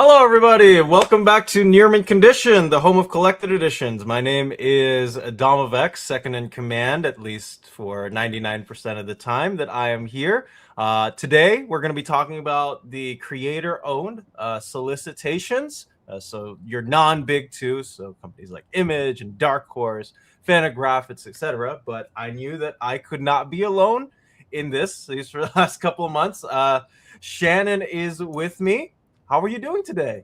Hello, everybody. Welcome back to Near Mint Condition, the home of collected editions. My name is Dom of X, second in command, at least for 99% of the time that I am here. Today, we're going to be talking about the creator-owned solicitations. So your non-big two, so companies like Image and Dark Horse, Fantagraphics, etc. But I knew that I could not be alone in this, at least for the last couple of months. Shannon is with me. How are you doing today?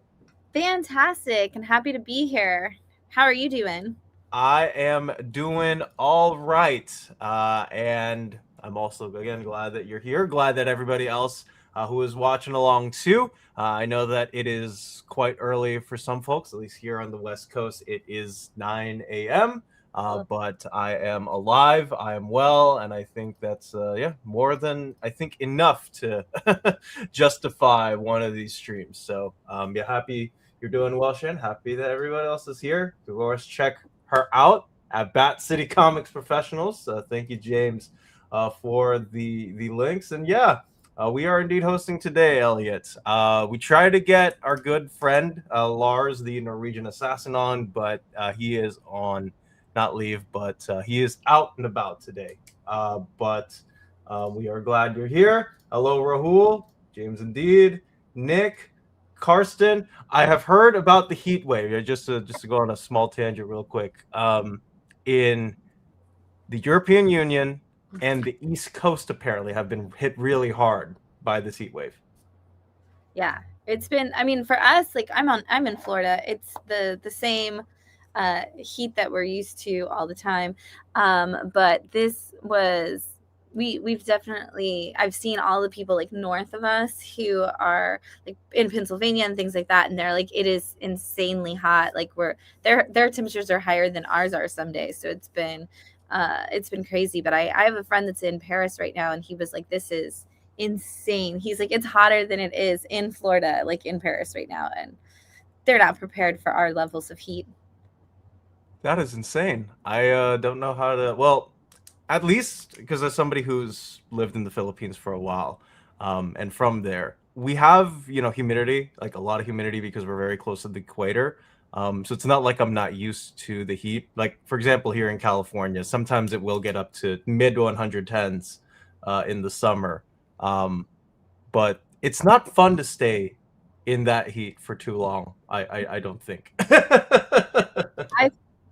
Fantastic and happy to be here. How are you doing? I am doing all right. And I'm also, again, glad that you're here. Glad that everybody else who is watching along too. I know that it is quite early for some folks, at least here on the West Coast. It is 9 a.m. But I am alive, I am well, and I think that's more than I think enough to justify one of these streams. So happy you're doing well, Shan. Happy that everybody else is here. Of course, check her out at Bat City Comics Professionals. Thank you, James, for the links. And we are indeed hosting today, Elliot. We try to get our good friend Lars, the Norwegian assassin, on, but he is on not leave, but he is out and about today. But we are glad you're here. Hello, Rahul, James, indeed, Nick, Karsten. I have heard about the heat wave. Just to go on a small tangent real quick. In the European Union and the East Coast apparently have been hit really hard by this heat wave. Yeah, it's been. I mean, for us, like I'm in Florida. It's the same heat that we're used to all the time. But this was we've definitely I've seen all the people like north of us who are like in Pennsylvania and things like that, and they're like it is insanely hot. Like their temperatures are higher than ours are some days. So it's been crazy. But I have a friend that's in Paris right now, and he was like, this is insane. He's like, it's hotter than it is in Florida, like in Paris right now, and they're not prepared for our levels of heat. That is insane. I don't know how to. Well, at least because as somebody who's lived in the Philippines for a while, and from there, we have humidity, like a lot of humidity, because we're very close to the equator. So it's not like I'm not used to the heat. Like for example, here in California, sometimes it will get up to mid 110s in the summer, but it's not fun to stay in that heat for too long. I don't think. I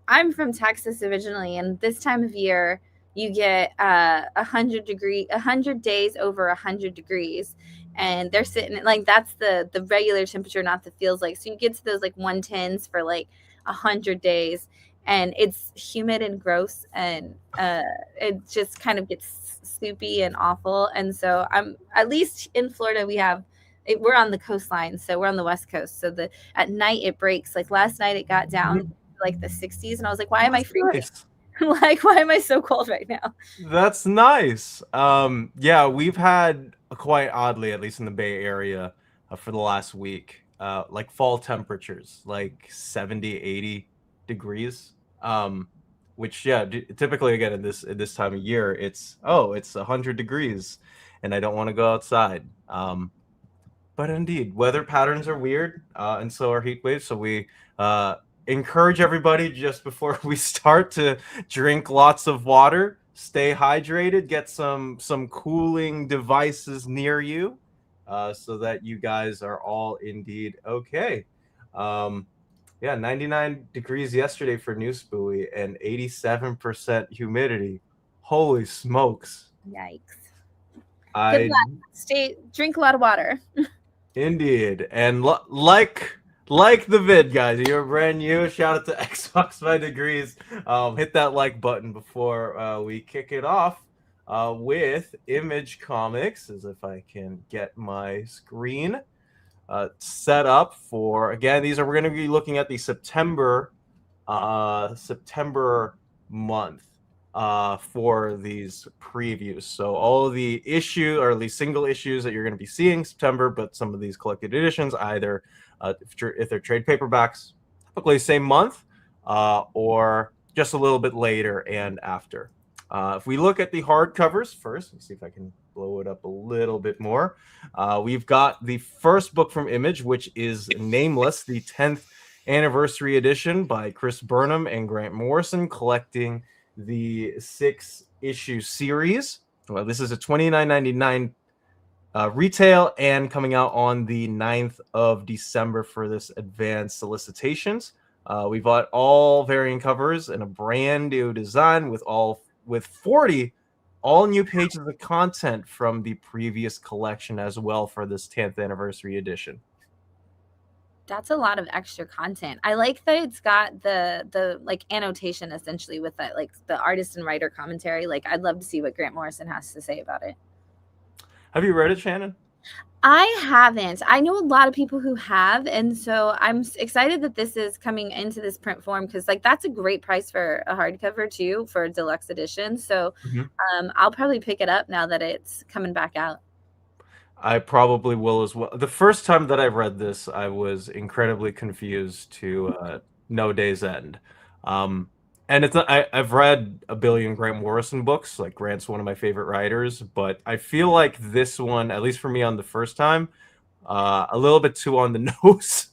I'm from Texas originally, and this time of year you get 100 days over 100 degrees, and they're sitting at, like that's the regular temperature, not the feels like. So you get to those like 110s for like 100 days, and it's humid and gross, and it just kind of gets soupy and awful. And so I'm at least in Florida we're on the coastline, so we're on the West Coast. So the at night it breaks. Like last night it got down like the 60s, and I was like, why am I freezing? Nice. Like, why am I so cold right now? That's nice. We've had quite oddly, at least in the Bay Area, for the last week, like fall temperatures, like 70, 80 degrees. Which typically again in this time of year, it's 100 degrees, and I don't want to go outside. But indeed, weather patterns are weird, and so are heat waves. So we encourage everybody just before we start to drink lots of water, stay hydrated, get some cooling devices near you, so that you guys are all indeed okay. 99 degrees yesterday for New Spooey and 87% humidity. Holy smokes. Yikes. I Drink a lot of water. Indeed. And like the vid, guys, you're brand new. Shout out to Xbox 5 Degrees. Hit that like button before we kick it off with Image Comics, as if I can get my screen set up for, again, we're going to be looking at the September month for these previews. So all of the issue or at least single issues that you're going to be seeing September, but some of these collected editions, either if they're trade paperbacks, typically same month, or just a little bit later and after. If we look at the hardcovers first, let's see if I can blow it up a little bit more. We've got the first book from Image, which is Nameless, the 10th anniversary edition by Chris Burnham and Grant Morrison, collecting the 6-issue series. Well, this is a $29.99 retail and coming out on the 9th of December for this advanced solicitations. We've got all variant covers and a brand new design with 40 all new pages of content from the previous collection as well for this 10th anniversary edition. That's a lot of extra content. I like that it's got the like annotation essentially with that, like the artist and writer commentary. Like, I'd love to see what Grant Morrison has to say about it. Have you read it, Shannon? I haven't. I know a lot of people who have, and so I'm excited that this is coming into this print form, because like that's a great price for a hardcover too, for a deluxe edition. So I'll probably pick it up now that it's coming back out. I probably will as well. The first time that I read this, I was incredibly confused to No Day's End. And it's I've read a billion Grant Morrison books. Like, Grant's one of my favorite writers, but I feel like this one, at least for me on the first time, a little bit too on the nose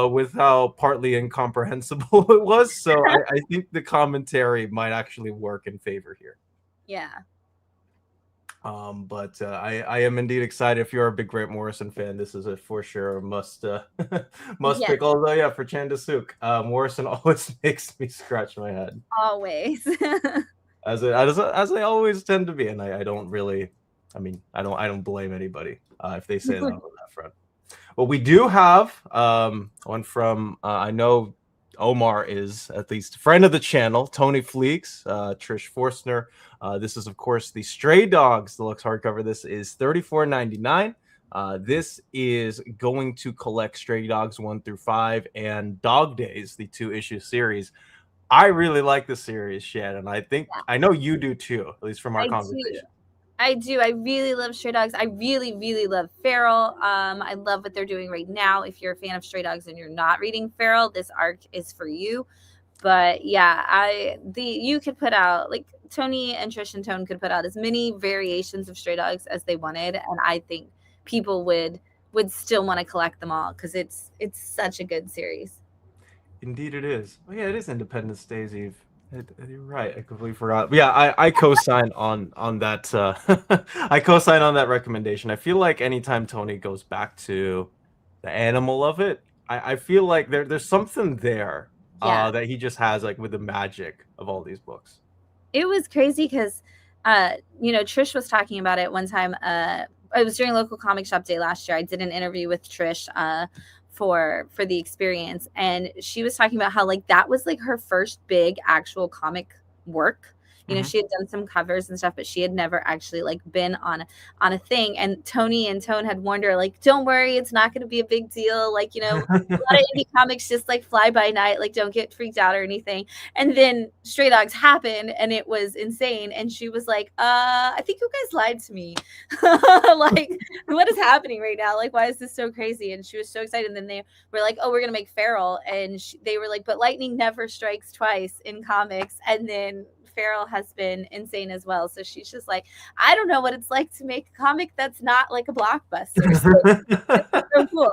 with how partly incomprehensible it was. So I think the commentary might actually work in favor here. Yeah. But I am indeed excited. If you're a big Grant Morrison fan, this is a for sure must pick. Although, yeah, for Chandasuk, Morrison always makes me scratch my head. Always. as they always tend to be, and I don't really, I mean, I don't blame anybody if they say that on that front. Well, we do have one from I know Omar is at least a friend of the channel, Tony Fleeks, Trish Forstner. This is, of course, the Stray Dogs deluxe hardcover. This is $34.99. This is going to collect Stray Dogs 1 through 5 and Dog Days, the 2-issue series. I really like the series, Shannon. I know you do too, at least from our conversation. I do. I really love Stray Dogs. I really, really love Feral. I love what they're doing right now. If you're a fan of Stray Dogs and you're not reading Feral, this arc is for you. But yeah, you could put out, like, Tony and Trish and Tone could put out as many variations of Stray Dogs as they wanted, and I think people would still want to collect them all, because it's such a good series. Indeed, it is. Oh, yeah, it is Independence Day's Eve. You're right. I completely forgot. But yeah, I co-sign on that. I co-sign on that recommendation. I feel like anytime Tony goes back to the animal of it, I feel like there's something there that he just has, like, with the magic of all these books. It was crazy because, Trish was talking about it one time. It was during local comic shop day last year. I did an interview with Trish for the experience, and she was talking about how, like, that was like her first big actual comic work. She had done some covers and stuff, but she had never actually, like, been on a thing. And Tony and Tone had warned her, like, don't worry, it's not going to be a big deal. Like, a lot of indie comics just, like, fly by night. Like, don't get freaked out or anything. And then Stray Dogs happened, and it was insane. And she was like, I think you guys lied to me. Like, what is happening right now? Like, why is this so crazy? And she was so excited. And then they were like, oh, we're going to make Feral. And they were like, but lightning never strikes twice in comics. And then Feral has been insane as well. So she's just like, I don't know what it's like to make a comic that's not like a blockbuster. So, so cool.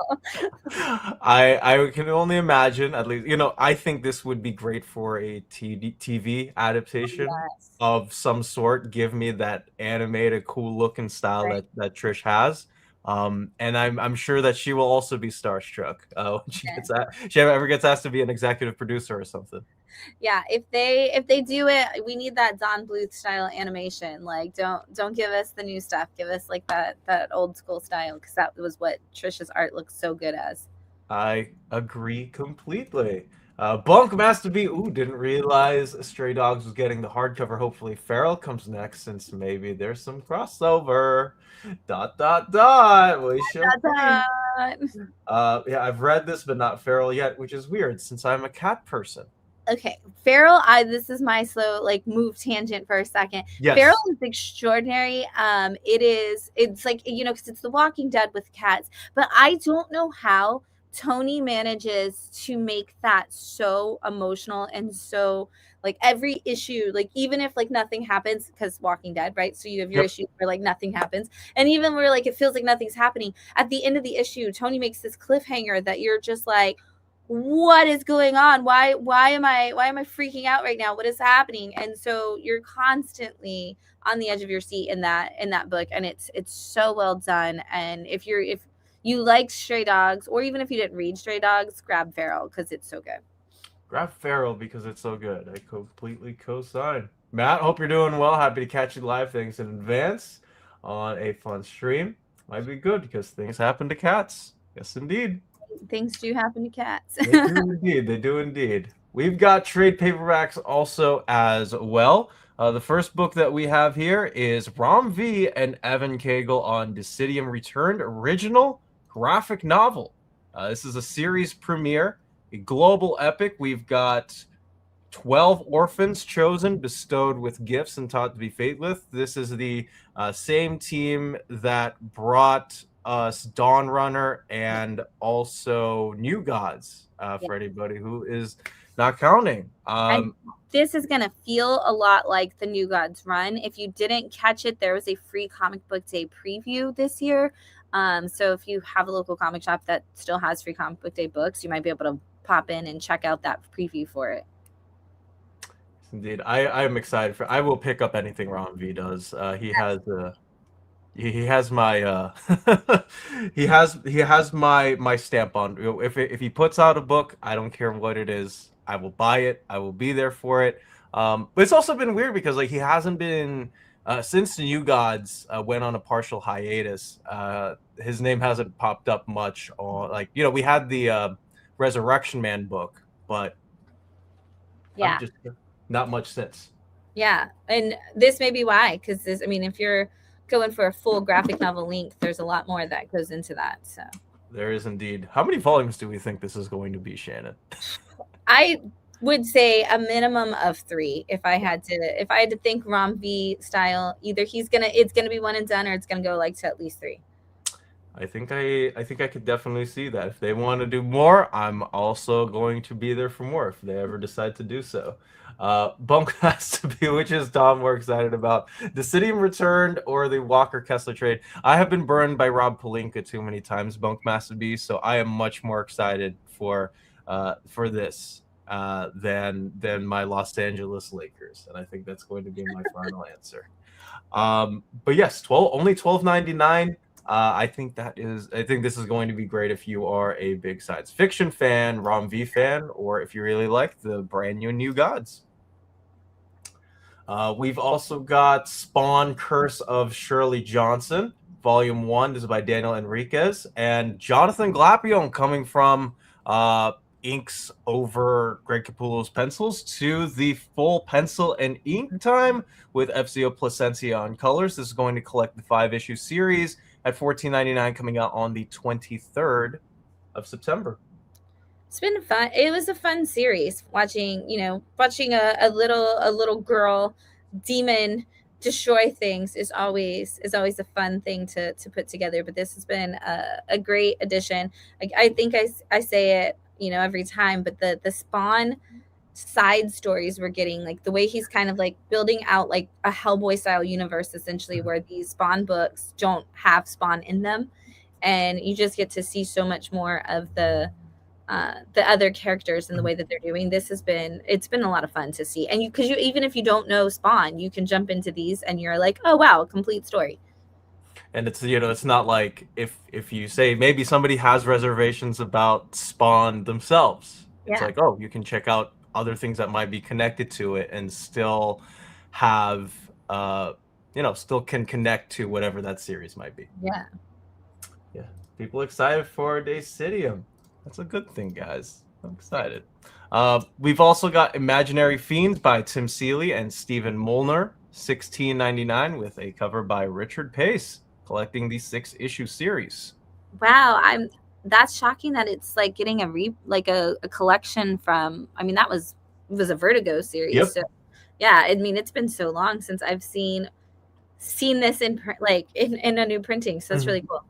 I can only imagine, at least, I think this would be great for a TV adaptation of some sort. Give me that animated, cool looking style that Trish has. And I'm sure that she will also be starstruck when she ever gets asked to be an executive producer or something. Yeah, if they do it, we need that Don Bluth style animation. Like, don't give us the new stuff. Give us, like, that old school style, because that was what Trisha's art looks so good as. I agree completely. Bunkmaster B. Didn't realize Stray Dogs was getting the hardcover. Hopefully Feral comes next, since maybe there's some crossover. ... We shall see. Yeah, I've read this, but not Feral yet, which is weird since I'm a cat person. Okay, Feral, this is my slow, like, move tangent for a second. Yes. Feral is extraordinary. It's like, because it's The Walking Dead with cats, but I don't know how Tony manages to make that so emotional and so like every issue, like even if like nothing happens, because Walking Dead, right? So you have your Yep. issue where like nothing happens, and even where like it feels like nothing's happening. At the end of the issue, Tony makes this cliffhanger that you're just like, what is going on? Why am I freaking out right now? What is happening? And so you're constantly on the edge of your seat in that book, and it's so well done. And if you like Stray Dogs, or even if you didn't read Stray Dogs, grab Feral because it's so good. Grab Feral because it's so good. I completely co-sign. Matt, hope you're doing well. Happy to catch you live. Thanks in advance on a fun stream. Might be good because things happen to cats. Yes, indeed. Things do happen to cats. They do indeed. They do indeed. We've got trade paperbacks also as well. The first book that we have here is Rom V and Evan Cagle on Decidium Returned, original graphic novel. This is a series premiere, a global epic. We've got 12 orphans chosen, bestowed with gifts, and taught to be faithless. This is the same team that brought us Dawn Runner and also New Gods, for anybody who is not counting. And this is going to feel a lot like the New Gods run. If you didn't catch it, there was a free comic book day preview this year. So if you have a local comic shop that still has free comic book day books, you might be able to pop in and check out that preview for it. Indeed, I am excited for. I will pick up anything Ron V does. He has my he has my stamp on. If he puts out a book, I don't care what it is. I will buy it. I will be there for it. But it's also been weird because like he hasn't been since the New Gods went on a partial hiatus. His name hasn't popped up much on, like, you know, we had the Resurrection Man book, but yeah, just not much since. Yeah, and this may be why, because this, I mean, if you're going for a full graphic novel length, there's a lot more that goes into that. So there is indeed. How many volumes do we think this is going to be, Shannon? I would say a minimum of 3. If I had to think Rom V style, either it's gonna be one and done, or it's gonna go like to at least 3. I think I could definitely see that. If they want to do more, I'm also going to be there for more if they ever decide to do so. Bunk has to be, which is Dom more excited about, Decidium Returned or the Walker Kessler trade. I have been burned by Rob Pelinka too many times, Bunk Master B, so I am much more excited for this than my Los Angeles Lakers, and I think that's going to be my final answer. But yes, only $12.99. I think this is going to be great if you are a big science fiction fan, Rom V fan, or if you really like the brand new Gods. We've also got Spawn Curse of Shirley Johnson. Volume 1 this is by Daniel Enriquez and Jonathan Glapion, coming from inks over Greg Capullo's pencils to the full pencil and ink time with FCO Placencia on colors. This is going to collect the 5-issue series at $14.99, coming out on the 23rd of September. It's been fun. It was a fun series watching a little girl demon destroy things is always a fun thing to put together. But this has been a great addition. I think I say it, every time, but the Spawn side stories we're getting, like the way he's kind of like building out like a Hellboy style universe, essentially, where these Spawn books don't have Spawn in them, and you just get to see so much more of the other characters and the way that they're doing. It's been a lot of fun to see, and because you even if you don't know Spawn, you can jump into these and you're like, oh wow, a complete story. And it's, it's not like if you say maybe somebody has reservations about Spawn themselves, it's like, oh, you can check out other things that might be connected to it and still have still can connect to whatever that series might be. Yeah People excited for Decidium. That's a good thing, guys. I'm excited. We've also got Imaginary Fiends by Tim Seeley and Stephen Molnar, $16.99, with a cover by Richard Pace, collecting the 6-issue series. Wow, that's shocking that it's like getting a collection from. I mean, it was a Vertigo series. Yep. So yeah, I mean, it's been so long since I've seen this in a new printing, so it's really cool.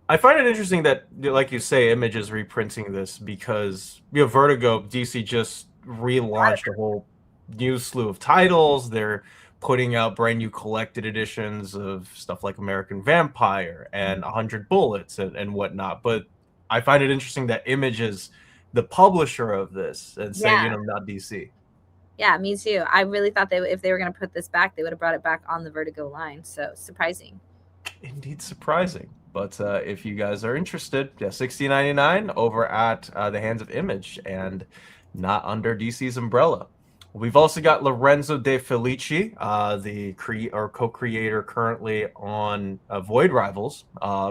I find it interesting that, like you say, Image is reprinting this because Vertigo, DC just relaunched a whole new slew of titles. They're putting out brand new collected editions of stuff like American Vampire and 100 Bullets and whatnot. But I find it interesting that Image is the publisher of this and say, Yeah. not DC. Yeah, me too. I really thought if they were going to put this back, they would have brought it back on the Vertigo line. So surprising. Indeed surprising. But if you guys are interested, yeah, $16.99 over at the Hands of Image and not under DC's umbrella. We've also got Lorenzo De Felici, the co-creator currently on Void Rivals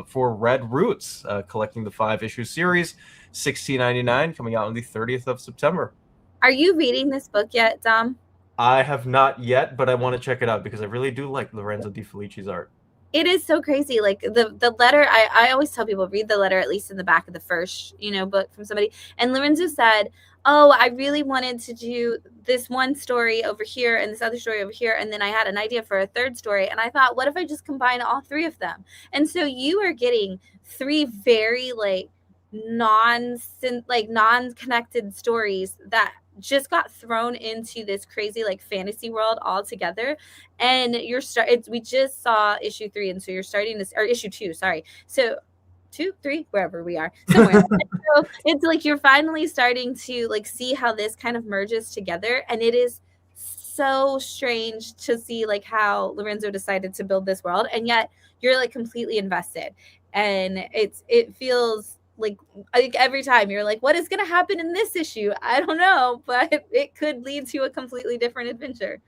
for Red Roots, collecting the 5-issue series, $16.99, coming out on the 30th of September. Are you reading this book yet, Dom? I have not yet, but I want to check it out because I really do like Lorenzo De Felici's art. It is so crazy. Like the letter, I always tell people, read the letter at least in the back of the first, book from somebody. And Lorenzo said, oh, I really wanted to do this one story over here and this other story over here. And then I had an idea for a third story. And I thought, what if I just combine all three of them? And so you are getting three very non-connected stories that just got thrown into this crazy fantasy world all together. And we just saw issue 3, and so you're starting to, or issue 2, sorry, so 2, 3, wherever we are, somewhere. So it's like you're finally starting to see how this kind of merges together, and it is so strange to see how Lorenzo decided to build this world, and yet you're completely invested, and it feels like every time you're like, what is going to happen in this issue? I don't know, but it could lead to a completely different adventure.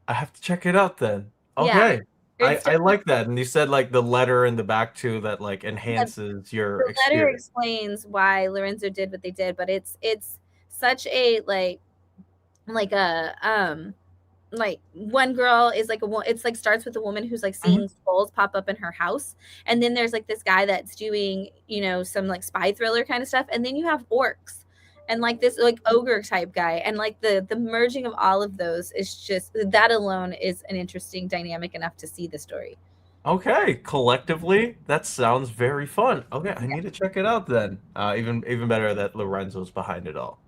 I have to check it out then. Yeah, Okay. I like that. And you said the letter in the back too that enhances your the letter experience. explains why Lorenzo did what they did, but it's such a one girl is it's starts with a woman who's seeing skulls pop up in her house, and then there's this guy that's doing some spy thriller kind of stuff, and then you have orcs and this ogre type guy, and the merging of all of those is just, that alone is an interesting dynamic enough to see the story. Okay, collectively, that sounds very fun. Okay, I need to check it out then. Even better that Lorenzo's behind it all.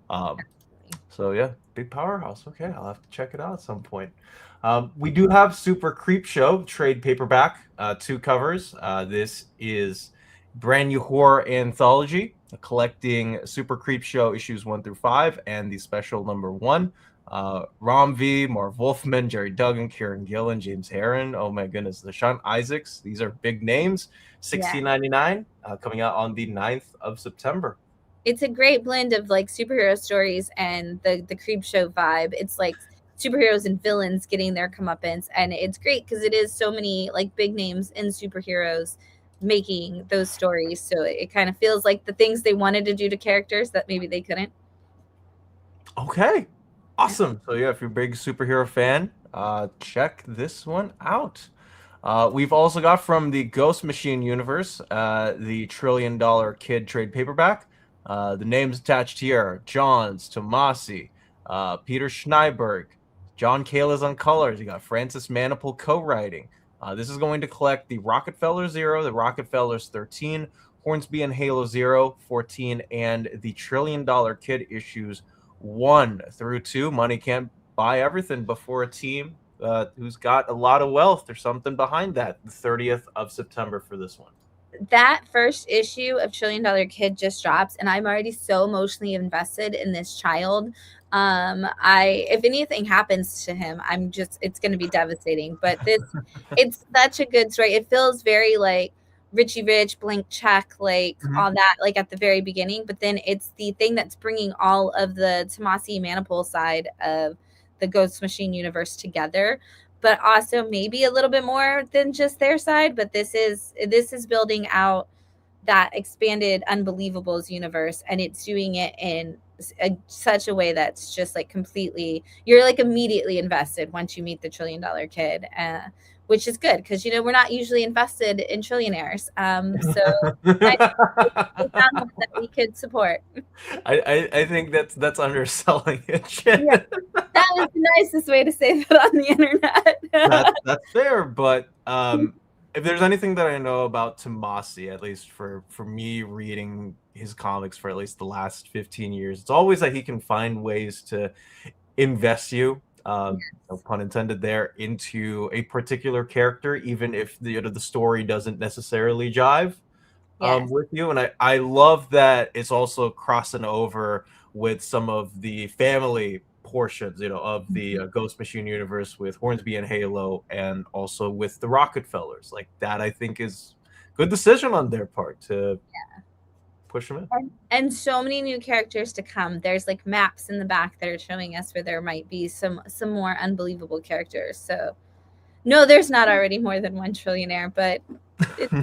So yeah, big powerhouse. Okay, I'll have to check it out at some point. We do have Super Creep Show trade paperback, 2 covers. This is brand new horror anthology collecting Super Creep Show issues 1 through 5 and the special number 1. Rom V, Marv Wolfman, Jerry Duggan, Kieran Gillen, James Herron. Oh my goodness, LaShawn Isaacs. These are big names. $16.99, coming out on the 9th of September. It's a great blend of superhero stories and the Creep Show vibe. It's superheroes and villains getting their comeuppance, and it's great because it is so many big names and superheroes making those stories, so it kind of feels like the things they wanted to do to characters that maybe they couldn't. Okay, awesome. So yeah, if you're a big superhero fan, check this one out. We've also got from the Ghost Machine universe, the $1 Trillion Kid trade paperback. The names attached here are Johns, Tomasi, Peter Schneiberg, John Kayla's on colors. You got Francis Maniple co-writing. This is going to collect the Rockefeller 0, the Rockefellers 13, Hornsby and Halo 0, 14, and the $1 Trillion Kid issues 1 through 2. Money can't buy everything before a team who's got a lot of wealth or something behind that. The 30th of September for this one. That first issue of $1 Trillion Kid just drops, and I'm already so emotionally invested in this child. If anything happens to him, it's going to be devastating, but it's such a good story. It feels very Richie Rich, Blank Check, all that, at the very beginning, but then it's the thing that's bringing all of the Tomasi Maniple side of the Ghost Machine universe together, but also maybe a little bit more than just their side. But this is building out that expanded Unbelievables universe, and it's doing it in such a way that's just completely, you're immediately invested once you meet the $1 Trillion Kid, which is good because we're not usually invested in trillionaires. So that we could support. I think that's underselling it. Yeah, that was the nicest way to say that on the internet. That's fair, but if there's anything that I know about Tomasi, at least for me reading his comics for at least the last 15 years, it's always that he can find ways to invest you, no pun intended there, into a particular character, even if the story doesn't necessarily jive Yes. with you. And I love that it's also crossing over with some of the family portions, of the Ghost Machine universe with Hornsby and Halo, and also with the Rockefellers. Like that, I think is good decision on their part to push them in. And so many new characters to come. There's like maps in the back that are showing us where there might be some more unbelievable characters. So no, there's not already more than one trillionaire, but it's,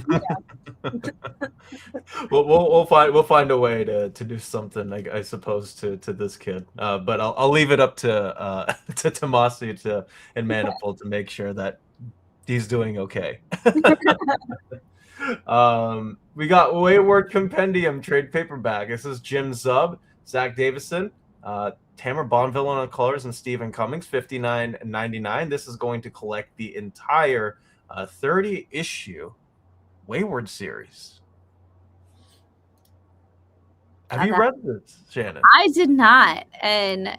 we'll find a way to do something, I suppose, to this kid. But I'll leave it up to to Tomasi and Manifold to make sure that he's doing okay. We got Wayward Compendium trade paperback. This is Jim Zub, Zach Davison, Tamara Bonvillain on colors, and Stephen Cummings, $59.99. This is going to collect the entire 30-issue Wayward series. Have you read this, Shannon? I did not, and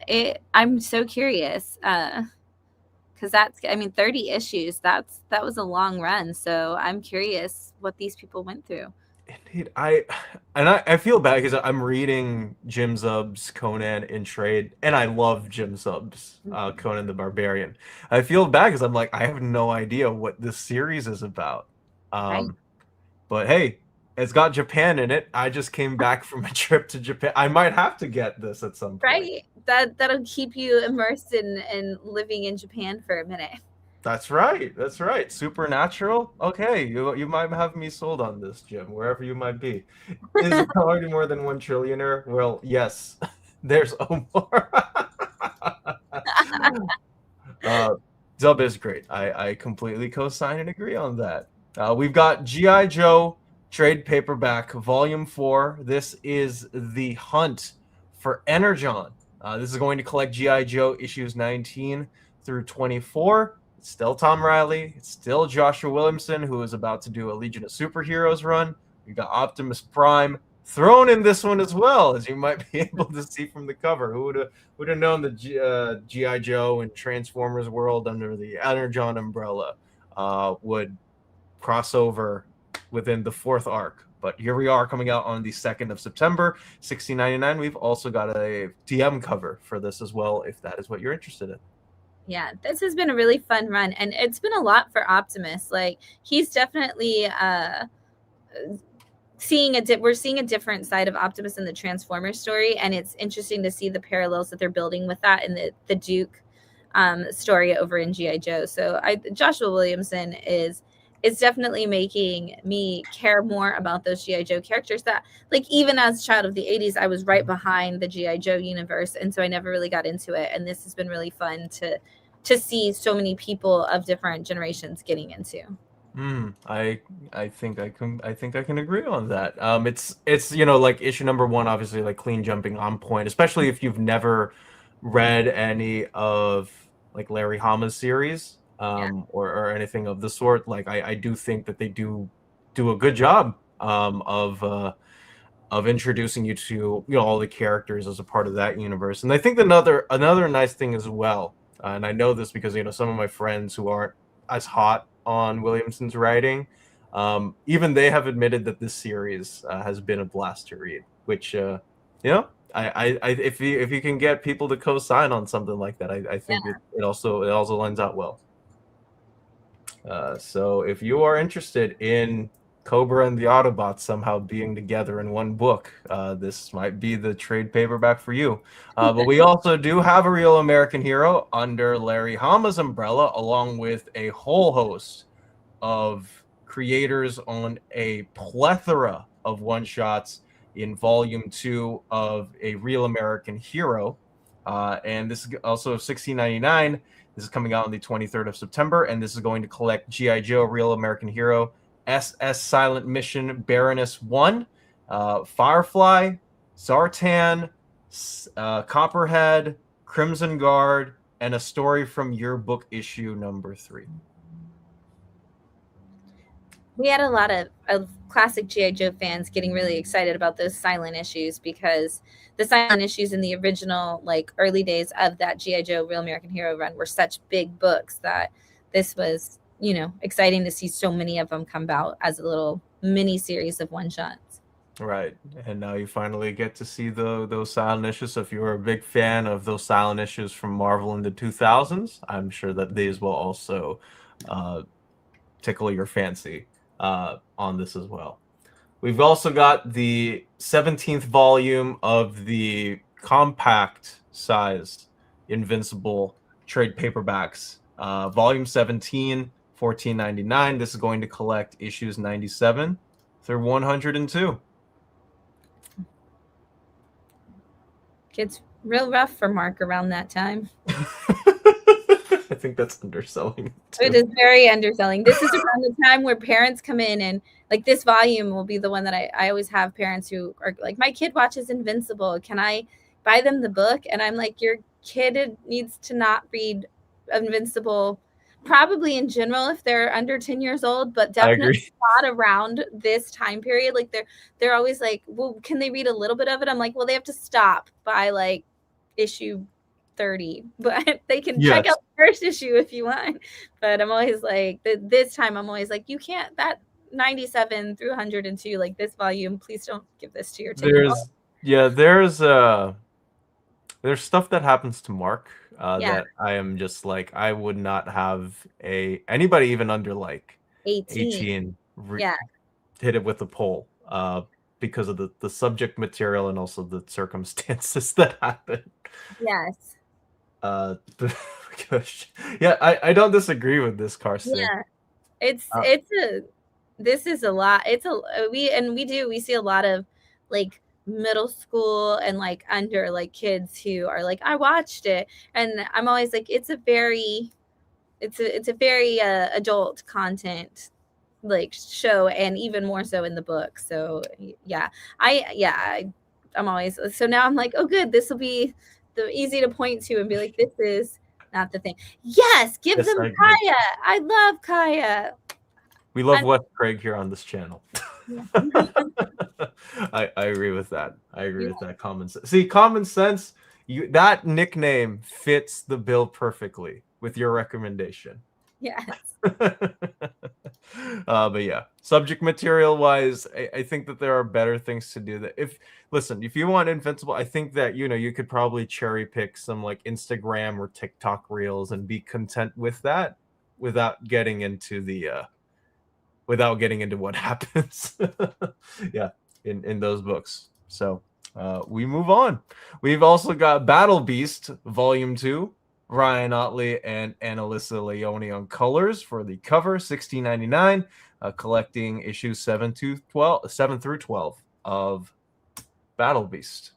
I'm so curious because 30 issues. That was a long run, so I'm curious what these people went through. Indeed, I feel bad because I'm reading Jim Zub's Conan in trade, and I love Jim Zub's Conan the Barbarian. I feel bad because I'm like, I have no idea what this series is about. Right. But hey, it's got Japan in it. I just came back from a trip to Japan. I might have to get this at some point. Right. That'll keep you immersed in living in Japan for a minute. That's right. That's right. Supernatural. Okay, you might have me sold on this, Jim. Wherever you might be. Is there already more than one trillionaire? Well, yes. There's Omar. Zub is great. I completely co-sign and agree on that. We've got G.I. Joe trade paperback volume 4. This is The Hunt for Energon. This is going to collect G.I. Joe issues 19 through 24. It's still Tom Riley. It's still Joshua Williamson, who is about to do a Legion of Superheroes run. We got Optimus Prime thrown in this one as well, as you might be able to see from the cover. Who would have known the G.I. Joe and Transformers world under the Energon umbrella would cross over within the 4th arc. But here we are, coming out on the 2nd of September, $16.99. We've also got a DM cover for this as well, if that is what you're interested in. Yeah, this has been a really fun run, and it's been a lot for Optimus. Like, he's definitely we're seeing a different side of Optimus in the Transformers story, and it's interesting to see the parallels that they're building with that in the Duke story over in G.I. Joe. So Joshua Williamson is definitely making me care more about those G.I. Joe characters that, like, even as a child of the 80s, I was right behind the G.I. Joe universe, and so I never really got into it. And this has been really fun to see so many people of different generations getting into. I think I can agree on that. It's like issue number 1, obviously, like clean jumping on point, especially if you've never read any of like Larry Hama's series. Or anything of the sort. Like I do think that they do a good job of introducing you to all the characters as a part of that universe. And I think another nice thing as well, and I know this because some of my friends who aren't as hot on Williamson's writing, even they have admitted that this series has been a blast to read. Which if you can get people to co-sign on something like that, I think it also lends out well. So if you are interested in Cobra and the Autobots somehow being together in one book, this might be the trade paperback for you. But we also do have a Real American Hero under Larry Hama's umbrella, along with a whole host of creators on a plethora of one-shots in volume 2 of a Real American Hero. And this is also $16.99. This is coming out on the 23rd of September, and this is going to collect G.I. Joe Real American Hero, SS Silent Mission Baroness 1, Firefly, Zartan, Copperhead, Crimson Guard, and a story from Yearbook issue number 3. we had a lot of classic GI Joe fans getting really excited about those silent issues, because the silent issues in the original, like, early days of that GI Joe Real American Hero run were such big books that this was, exciting to see so many of them come out as a little mini series of one shots. Right. And now you finally get to see those silent issues. So if you were a big fan of those silent issues from Marvel in the 2000s, I'm sure that these will also tickle your fancy on this as well. We've also got the 17th volume of the compact size Invincible trade paperbacks. Volume 17, $14.99. This is going to collect issues 97 through 102. It's real rough for Mark around that time. I think that's underselling it is very underselling. This is around the time where parents come in, and like, this volume will be the one that I always have parents who are like, my kid watches Invincible, can I buy them the book? And I'm like, your kid needs to not read Invincible, probably in general, if they're under 10 years old, but definitely not around this time period. Like, they're always like, well, can they read a little bit of it? I'm like, well, they have to stop by like issue 30, but they can check out the first issue if you want. But I'm always like, this time I'm always like, you can't, that 97 through 102, like, this volume, please don't give this to your 10-year-old. There's stuff that happens to Mark that I am just like, I would not have anybody even under like 18 hit it with a pole because of the subject material and also the circumstances that happen. Yes. Gosh. Yeah, I don't disagree with this, Carson. Yeah, this is a lot. We see a lot of like middle school and like under like kids who are like, I watched it, and I'm always like, it's a very adult content like show, and even more so in the book. So I'm always, so now I'm like, oh good, this will be easy to point to and be like, this is not the thing. Yes, give them Kaya. I love Kaya. We love Wes Craig here on this channel. I agree with that. I agree with that. Common sense. See, common sense. That nickname fits the bill perfectly with your recommendation. Yes. But yeah, subject material wise, I think that there are better things to do. That if you want Invincible, I think that you could probably cherry pick some like Instagram or TikTok reels and be content with that without getting into what happens. Yeah, in those books. So we move on. We've also got Battle Beast Volume 2. Ryan Otley and Annalisa Leone on colors for the cover, $16.99, collecting issues 7 through 12 of Battle Beast.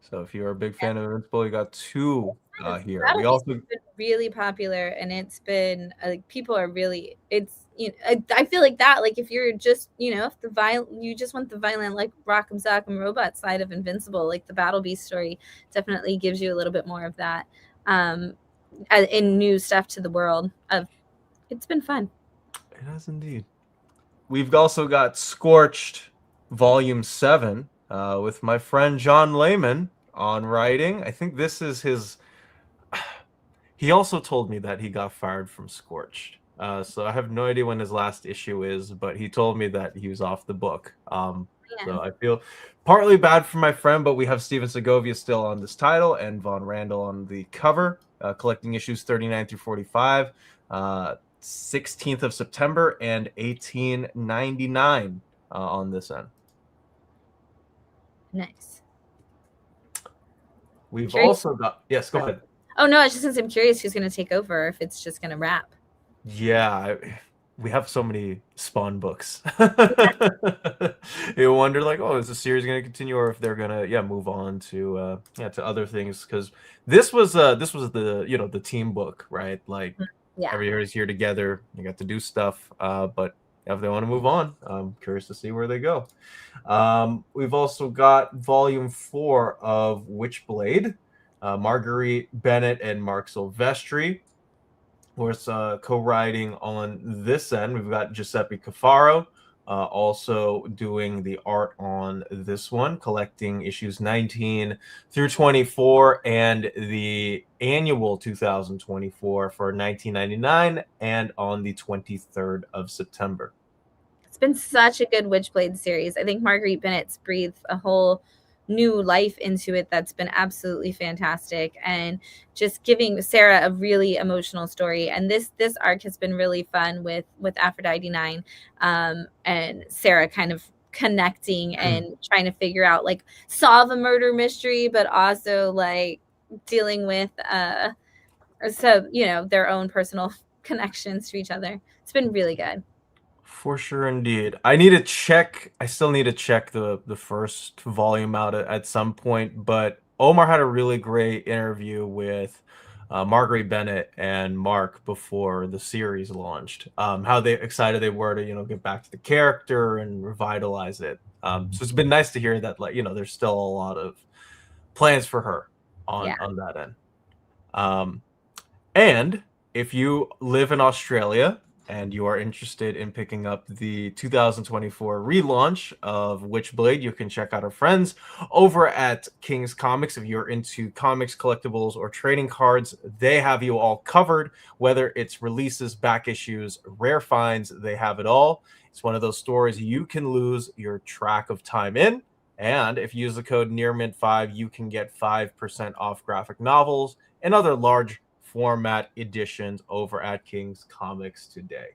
So if you're a big fan of Invincible, you got two here. We also been really popular, and it's been like, people are really, it's, I feel like that, like, if you're just, if you just want the violent, like, Rock'em Sock'em Robot side of Invincible, like, the Battle Beast story definitely gives you a little bit more of that in new stuff to the world. It's been fun. It has indeed. We've also got Scorched Volume 7 with my friend John Layman on writing. I think this is his. He also told me that he got fired from Scorched. So I have no idea when his last issue is, but he told me that he was off the book. So I feel partly bad for my friend, but we have Steven Segovia still on this title and Von Randall on the cover, collecting issues 39 through 45, 16th of September, and $18.99 on this end. Nice. We've also got, yes, go ahead. Oh no, I was just gonna say, I'm curious who's gonna take over, if it's just gonna wrap. Yeah, we have so many Spawn books. You wonder, like, oh, is the series going to continue, or if they're gonna move on to to other things? Because this was the the team book, right? Like, everybody's here together. You got to do stuff, but if they want to move on, I'm curious to see where they go. We've also got Volume 4 of Witchblade, Marguerite Bennett and Mark Silvestri. course, co-writing on this end, we've got Giuseppe Cafaro, also doing the art on this one, collecting issues 19 through 24 and the annual 2024 for 1999 and on the 23rd of September. It's been such a good Witchblade series. I think Marguerite Bennett's breathed a whole new life into it that's been absolutely fantastic, and just giving Sarah a really emotional story. And this arc has been really fun with Aphrodite 9, and Sarah kind of connecting and trying to figure out, like, solve a murder mystery, but also like dealing with their own personal connections to each other. It's been really good. For sure, indeed. I need to check. I still need to check the first volume out at some point. But Omar had a really great interview with Marguerite Bennett and Mark before the series launched. How excited they were to get back to the character and revitalize it. So it's been nice to hear that there's still a lot of plans for her on that end. And if you live in Australia and you are interested in picking up the 2024 relaunch of Witchblade, you can check out our friends over at King's Comics. If you're into comics, collectibles, or trading cards, they have you all covered. Whether it's releases, back issues, rare finds, they have it all. It's one of those stores you can lose your track of time in. And if you use the code NEARMINT5, you can get 5% off graphic novels and other large format editions over at King's Comics today.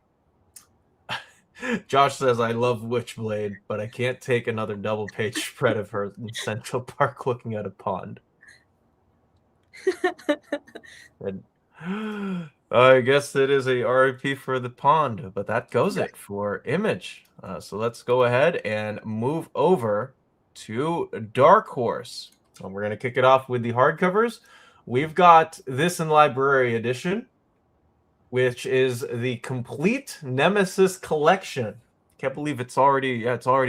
Josh says, I love Witchblade, but I can't take another double page spread of her in Central Park looking at a pond. And, I guess it is a RIP for the pond, but that goes it for Image. So let's go ahead and move over to Dark Horse. And we're going to kick it off with the hardcovers. We've got this in library edition, which is the complete Nemesis collection. Can't believe it's already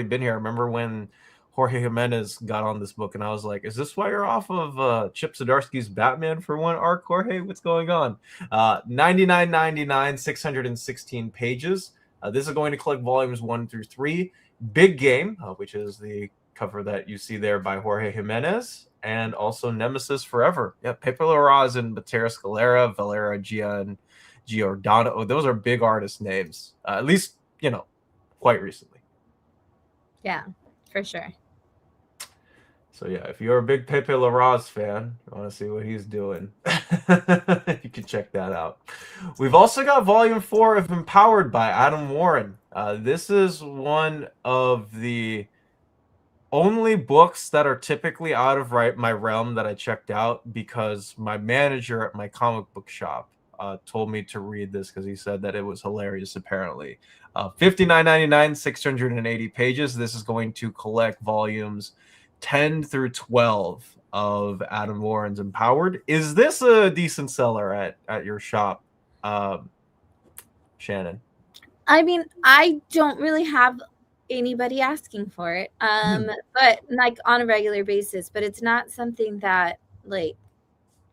been here. I remember when Jorge Jimenez got on this book, and I was like, is this why you're off of Chip Zdarsky's Batman for one arc, Jorge? What's going on? $99.99, 616 pages. This is going to collect volumes 1 through 3. Big Game, which is the cover that you see there by Jorge Jimenez, and also Nemesis Forever. Yeah, Pepe Larraz and Matera Scalera, Valera Gia, and Giordano. Oh, those are big artist names. At least, quite recently. Yeah, for sure. So yeah, if you're a big Pepe Larraz fan, you want to see what he's doing, you can check that out. We've also got Volume 4 of Empowered by Adam Warren. This is one of the only books that are typically out of my realm that I checked out, because my manager at my comic book shop told me to read this because he said that it was hilarious, apparently. $59.99, 680 pages. This is going to collect volumes 10 through 12 of Adam Warren's Empowered. Is this a decent seller at your shop, Shannon? I mean, I don't really have anybody asking for it, but like on a regular basis. But it's not something that, like,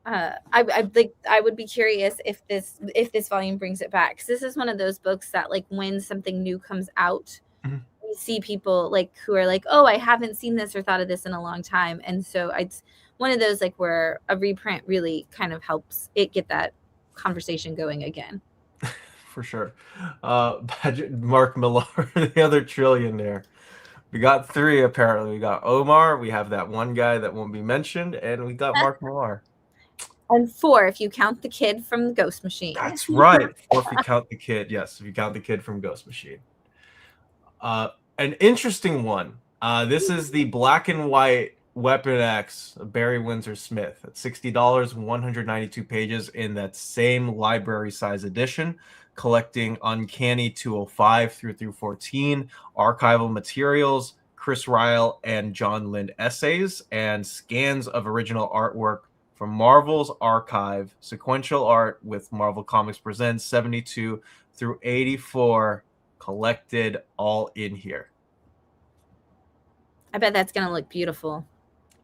I would be curious if this volume brings it back, because this is one of those books that, like, when something new comes out, we see people like who are like, oh, I haven't seen this or thought of this in a long time, and so it's one of those, like, where a reprint really kind of helps it get that conversation going again. For sure. Mark Millar, the other trillionaire. We got 3, apparently. We got Omar, we have that one guy that won't be mentioned, and we got Mark Millar. And 4 if you count the kid from the Ghost Machine. That's right. 4 if you count the kid. Yes, if you count the kid from Ghost Machine. An interesting one. This is the black and white Weapon X, Barry Windsor Smith, at $60, 192 pages in that same library size edition, collecting Uncanny 205 through 14, archival materials, Chris Ryle and John Lind essays, and scans of original artwork from Marvel's archive, sequential art with Marvel Comics Presents 72 through 84, collected all in here. I bet that's going to look beautiful.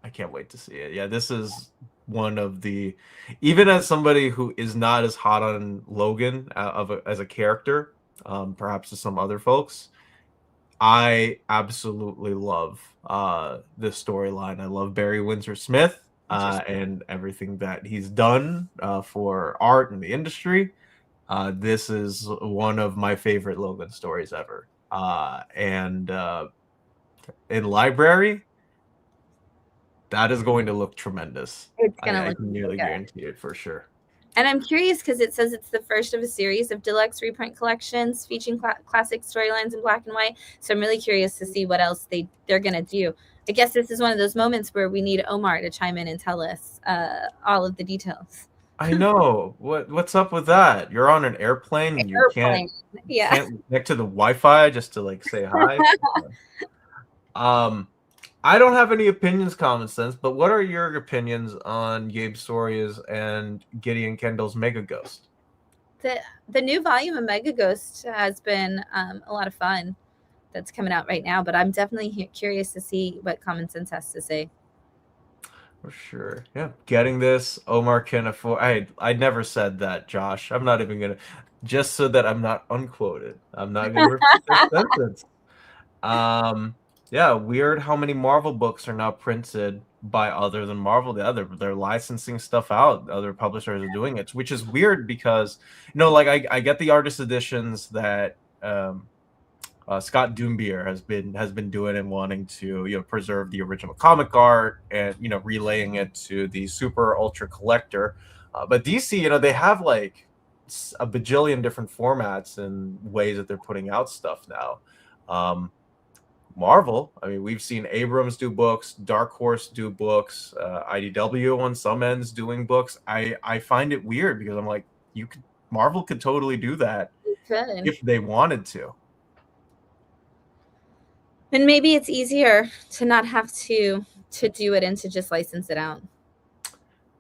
I can't wait to see it. Yeah, this is one of the, even as somebody who is not as hot on Logan as a character, perhaps to some other folks, I absolutely love this storyline. I love Barry Windsor Smith Interesting. and everything that he's done for art and the industry. This is one of my favorite Logan stories ever. And in library, that is going to look tremendous. It's gonna I look can really nearly good. guarantee it for sure. And I'm curious because it says it's the first of a series of deluxe reprint collections featuring classic storylines in black and white. So I'm really curious to see what else they're gonna do. I guess this is one of those moments where we need Omar to chime in and tell us all of the details. I know. What's up with that? You're on an airplane and you Airplane. Yeah. can't connect to the Wi-Fi just to like say hi. I don't have any opinions, Common Sense, but what are your opinions on Gabe Soria's and Gideon Kendall's Mega Ghost? The new volume of Mega Ghost has been a lot of fun. That's coming out right now, but I'm definitely curious to see what Common Sense has to say. For sure. Yeah. Getting this, Omar can afford. I never said that, Josh. I'm not even gonna, just so that I'm not unquoted. I'm not gonna repeat that sentence. Yeah, weird how many Marvel books are now printed by other than Marvel. Yeah, they're licensing stuff out. Other publishers are doing it, which is weird because like I get the artist editions that Scott Doombier has been doing and wanting to preserve the original comic art and relaying it to the super ultra collector. But DC, they have like a bajillion different formats and ways that they're putting out stuff now. Marvel, I mean, we've seen Abrams do books, Dark Horse do books, IDW on some ends doing books. I find it weird because I'm like, Marvel could totally do that if they wanted to. And maybe it's easier to not have to do it and to just license it out.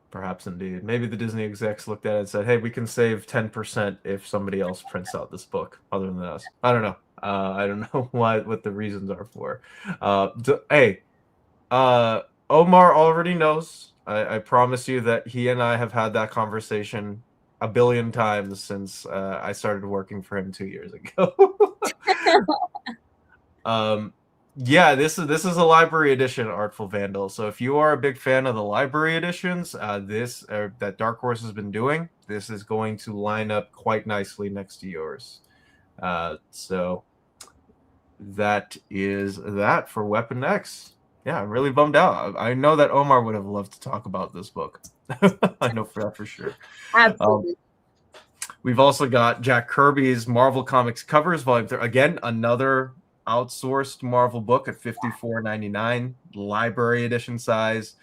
Perhaps indeed. Maybe the Disney execs looked at it and said, "Hey, we can save 10% if somebody else prints out this book other than us." I don't know. I don't know what the reasons are for. Hey, Omar already knows. I promise you that he and I have had that conversation a billion times since I started working for him 2 years ago. Yeah, this is a library edition, Artful Vandal. So if you are a big fan of the library editions, that Dark Horse has been doing, this is going to line up quite nicely next to yours. So that is that for Weapon X. Yeah, I'm really bummed out. I know that Omar would have loved to talk about this book. I know for that for sure. Absolutely. We've also got Jack Kirby's Marvel Comics Covers, Volume 3. Again, another outsourced Marvel book at $54.99, library edition size,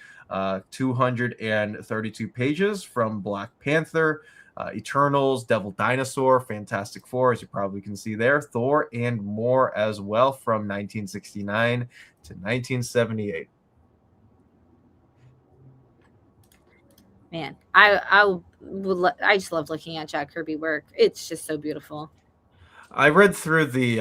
232 pages from Black Panther, Eternals, Devil Dinosaur, Fantastic Four, as you probably can see there, Thor, and more as well from 1969 to 1978. Man, I just love looking at Jack Kirby work. It's just so beautiful. I read through the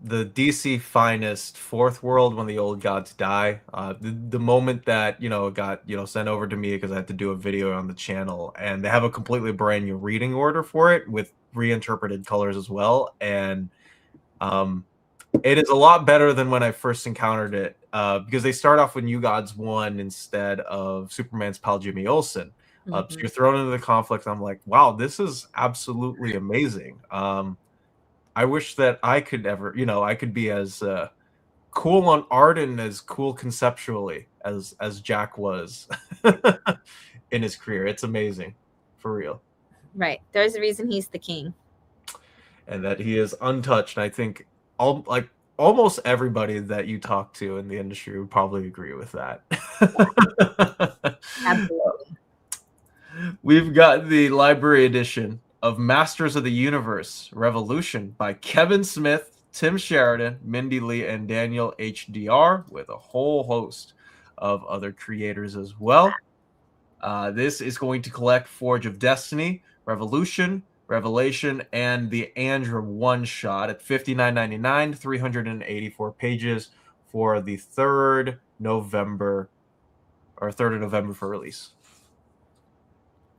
DC Finest Fourth World When the Old Gods Die. The moment that got sent over to me because I had to do a video on the channel, and they have a completely brand new reading order for it with reinterpreted colors as well, and it is a lot better than when I first encountered it because they start off with New Gods 1 instead of Superman's pal Jimmy Olsen. So you're thrown into the conflict. I'm like, wow, this is absolutely amazing. I wish that I could I could be as cool on art and as cool conceptually as Jack was in his career. It's amazing, for real. Right. There's a reason he's the king. And that he is untouched. And I think almost everybody that you talk to in the industry would probably agree with that. Absolutely. We've got the library edition of Masters of the Universe Revolution by Kevin Smith, Tim Sheridan, Mindy Lee, and Daniel HDR, with a whole host of other creators as well. This is going to collect Forge of Destiny, Revolution, Revelation, and the Andra one-shot at $59.99, 384 pages for the 3rd of November for release.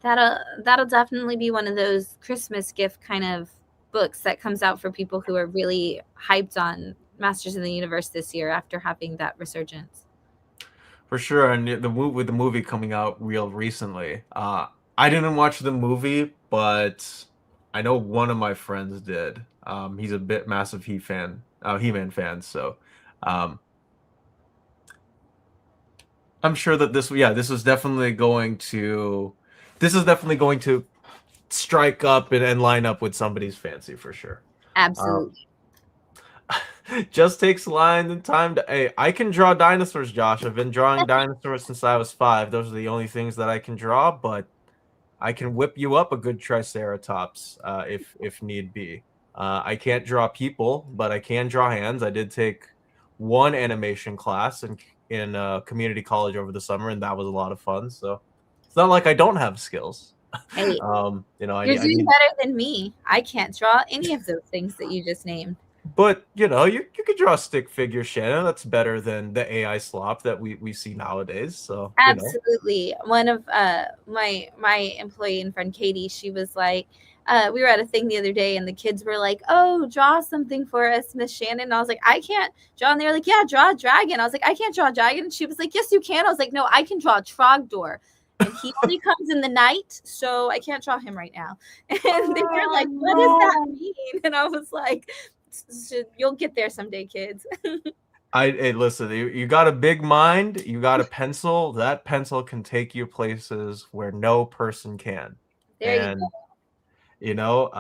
That'll definitely be one of those Christmas gift kind of books that comes out for people who are really hyped on Masters of the Universe this year after having that resurgence. For sure, and with the movie coming out real recently, I didn't watch the movie, but I know one of my friends did. He's a bit massive He-Man fan, so um, I'm sure that this is definitely going to strike up and line up with somebody's fancy for sure. Absolutely. Just takes line and time to. Hey, I can draw dinosaurs, Josh. I've been drawing dinosaurs since I was 5. Those are the only things that I can draw, but I can whip you up a good Triceratops if need be. I can't draw people, but I can draw hands. I did take one animation class in community college over the summer, and that was a lot of fun. So it's not like I don't have skills. Hey, You know, you're doing better than me. I can't draw any of those things that you just named. But you know, you could draw a stick figure, Shannon. That's better than the AI slop that we see nowadays. So Absolutely. One of my employee and friend Katie, she was like, we were at a thing the other day and the kids were like, "Oh, draw something for us, Miss Shannon." And I was like, "I can't draw." And they were like, "Yeah, draw a dragon." I was like, "I can't draw a dragon." And she was like, "Yes, you can." I was like, "No, I can draw a Trogdor. And he only comes in the night, so I can't draw him right now." And they were like, "What does that mean?" And I was like, "You'll get there someday, kids." Hey, listen, you got a big mind, you got a pencil. That pencil can take you places where no person can. There you go. You know,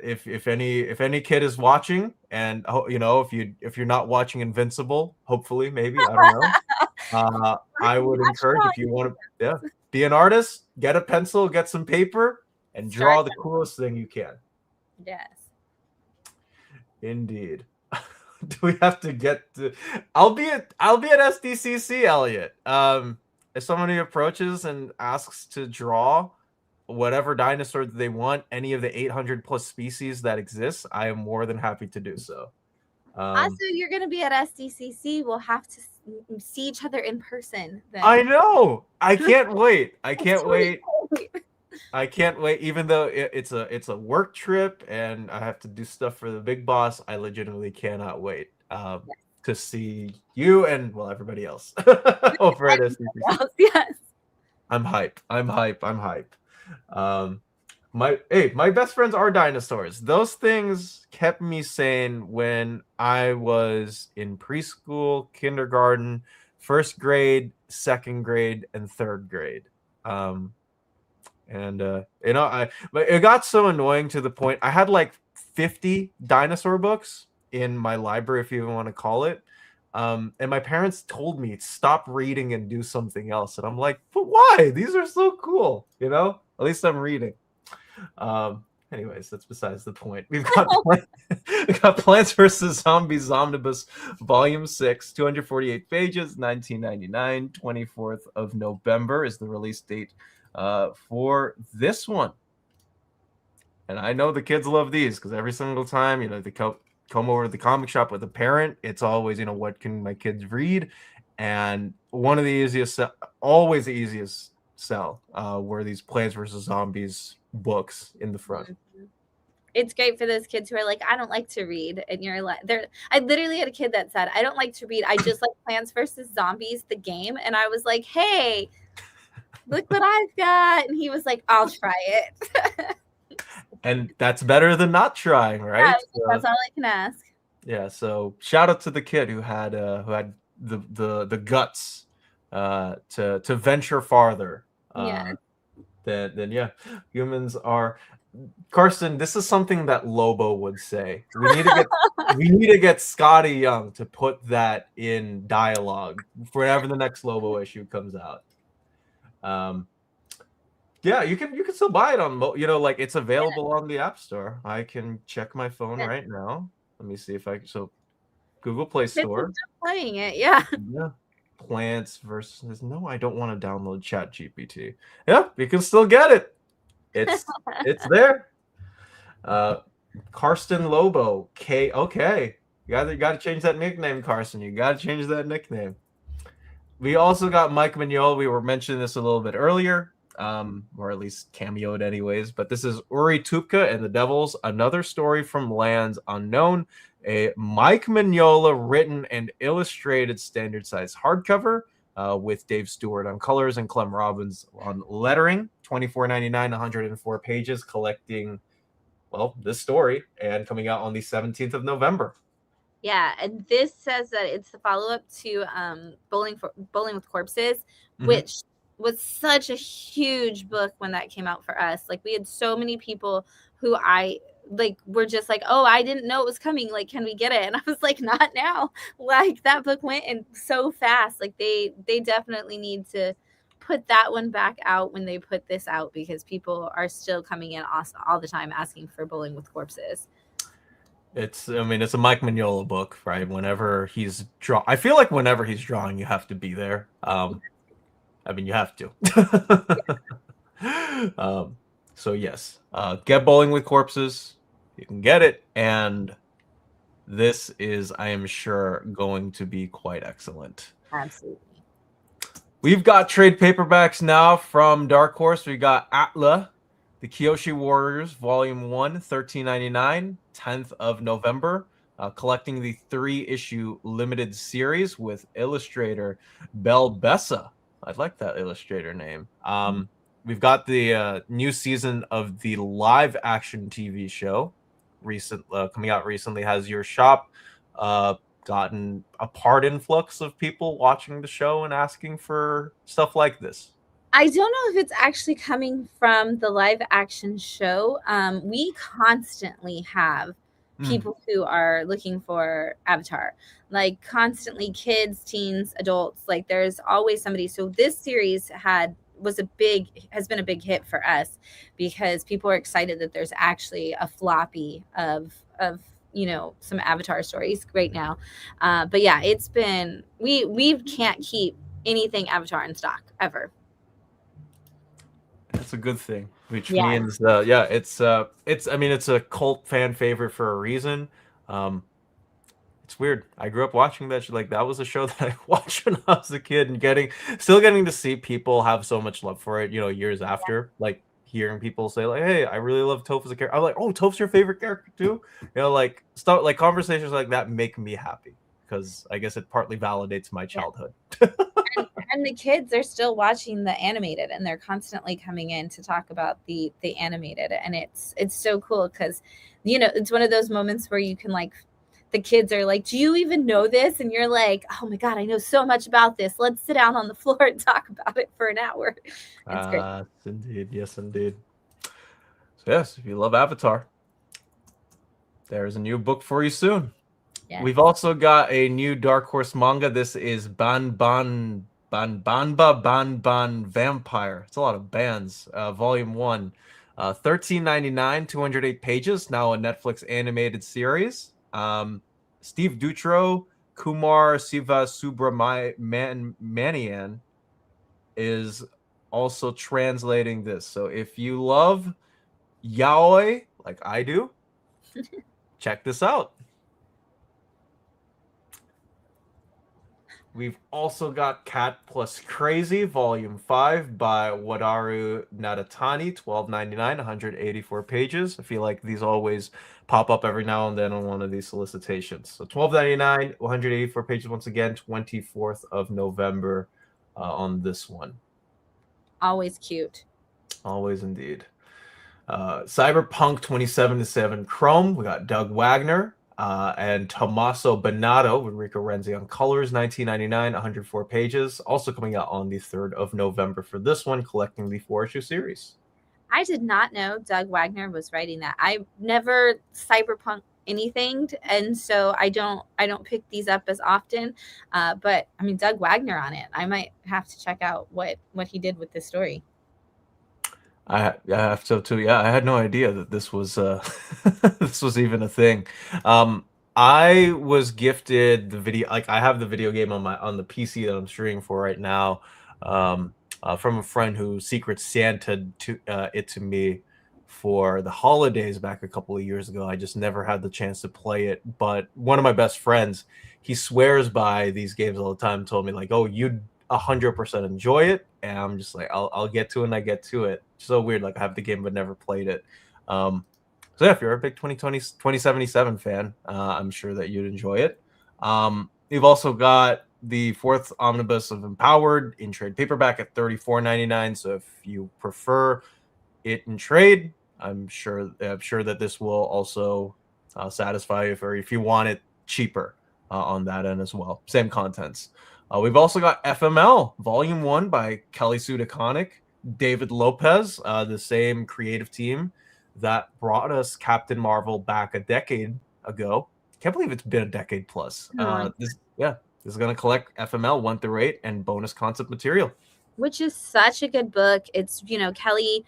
if any kid is watching, and you know, if you're not watching Invincible, hopefully, maybe, I don't know. I would encourage, if you want to, be an artist, get a pencil, get some paper, and draw the coolest thing you can. Yes. Indeed. Do we have to get to? I'll be at SDCC, Elliot. If somebody approaches and asks to draw whatever dinosaur they want, any of the 800 plus species that exist, I am more than happy to do so. Also, you're going to be at SDCC. We'll have to see each other in person then. I know. I can't wait. I can't wait. I can't wait. Even though it's a work trip and I have to do stuff for the big boss, I legitimately cannot wait to see you and, well, everybody else over at SDCC. Yes. I'm hype. My best friends are dinosaurs. Those things kept me sane when I was in preschool, kindergarten, first grade, second grade, and third grade. You know, but it got so annoying to the point I had like 50 dinosaur books in my library, if you even want to call it. And my parents told me stop reading and do something else, and I'm like, but why? These are so cool, you know. At least I'm reading. Anyways, that's besides the point. We've got Plants vs. Zombies Omnibus Volume 6, 248 pages, 1999, 24th of November is the release date for this one. And I know the kids love these because every single time, you know, they come over to the comic shop with a parent, it's always, you know, what can my kids read? And one of the easiest, always the easiest sell were these Plants vs. Zombies books in the front. It's great for those kids who are like, I don't like to read, and you're like, I literally had a kid that said, I don't like to read, I just like Plants vs. Zombies the game. And I was like, hey, look what I've got. And he was like, I'll try it. And that's better than not trying, right? Yeah, that's all I can ask. Yeah, so shout out to the kid who had the guts to venture farther. Then yeah, humans are. Carson, this is something that Lobo would say. We need to get Scotty Young to put that in dialogue for whenever the next Lobo issue comes out. Yeah, you can still buy it on, you know, like it's available on the App Store. I can check my phone right now. Let me see if I can. So Google Play Store. Playing it, yeah. Plants versus. No, I don't want to download Chat GPT. Yeah, you can still get it. It's there. Karsten Lobo. Okay. You got to change that nickname, Carson. You got to change that nickname. We also got Mike Mignola. We were mentioning this a little bit earlier. or at least cameoed anyways. But this is Uri Tupka and the Devils, Another Story from Lands Unknown, a Mike Mignola written and illustrated standard size hardcover with Dave Stewart on colors and Clem Robbins on lettering. $24.99, 104 pages, collecting, well, this story, and coming out on the 17th of November. Yeah, and this says that it's the follow-up to Bowling with Corpses, Mhm. which was such a huge book when that came out for us. Like, we had so many people who were just like, oh, I didn't know it was coming. Like, can we get it? And I was like, not now. Like, that book went in so fast. Like, they definitely need to put that one back out when they put this out, because people are still coming in all the time asking for Bowling with Corpses. It's a Mike Mignola book, right? Whenever he's I feel like whenever he's drawing, you have to be there. You have to. So yes, get Bowling with Corpses. You can get it, and this is, I am sure, going to be quite excellent. Absolutely. We've got trade paperbacks now from Dark Horse. We got Atla, The Kyoshi Warriors, Volume 1, $13.99, 10th of November. Collecting the 3-issue limited series with illustrator Bel Bessa. I like that illustrator name. We've got the new season of the live action TV show coming out recently. Has your shop gotten a part influx of people watching the show and asking for stuff like this? I don't know if it's actually coming from the live action show. We constantly have people who are looking for Avatar, like constantly, kids, teens, adults. Like, there's always somebody. So this series has been a big hit for us, because people are excited that there's actually a floppy of some Avatar stories right now. But yeah, it's been, we can't keep anything Avatar in stock ever. That's a good thing, which means it's a cult fan favorite for a reason. It's weird. I grew up watching that. Like, that was a show that I watched when I was a kid, and still getting to see people have so much love for it, years after. Like, hearing people say, like, hey, I really love Toph as a character. I'm like, oh, Toph's your favorite character too? Like, stuff like conversations like that make me happy, because I guess it partly validates my childhood. And the kids are still watching the animated, and they're constantly coming in to talk about the animated, and it's so cool, because it's one of those moments where you can, like, the kids are like, do you even know this? And you're like, oh my god, I know so much about this. Let's sit down on the floor and talk about it for an hour. It's great. Indeed. Yes, indeed. So yes, if you love Avatar, there's a new book for you soon. Yes. We've also got a new Dark Horse manga. This is Banba Vampire. It's a lot of bands. Volume 1. $13.99, 208 pages. Now a Netflix animated series. Steve Dutro, Kumar Siva Subramanian is also translating this. So if you love yaoi like I do, check this out. We've also got Cat Plus Crazy, Volume 5 by Wadaru Nadatani, $12.99, 184 pages. I feel like these always pop up every now and then on one of these solicitations. So $12.99, 184 pages once again, 24th of November on this one. Always cute. Always indeed. Cyberpunk 2077 Chrome, we got Doug Wagner. And Tommaso Benato with Rico Renzi on colors, $19.99, 104 pages. Also coming out on the 3rd of November for this one, collecting the 4-issue series. I did not know Doug Wagner was writing that. I never cyberpunk anything, and so I don't pick these up as often. But I mean, Doug Wagner on it. I might have to check out what he did with this story. I have to too. Yeah, I had no idea that this was this was even a thing. I was gifted the video, like I have the video game on the PC that I'm streaming for right now, from a friend who Secret Santa it to me for the holidays back a couple of years ago. I just never had the chance to play it. But one of my best friends, he swears by these games all the time, told me like, oh, 100% enjoy it, and I'm just like, I'll get to it, and I get to it. So weird, like I have the game but never played it. So yeah, if you're a big 2077 fan, I'm sure that you'd enjoy it. You've also got the fourth omnibus of Empowered in trade paperback at $34.99. So if you prefer it in trade, I'm sure that this will also satisfy you, or if you want it cheaper on that end as well. Same contents. We've also got FML Volume 1 by Kelly Sue DeConnick, David Lopez, the same creative team that brought us Captain Marvel back a decade ago. Can't believe it's been a decade plus. This is going to collect FML 1 through 8 and bonus concept material. Which is such a good book. It's, Kelly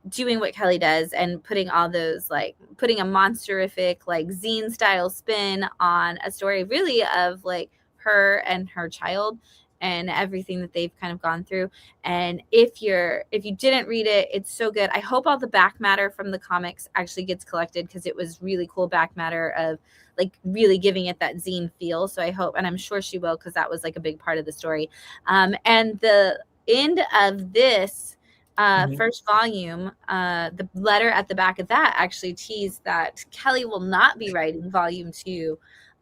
doing what Kelly does and putting all those, like, putting a monsterific, like, zine style spin on a story really of like her and her child and everything that they've kind of gone through. And if you didn't read it, it's so good. I hope all the back matter from the comics actually gets collected, because it was really cool back matter of like really giving it that zine feel. So I hope, and I'm sure she will, because that was like a big part of the story. And the end of this first volume, the letter at the back of that actually teased that Kelly will not be writing volume 2,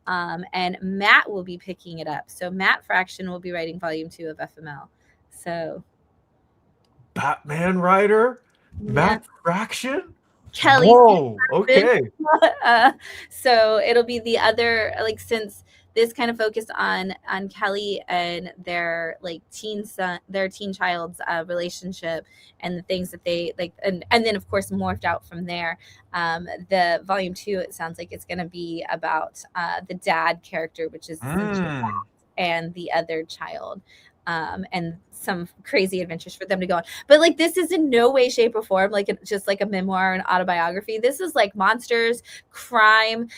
and Matt will be picking it up. So Matt Fraction will be writing volume 2 of FML. So Batman writer, Matt Fraction. Kelly. Whoa, okay. So it'll be the other, like, since this kind of focused on Kelly and their like teen child's relationship and the things that they like, and then of course morphed out from there. The volume 2, it sounds like it's going to be about the dad character, which is and the other child, and some crazy adventures for them to go on. But like, this is in no way, shape, or form like just like a memoir and autobiography. This is like monsters, crime,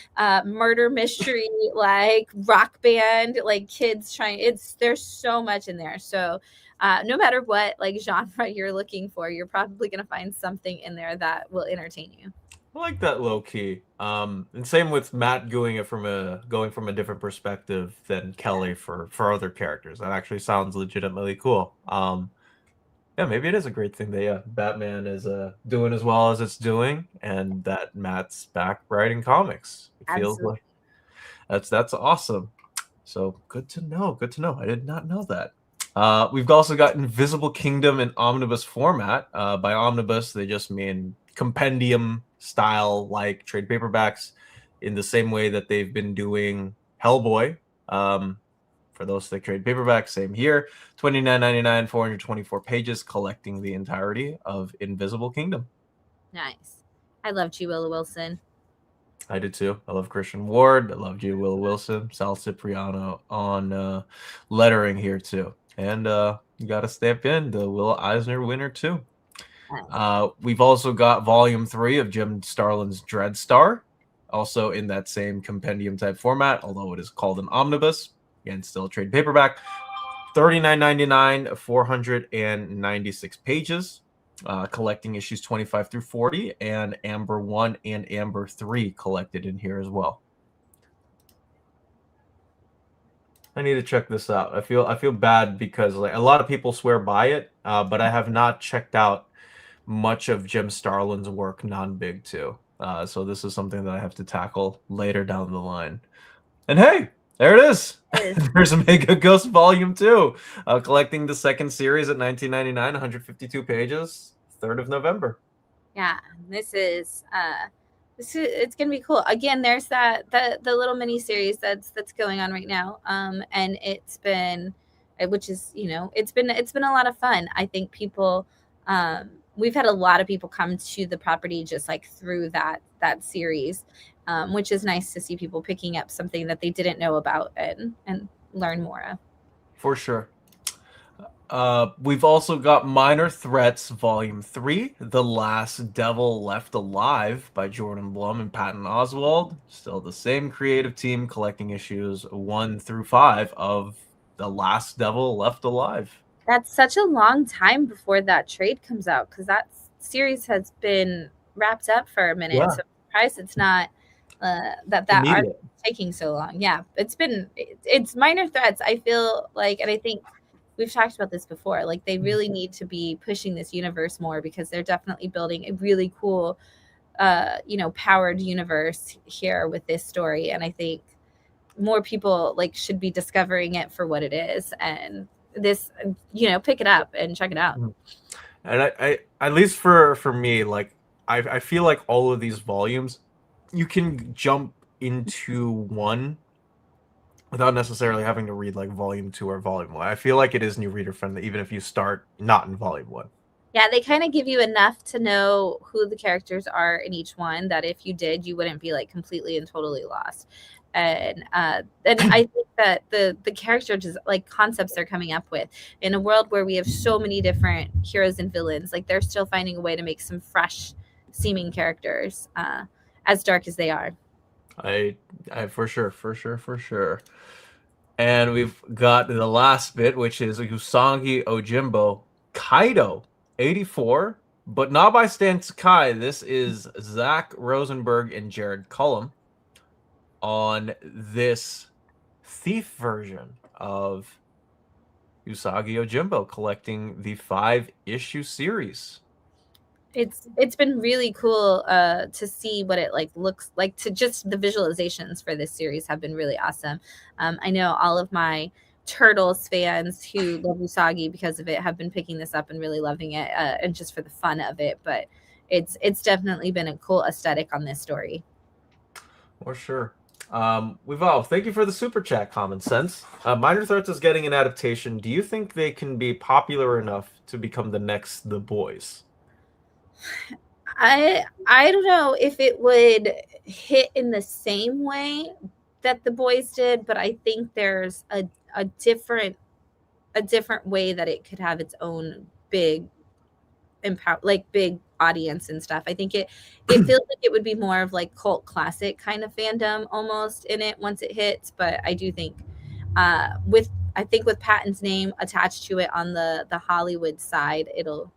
murder mystery, like rock band, like kids trying. There's so much in there. So no matter what like genre you're looking for, you're probably going to find something in there that will entertain you. I like that low key. And same with Matt going from a different perspective than Kelly for other characters. That actually sounds legitimately cool. Yeah, maybe it is a great thing that Batman is doing as well as it's doing, and that Matt's back writing comics. It feels like that's awesome. So good to know. Good to know. I did not know that. We've also got Invisible Kingdom in omnibus format. By omnibus, they just mean compendium style, like trade paperbacks, in the same way that they've been doing Hellboy. For those that trade paperbacks, same here. $29.99, 424 pages, collecting the entirety of Invisible Kingdom. Nice. I love G. Willow Wilson. I did too. I love Christian Ward. I love G. Willow Wilson. Sal Cipriano on lettering here too. And you got to step in the Will Eisner winner too. We've also got volume 3 of Jim Starlin's Dreadstar, also in that same compendium type format, although it is called an omnibus. Again, still a trade paperback. $39.99, 496 pages, collecting issues 25 through 40, and Amber 1 and Amber 3 collected in here as well. I need to check this out. I feel bad because like a lot of people swear by it, but I have not checked out much of Jim Starlin's work non-big too. So this is something that I have to tackle later down the line. And hey, there it is. There's Mega Ghost Volume 2, collecting the second series at $19.99, 152 pages, 3rd of November. Yeah, this is it's gonna be cool. Again, there's the little mini series that's going on right now, and it's been, which is it's been a lot of fun. I think people, we've had a lot of people come to the property just like through that series, which is nice to see people picking up something that they didn't know about and learn more of. For sure. We've also got Minor Threats Volume 3, The Last Devil Left Alive by Jordan Blum and Patton Oswalt. Still the same creative team, collecting issues 1 through 5 of The Last Devil Left Alive. That's such a long time before that trade comes out, because that series has been wrapped up for a minute. Yeah. So I'm surprised it's not that art taking so long. Yeah, it's Minor Threats. I feel like, and I think we've talked about this before. Like they really need to be pushing this universe more because they're definitely building a really cool, powered universe here with this story. And I think more people like should be discovering it for what it is. And this, pick it up and check it out. And I at least for me, like I feel like all of these volumes, you can jump into one without necessarily having to read like volume 2 or volume 1. I feel like it is new reader friendly, even if you start not in volume 1. Yeah, they kind of give you enough to know who the characters are in each one that if you did, you wouldn't be like completely and totally lost. And I think that the character just like concepts they're coming up with in a world where we have so many different heroes and villains, like they're still finding a way to make some fresh seeming characters, as dark as they are. I for sure. And we've got the last bit, which is Usangi Ojimbo Kaido 84, but not by Stan Sakai. This is Zach Rosenberg and Jared Cullum on this thief version of Usagi Ojimbo, collecting the 5-issue series. It's been really cool to see what it like looks like. To just the visualizations for this series have been really awesome. I know all of my Turtles fans who love Usagi because of it have been picking this up and really loving it, and just for the fun of it. But it's definitely been a cool aesthetic on this story. For sure. Thank you for the super chat, Common Sense. Minor Threats is getting an adaptation. Do you think they can be popular enough to become the next The Boys? I don't know if it would hit in the same way that The Boys did, but I think there's a different way that it could have its own big impact, like big audience and stuff. I think it feels like it would be more of like cult classic kind of fandom almost in it once it hits. But I do think with Patton's name attached to it on the Hollywood side, it'll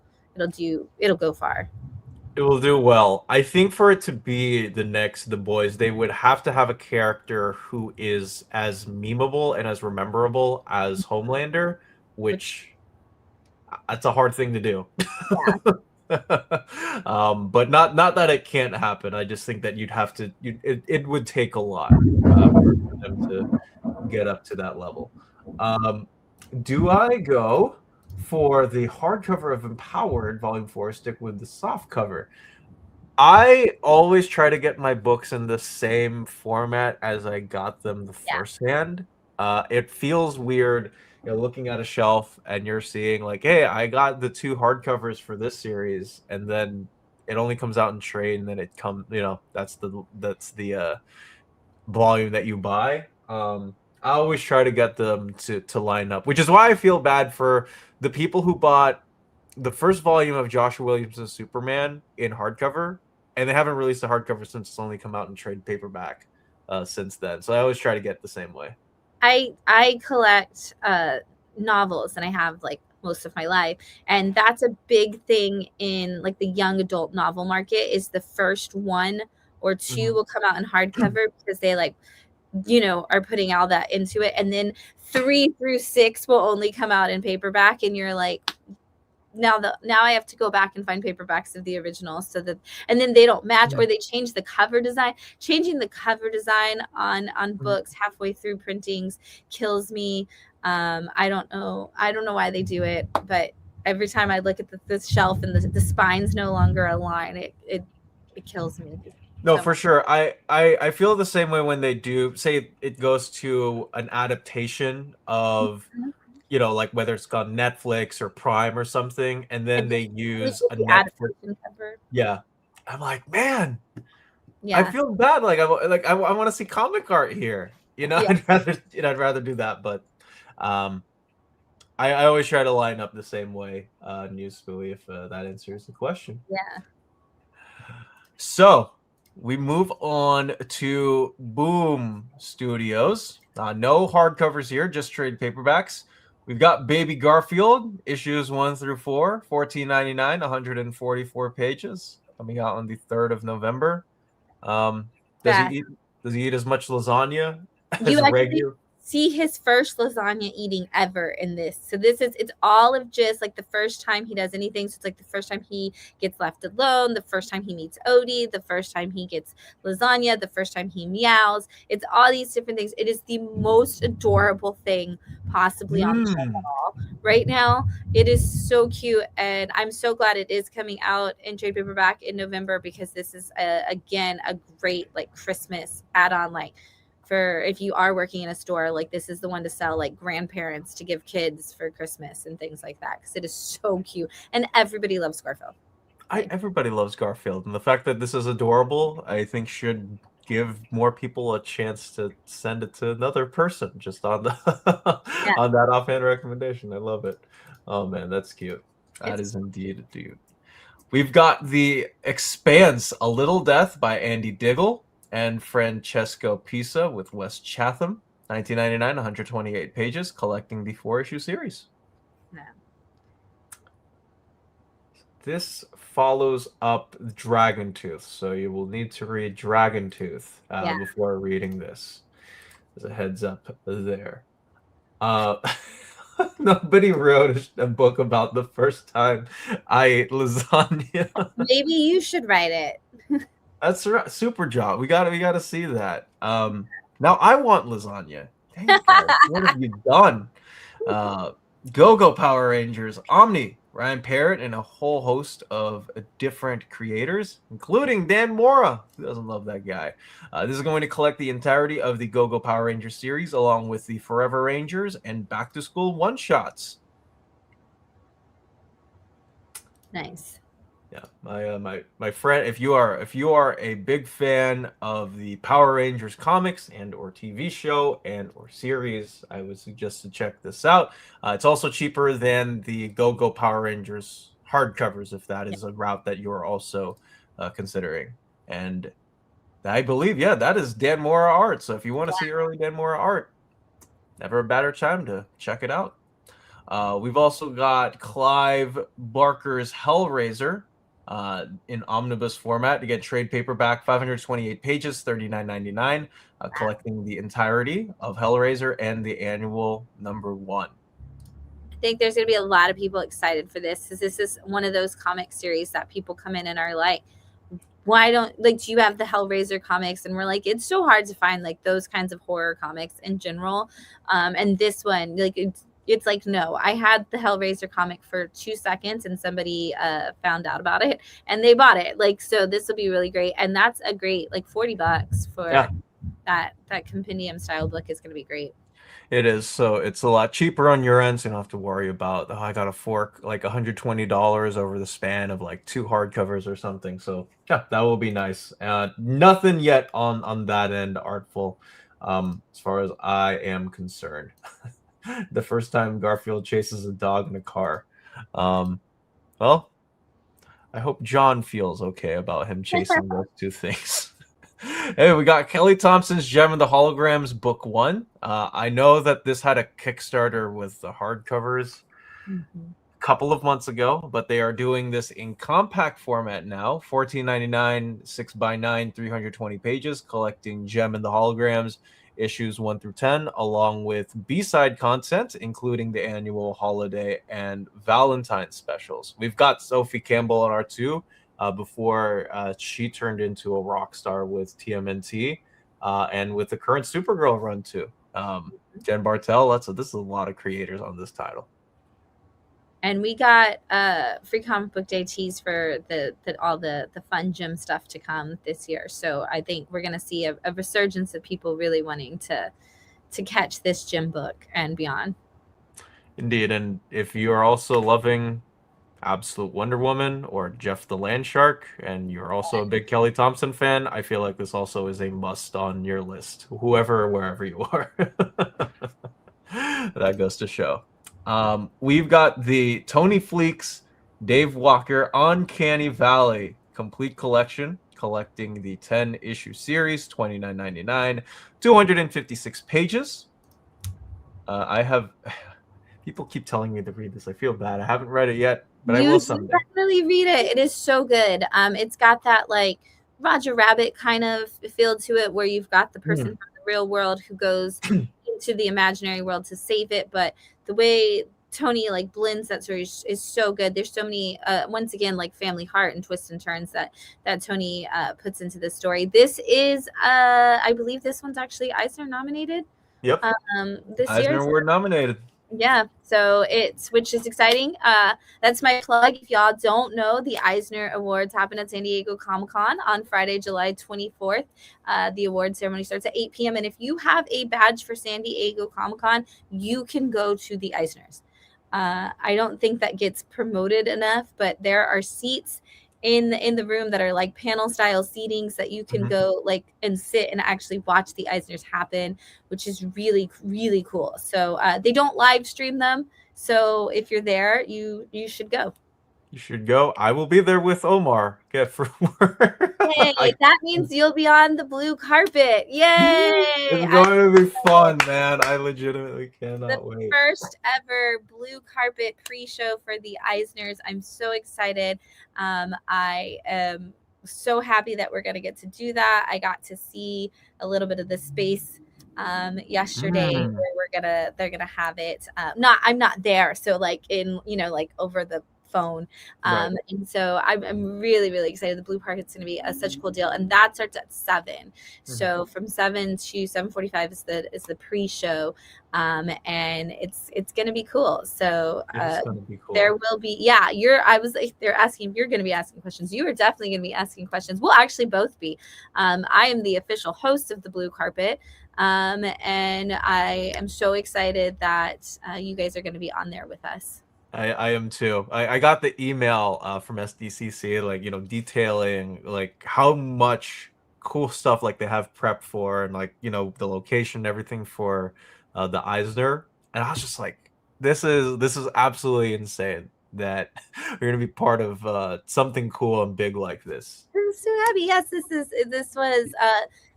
go far. It will do well. I think for it to be the next The Boys, they would have to have a character who is as memeable and as rememberable as Homelander, which that's a hard thing to do. But not that it can't happen. I just think that you'd have to. It would take a lot for them to get up to that level. Do I go for the hardcover of Empowered Volume 4, stick with the soft cover? I always try to get my books in the same format as I got them the first hand. It feels weird, looking at a shelf and you're seeing like, hey, I got the 2 hardcovers for this series, and then it only comes out in trade, and then it comes, that's the volume that you buy. I always try to get them to line up, which is why I feel bad for the people who bought the first volume of Joshua Williams' Superman in hardcover, and they haven't released a hardcover since it's only come out in trade paperback since then. So I always try to get the same way. I collect novels, and I have like most of my life, and that's a big thing in like the young adult novel market. Is the first 1 or 2 will come out in hardcover because they like are putting all that into it, and then 3 through 6 will only come out in paperback, and you're like, now I have to go back and find paperbacks of the original, so that, and then they don't match, or they change the cover design. Changing the cover design on books halfway through printings kills me. I don't know why they do it, but every time I look at the shelf and the spines no longer align, it kills me. No, for sure. I feel the same way when they do say it goes to an adaptation of, like whether it's on Netflix or Prime or something, and then they use a Netflix cover. Yeah, I'm like, man, I feel bad. Like I want to see comic art here. I'd rather do that, but I always try to line up the same way. News Spooey, if that answers the question. Yeah. So we move on to Boom Studios. No hardcovers here, just trade paperbacks. We've got Baby Garfield, issues 1 through 4, $14.99, 144 pages, coming out on the 3rd of November. Does he eat as much lasagna as regular? see his first lasagna eating ever in this. So it's all of just like the first time he does anything. So it's like the first time he gets left alone, the first time he meets Odie, the first time he gets lasagna, the first time he meows. It's all these different things. It is the most adorable thing possibly on the show at all right now. It is so cute, and I'm so glad it is coming out in trade paperback in November, because this is again a great like Christmas add-on, like for if you are working in a store, like this is the one to sell like grandparents to give kids for Christmas and things like that, because it is so cute and everybody loves Garfield. Everybody loves Garfield, and the fact that this is adorable, I think, should give more people a chance to send it to another person just on the on that offhand recommendation. I love it. Oh man, that's cute. That is indeed a dude. We've got The Expanse: A Little Death by Andy Diggle and Francesco Pisa with Wes Chatham. 1999, 128 pages, collecting the 4-issue series. Yeah. This follows up Dragoontooth, so you will need to read Dragoontooth before reading this. As a heads up there. Nobody wrote a book about the first time I ate lasagna. Maybe you should write it. That's right. Super job. We gotta see that. Now I want lasagna. Dang it, guys. What have you done? Go-Go Power Rangers, Omni, Ryan Parrott, and a whole host of different creators, including Dan Mora. Who doesn't love that guy? This is going to collect the entirety of the Go-Go Power Rangers series, along with the Forever Rangers and Back to School one-shots. Nice. Yeah, my friend, if you are a big fan of the Power Rangers comics and or TV show and or series, I would suggest to check this out. It's also cheaper than the Go-Go Power Rangers hardcovers, if that is a route that you're also considering. And I believe, that is Dan Mora art. So if you want to see early Dan Mora art, never a better time to check it out. We've also got Clive Barker's Hellraiser in omnibus format. To get trade paperback, 528 pages, $39.99, collecting the entirety of Hellraiser and the annual #1. I think there's going to be a lot of people excited for this, because this is one of those comic series that people come in and are like, why don't, like, do you have the Hellraiser comics? And we're like, it's so hard to find like those kinds of horror comics in general. And this one, like, it's like, no, I had the Hellraiser comic for 2 seconds and somebody found out about it and they bought it. Like, so this will be really great. And that's a great, like, $40 for that compendium style book is going to be great. It is. So it's a lot cheaper on your end, so you don't have to worry about, I got to fork like $120 over the span of like 2 hardcovers or something. So yeah, that will be nice. Nothing yet on that end artful, as far as I am concerned. The first time Garfield chases a dog in a car. Well, I hope John feels okay about him chasing those 2 things. Hey, we got Kelly Thompson's Gem and the Holograms Book 1. I know that this had a Kickstarter with the hardcovers a couple of months ago, but they are doing this in compact format now. $14.99, 6x9, 320 pages, collecting Gem and the Holograms issues 1 through 10, along with B-side content, including the annual holiday and Valentine specials. We've got Sophie Campbell on our 2. Before she turned into a rock star with TMNT, and with the current Supergirl run too. Jen Bartel, this is a lot of creators on this title. And we got free comic book day tees for all the fun gym stuff to come this year. So I think we're going to see a resurgence of people really wanting to catch this gym book and beyond. Indeed. And if you're also loving Absolute Wonder Woman or Jeff the Land Shark, and you're also a big Kelly Thompson fan, I feel like this also is a must on your list, wherever you are. That goes to show. We've got the Tony Fleeks, Dave Walker, Uncanny Valley complete collection, collecting the 10-issue series, $29.99, 256 pages. People keep telling me to read this. I feel bad. I haven't read it yet, but I will someday. Definitely read it. It is so good. It's got that like Roger Rabbit kind of feel to it, where you've got the person from the real world who goes into to the imaginary world to save it. But the way Tony like blends that story is so good. There's so many once again like family heart and twists and turns that Tony puts into the story. This is I believe this one's actually Eisner nominated. Yep. This Eisner year. Award nominated. Yeah, so which is exciting. That's my plug. If y'all don't know, the Eisner Awards happen at San Diego Comic-Con on Friday, July 24th. The award ceremony starts at 8 p.m. And if you have a badge for San Diego Comic-Con, you can go to the Eisners. I don't think that gets promoted enough, but there are seats in the room that are like panel style seatings that you can go like and sit and actually watch the Eisners happen, which is really, really cool. So they don't live stream them. So if you're there, you should go. You should go. I will be there with Omar. Get for work. Hey, that means you'll be on the blue carpet. Yay! It's going to be fun, man. I legitimately cannot wait. The first ever blue carpet pre-show for the Eisners. I'm so excited. I am so happy that we're going to get to do that. I got to see a little bit of the space yesterday where they're gonna have it. I'm not there, so like in like over the phone. And so I'm really, really excited. The blue carpet's going to be such a cool deal, and that starts at 7. So from 7 to 7:45 is the pre-show, and it's going to be cool. So there will be they're asking if you're going to be asking questions. You are definitely going to be asking questions. We'll actually both be. I am the official host of the blue carpet. And I am so excited that you guys are going to be on there with us. I am too. I got the email from SDCC, like, detailing like how much cool stuff like they have prepped for, and like, the location and everything for the Eisner. And I was just like, this is absolutely insane that we're gonna be part of something cool and big like this. I'm so happy. Yes, this was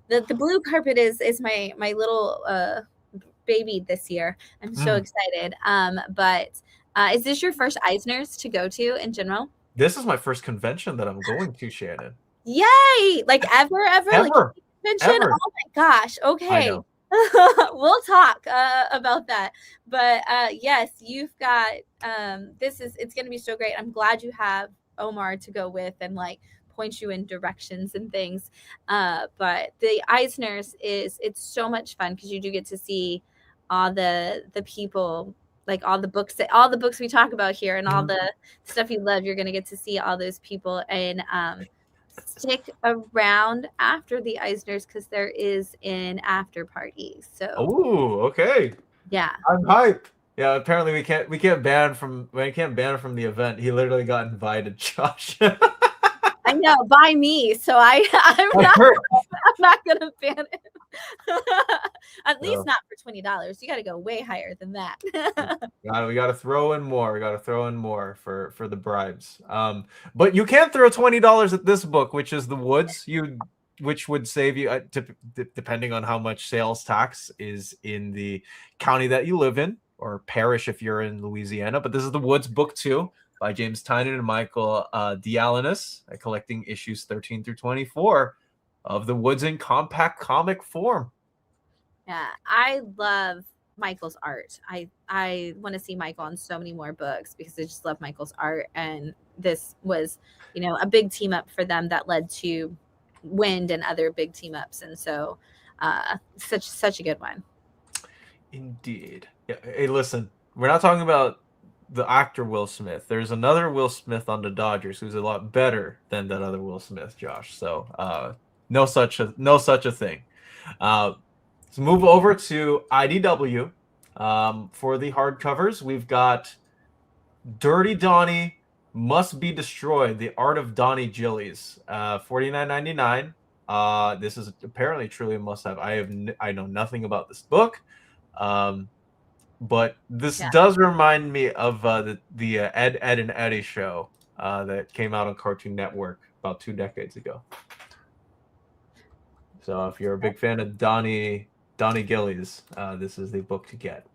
the blue carpet is my little baby this year. I'm so excited. But is this your first Eisners to go to in general? This is my first convention that I'm going to, Shannon. Yay! Like ever? Like convention? Ever. Oh my gosh. Okay. We'll talk about that. But yes, you've got it's gonna be so great. I'm glad you have Omar to go with and like point you in directions and things. But the Eisners it's so much fun because you do get to see all the people, like all the books we talk about here and all the stuff you love. You're going to get to see all those people and stick around after the Eisners because there is an after party. So okay. Yeah. I'm hype. Yeah, apparently we can't ban from the event. He literally got invited, Josh. I know, by me. So I'm not gonna ban it. At least not for $20. You got to go way higher than that. We got to throw in more. We got to throw in more for the bribes. But you can throw $20 at this book, which is The Woods. Which would save you, depending on how much sales tax is in the county that you live in, or parish if you're in Louisiana. But this is The Woods, Book 2 by James Tynion and Michael Dialanis, collecting issues 13 through 24 of The Woods in compact comic form. Yeah, I love Michael's art. I want to see Michael on so many more books because I just love Michael's art. And this was, a big team up for them that led to Wind and other big team ups. And so such a good one. Indeed. Yeah. Hey, listen, we're not talking about the actor Will Smith. There's another Will Smith on the Dodgers who's a lot better than that other Will Smith, Josh. So no such a thing. Let's move over to IDW. For the hardcovers, we've got Dirty Donnie Must Be Destroyed, The Art of Donnie Gillies, $49.99. This is apparently truly a must-have. I know nothing about this book, but this does remind me of the Ed, and Eddie show that came out on Cartoon Network about 2 decades ago. So if you're a big fan of Donnie Gillies, this is the book to get.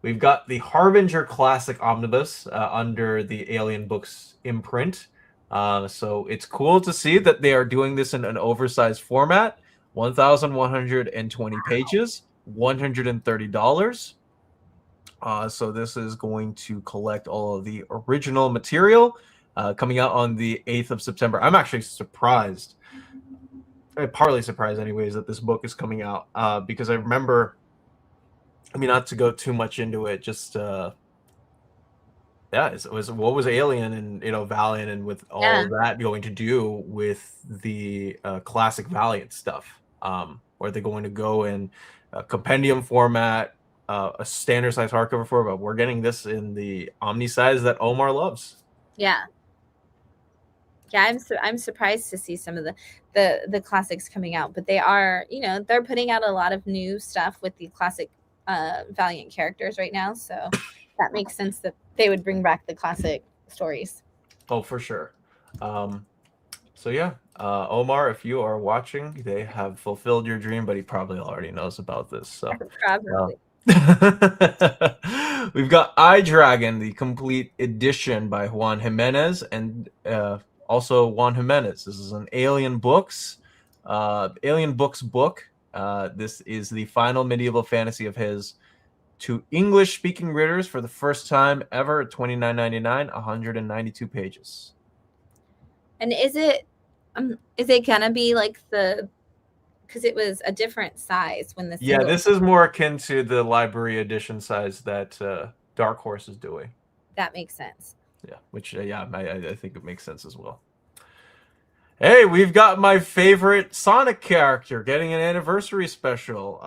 We've got the Harbinger Classic Omnibus under the Alien Books imprint. So it's cool to see that they are doing this in an oversized format, 1,120 pages. $130. So this is going to collect all of the original material, coming out on the 8th of September. I'm actually surprised, partly surprised anyways, that this book is coming out, because I remember, I mean, not to go too much into it, just yeah, it was what was Alien and Valiant, and with all Yeah. of that going to do with the classic Valiant stuff. Are they going to go in a compendium format, a standard size hardcover for? But we're getting this in the omni size that Omar loves. Yeah. Yeah, I'm surprised to see some of the classics coming out, but they are, they're putting out a lot of new stuff with the classic Valiant characters right now, so that makes sense that they would bring back the classic stories. Oh, for sure. So yeah, Omar, if you are watching, they have fulfilled your dream, but he probably already knows about this. So Probably. we've got iDragon, the complete edition by Juan Jimenez, and also Juan Jimenez. This is an Alien Books book. This is the final medieval fantasy of his to English-speaking readers for the first time ever at $29.99, 192 pages. And is it gonna be like because it was a different size when the Yeah, this is more akin to the library edition size that Dark Horse is doing. That makes sense. Yeah, which I think it makes sense as well. Hey, we've got my favorite Sonic character getting an anniversary special.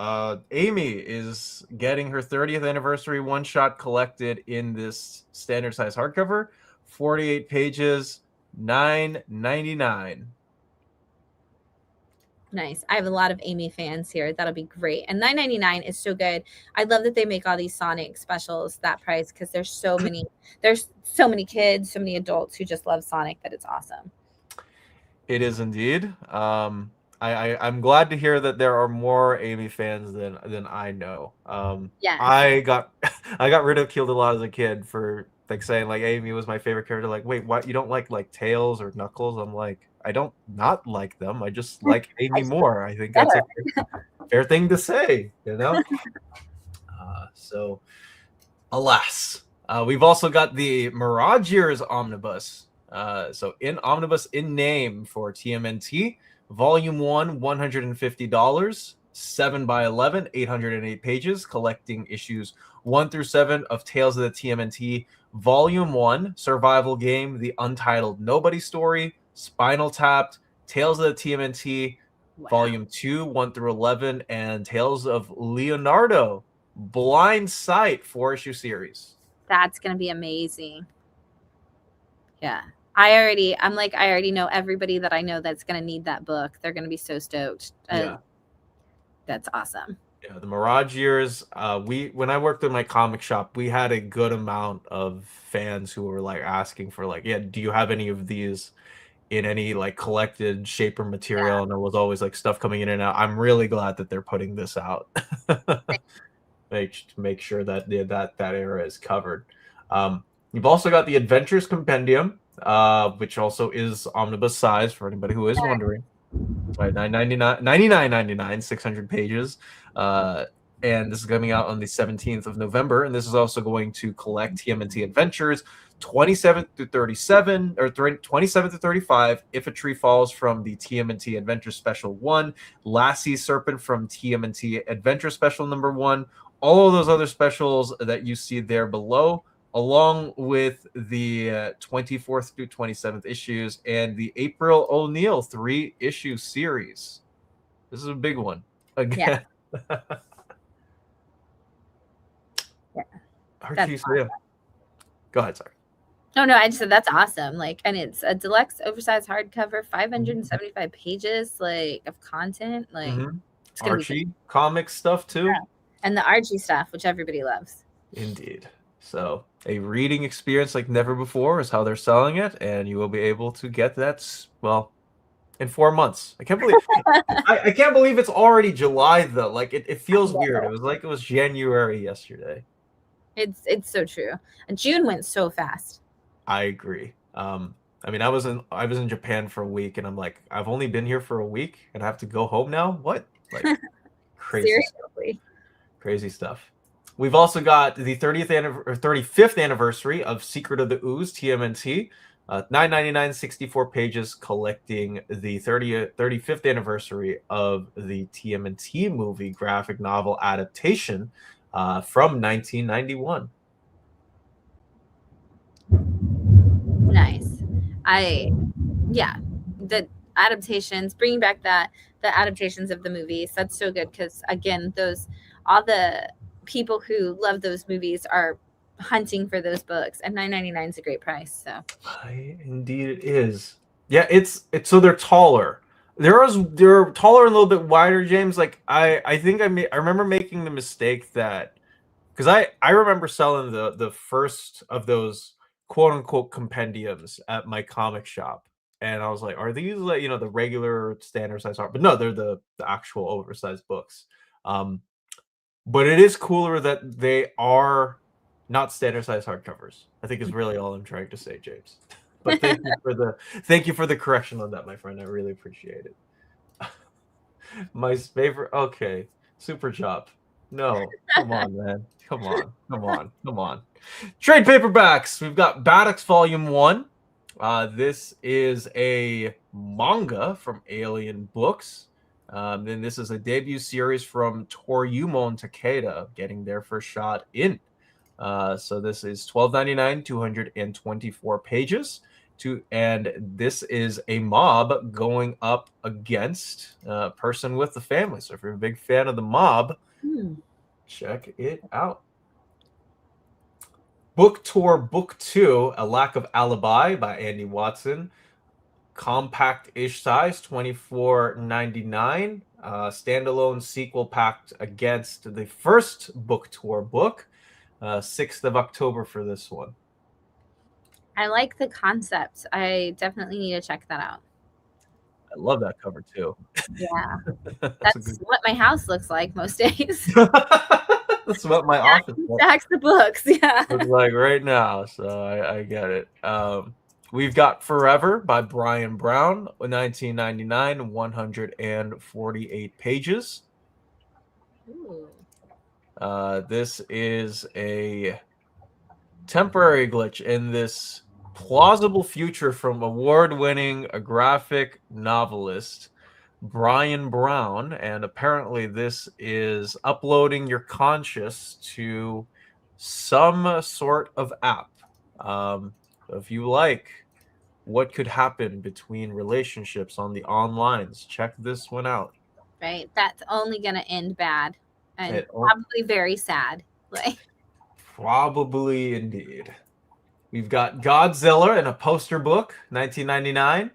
Amy is getting her 30th anniversary one-shot collected in this standard size hardcover, 48 pages, $9.99. Nice. I have a lot of Amy fans here. That'll be great. And $9.99 is so good. I love that they make all these Sonic specials that price, because there's so many kids, so many adults who just love Sonic that it's awesome. It is indeed. I'm glad to hear that there are more Amy fans than I know. Yeah. I got ridiculed a lot as a kid for like saying like Amy was my favorite character. Like, wait, what? You don't like Tails or Knuckles? I'm like, I don't not like them. I just like Amy more. I think that's a fair thing to say, So, alas, we've also got the Mirageers Omnibus. So in Omnibus in name for TMNT, Volume 1, $150, 7x11, 808 pages, collecting issues 1 through 7 of Tales of the TMNT, Volume 1, Survival Game, The Untitled Nobody Story, Spinal Tapped, Tales of the TMNT, wow. Volume 2, 1 through 11, and Tales of Leonardo, Blind Sight 4-issue series. That's going to be amazing. Yeah. I already know everybody that I know that's going to need that book. They're going to be so stoked. Yeah. That's awesome. Yeah, the Mirageers, when I worked in my comic shop, we had a good amount of fans who were like asking for like, yeah, do you have any of these in any like collected shape or material? Yeah. And there was always like stuff coming in and out. I'm really glad that they're putting this out. make sure that that era is covered. You've also got the Adventures Compendium, which also is omnibus size for anybody who is wondering. Right, $99.99, 600 pages. And this is coming out on the 17th of November. And this is also going to collect TMNT Adventures 27 through 37, or 27 to 35, If a Tree Falls from the TMNT Adventure Special 1, Lassie Serpent from TMNT Adventure Special number 1, all of those other specials that you see there below, along with the 24th through 27th issues and the April O'Neil 3-issue series. This is a big one. Again. Yeah. Archie, awesome. Yeah. Go ahead, sorry. No, I just said that's awesome. Like, and it's a deluxe oversized hardcover, 575 pages like of content. Like, it's gonna Archie comic stuff too. Yeah. And the Archie stuff, which everybody loves. Indeed. So a reading experience like never before is how they're selling it, and you will be able to get that, well, in 4 months. I can't believe I can't believe it's already July though. Like it feels weird. It was like it was January yesterday. It's so true. And June went so fast. I agree. I mean, I was in Japan for a week, and I'm like, I've only been here for a week, and I have to go home now. What? Like, crazy. Seriously. Crazy stuff. We've also got the 35th anniversary of Secret of the Ooze, TMNT. $9.99, 64 pages, collecting the 35th anniversary of the TMNT movie graphic novel adaptation from 1991. Nice. The adaptations, bringing back the adaptations of the movies, that's so good because again, all the people who love those movies are hunting for those books, and $9.99 is a great price. So Indeed, it is. Yeah, it's so they're taller. They're taller and a little bit wider, James. Like I think I remember making the mistake that because I remember selling the first of those quote unquote compendiums at my comic shop, and I was like, are these like the regular standard size art? But no, they're the actual oversized books. But it is cooler that they are not standard size hardcovers. I think is really all I'm trying to say, James. But thank you for the correction on that, my friend. I really appreciate it. My favorite. Okay, super job. No, come on, man. Come on, come on, come on. Trade paperbacks. We've got Baddocks Volume 1. This is a manga from Alien Books. Then this is a debut series from Toriumo and Takeda, getting their first shot in. So this is $12.99, 224 pages. And this is a mob going up against a person with the family. So if you're a big fan of the mob, check it out. Book Tour Book 2, A Lack of Alibi by Andy Watson. Compact-ish size, $24.99. Standalone sequel packed against the first Book Tour book. 6th of October for this one. I like the concept. I definitely need to check that out. I love that cover too. Yeah. That's what my house looks like most days. That's what my office stacks the books. Yeah. looks like right now. So I get it. We've got Forever by Brian Brown, 1999, 148 pages. Ooh. This is a temporary glitch in this plausible future from award-winning graphic novelist Brian Brown, and apparently this is uploading your conscious to some sort of app. If you like what could happen between relationships on the onlines, check this one out. Right, that's only going to end bad and probably very sad. Like, probably indeed. We've got Godzilla in a poster book, 1999.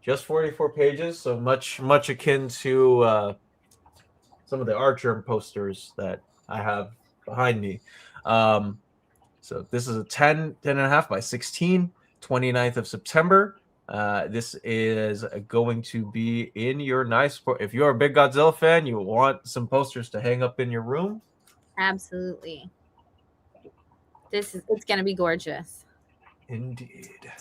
Just 44 pages, so much akin to some of the Archer posters that I have behind me. So this is a 10 and a half by 16, 29th of September. This is going to be in your nice. If you're a big Godzilla fan, you want some posters to hang up in your room. Absolutely. It's going to be gorgeous. Indeed.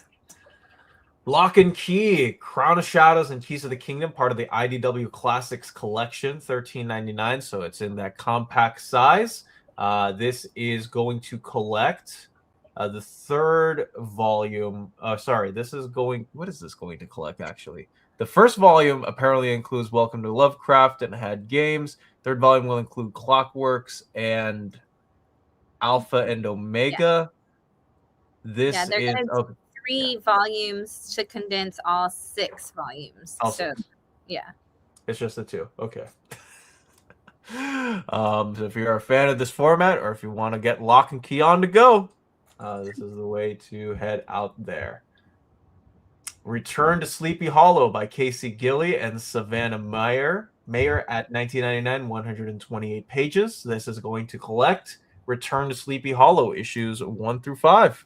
Lock and Key, Crown of Shadows and Keys of the Kingdom, part of the IDW Classics collection, $13.99. So it's in that compact size. This is going to collect the third volume. This is going. What is this going to collect, actually? The first volume apparently includes Welcome to Lovecraft and Had Games. Third volume will include Clockworks and Alpha and Omega. Yeah. This is 3 volumes to condense all 6 volumes. So, yeah. It's just the 2. Okay. So if you're a fan of this format, or if you want to get Lock and Key on to go, this is the way to head out there. Return to Sleepy Hollow by Casey Gilly and Savannah Meyer at 1999, 128 pages. This is going to collect Return to Sleepy Hollow issues 1 through 5.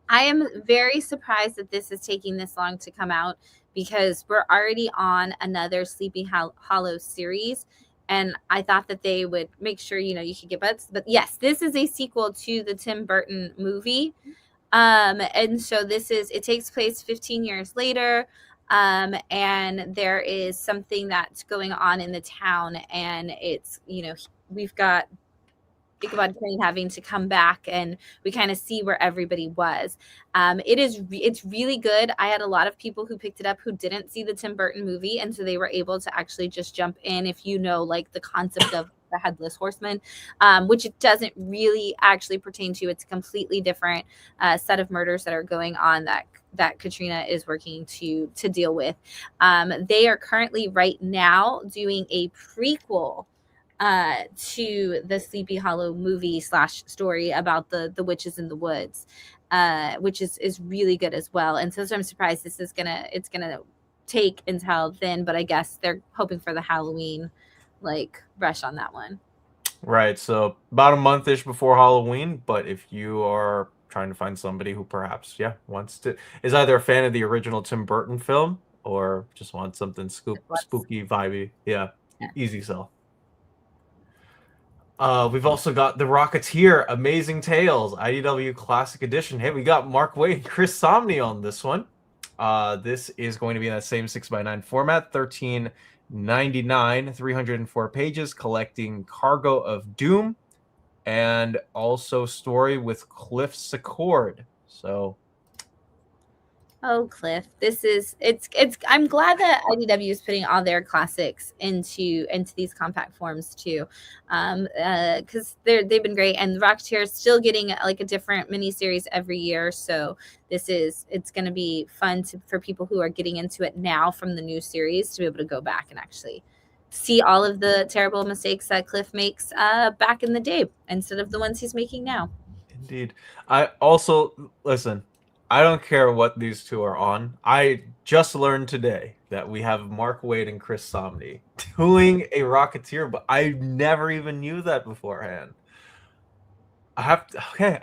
I am very surprised that this is taking this long to come out because we're already on another Sleepy Hollow series. And I thought that they would make sure, you could get butts. But yes, this is a sequel to the Tim Burton movie. And so it takes place 15 years later. And there is something that's going on in the town. And it's, we've got Ichabod Crane having to come back, and we kind of see where everybody was. It's really good. I had a lot of people who picked it up who didn't see the Tim Burton movie, and so they were able to actually just jump in if you know like the concept of the headless horseman, which it doesn't really actually pertain to. It's a completely different set of murders that are going on that Katrina is working to deal with. They are currently right now doing a prequel to the Sleepy Hollow movie / story about the witches in the woods, which is really good as well. And so I'm surprised it's gonna take until then, but I guess they're hoping for the Halloween like rush on that one. Right. So about a month-ish before Halloween, but if you are trying to find somebody who perhaps, wants to, is either a fan of the original Tim Burton film or just wants something spooky, vibey. Yeah. Easy sell. We've also got The Rocketeer, Amazing Tales, IDW Classic Edition. Hey, we got Mark Waid and Chris Samnee on this one. This is going to be in that same 6x9 format, 13.99, 304 pages, collecting Cargo of Doom, and also story with Cliff Secord. So, oh, Cliff, it's I'm glad that IDW is putting all their classics into these compact forms too, because they've been great, and Rocketeer is still getting like a different miniseries every year. So it's going to be fun for people who are getting into it now from the new series to be able to go back and actually see all of the terrible mistakes that Cliff makes back in the day instead of the ones he's making now. Indeed. I also, listen, I don't care what these two are on. I just learned today that we have Mark Waid and Chris Samnee doing a Rocketeer, but I never even knew that beforehand. I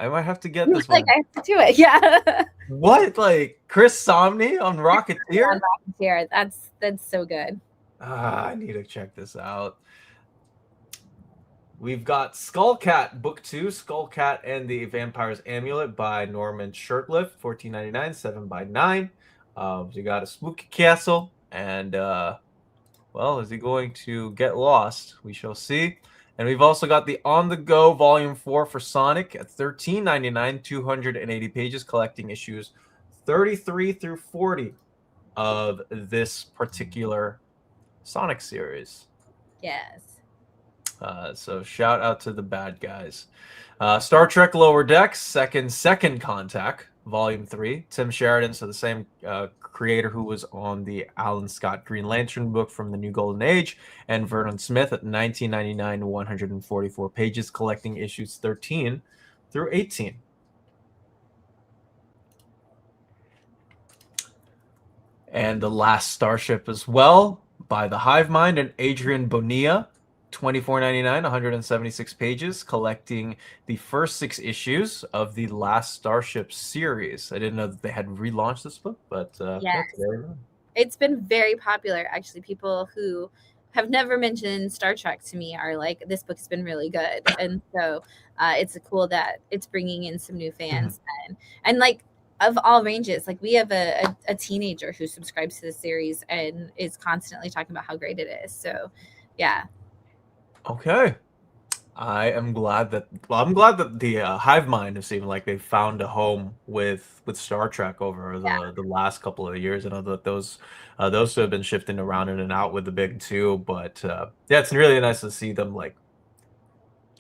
might have to get this one. I have to do it, yeah. What? Like Chris Samnee on Rocketeer? On Rocketeer. That's so good. I need to check this out. We've got Skullcat, Book 2, Skullcat and the Vampire's Amulet by Norman Shirtliff, $14.99, 7x9. So you got a spooky castle, and, well, is he going to get lost? We shall see. And we've also got the On the Go Volume 4 for Sonic at $13.99, 280 pages, collecting issues 33 through 40 of this particular Sonic series. Yes. So shout out to the bad guys. Star Trek Lower Decks, Second Contact, Volume 3. Tim Sheridan, so the same creator who was on the Alan Scott Green Lantern book from the New Golden Age, and Vernon Smith at $19.99, 144 pages, collecting issues 13 through 18. And The Last Starship as well, by the Hive Mind and Adrian Bonilla. $24.99, 176 pages, collecting the first 6 issues of the Last Starship series. I didn't know that they had relaunched this book, but yes. It's been very popular. Actually, people who have never mentioned Star Trek to me are like, this book has been really good. And so it's cool that it's bringing in some new fans. And like, of all ranges, like we have a teenager who subscribes to the series and is constantly talking about how great it is. So, yeah. Okay. I'm glad that the Hive Mind have seemed like they found a home with Star Trek over the last couple of years. I know that those two have been shifting around in and out with the big two, but it's really nice to see them like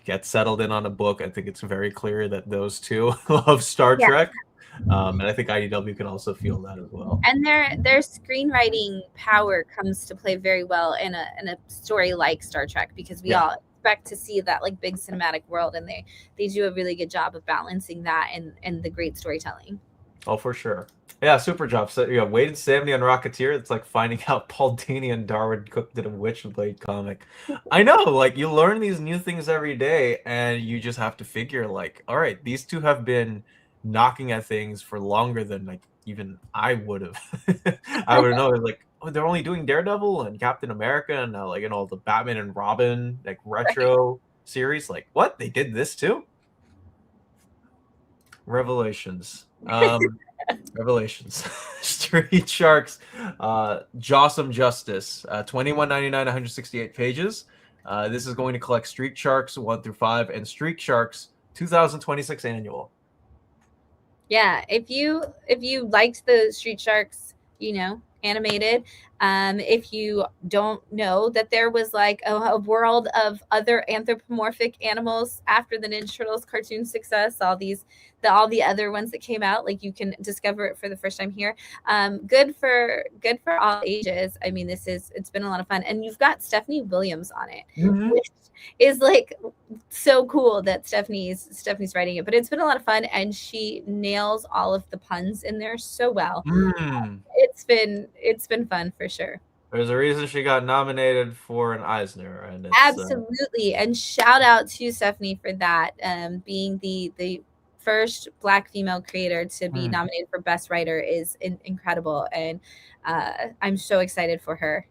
get settled in on a book. I think it's very clear that those two love Star Trek. And I think IDW can also feel that as well. And their screenwriting power comes to play very well in a story like Star Trek, because we all expect to see that like big cinematic world, and they do a really good job of balancing that and the great storytelling. Oh, for sure. Yeah, super job. So Waid and Samnee on Rocketeer. It's like finding out Paul Dini and Darwin Cook did a Witchblade comic. I know, like you learn these new things every day, and you just have to figure like, all right, these two have been knocking at things for longer than like even I would have. I would know like, oh, they're only doing Daredevil and Captain America and like the Batman and Robin like retro series. Like what? They did this too? Revelations. Revelations. Street Sharks. Jawsome Justice. $21.99, 168 pages. This is going to collect Street Sharks 1 through 5 and Street Sharks 2026 annual. Yeah, if you liked the Street Sharks, animated, if you don't know that there was like a world of other anthropomorphic animals after the Ninja Turtles cartoon success, all the other ones that came out, like you can discover it for the first time here. Good for all ages. I mean, it's been a lot of fun, and you've got Stephanie Williams on it, which is like so cool that Stephanie's writing it. But it's been a lot of fun, and she nails all of the puns in there so well. It's been fun for sure. There's a reason she got nominated for an Eisner, and it's absolutely. And shout out to Stephanie for that, being the first Black female creator to be nominated for Best Writer is incredible, and I'm so excited for her.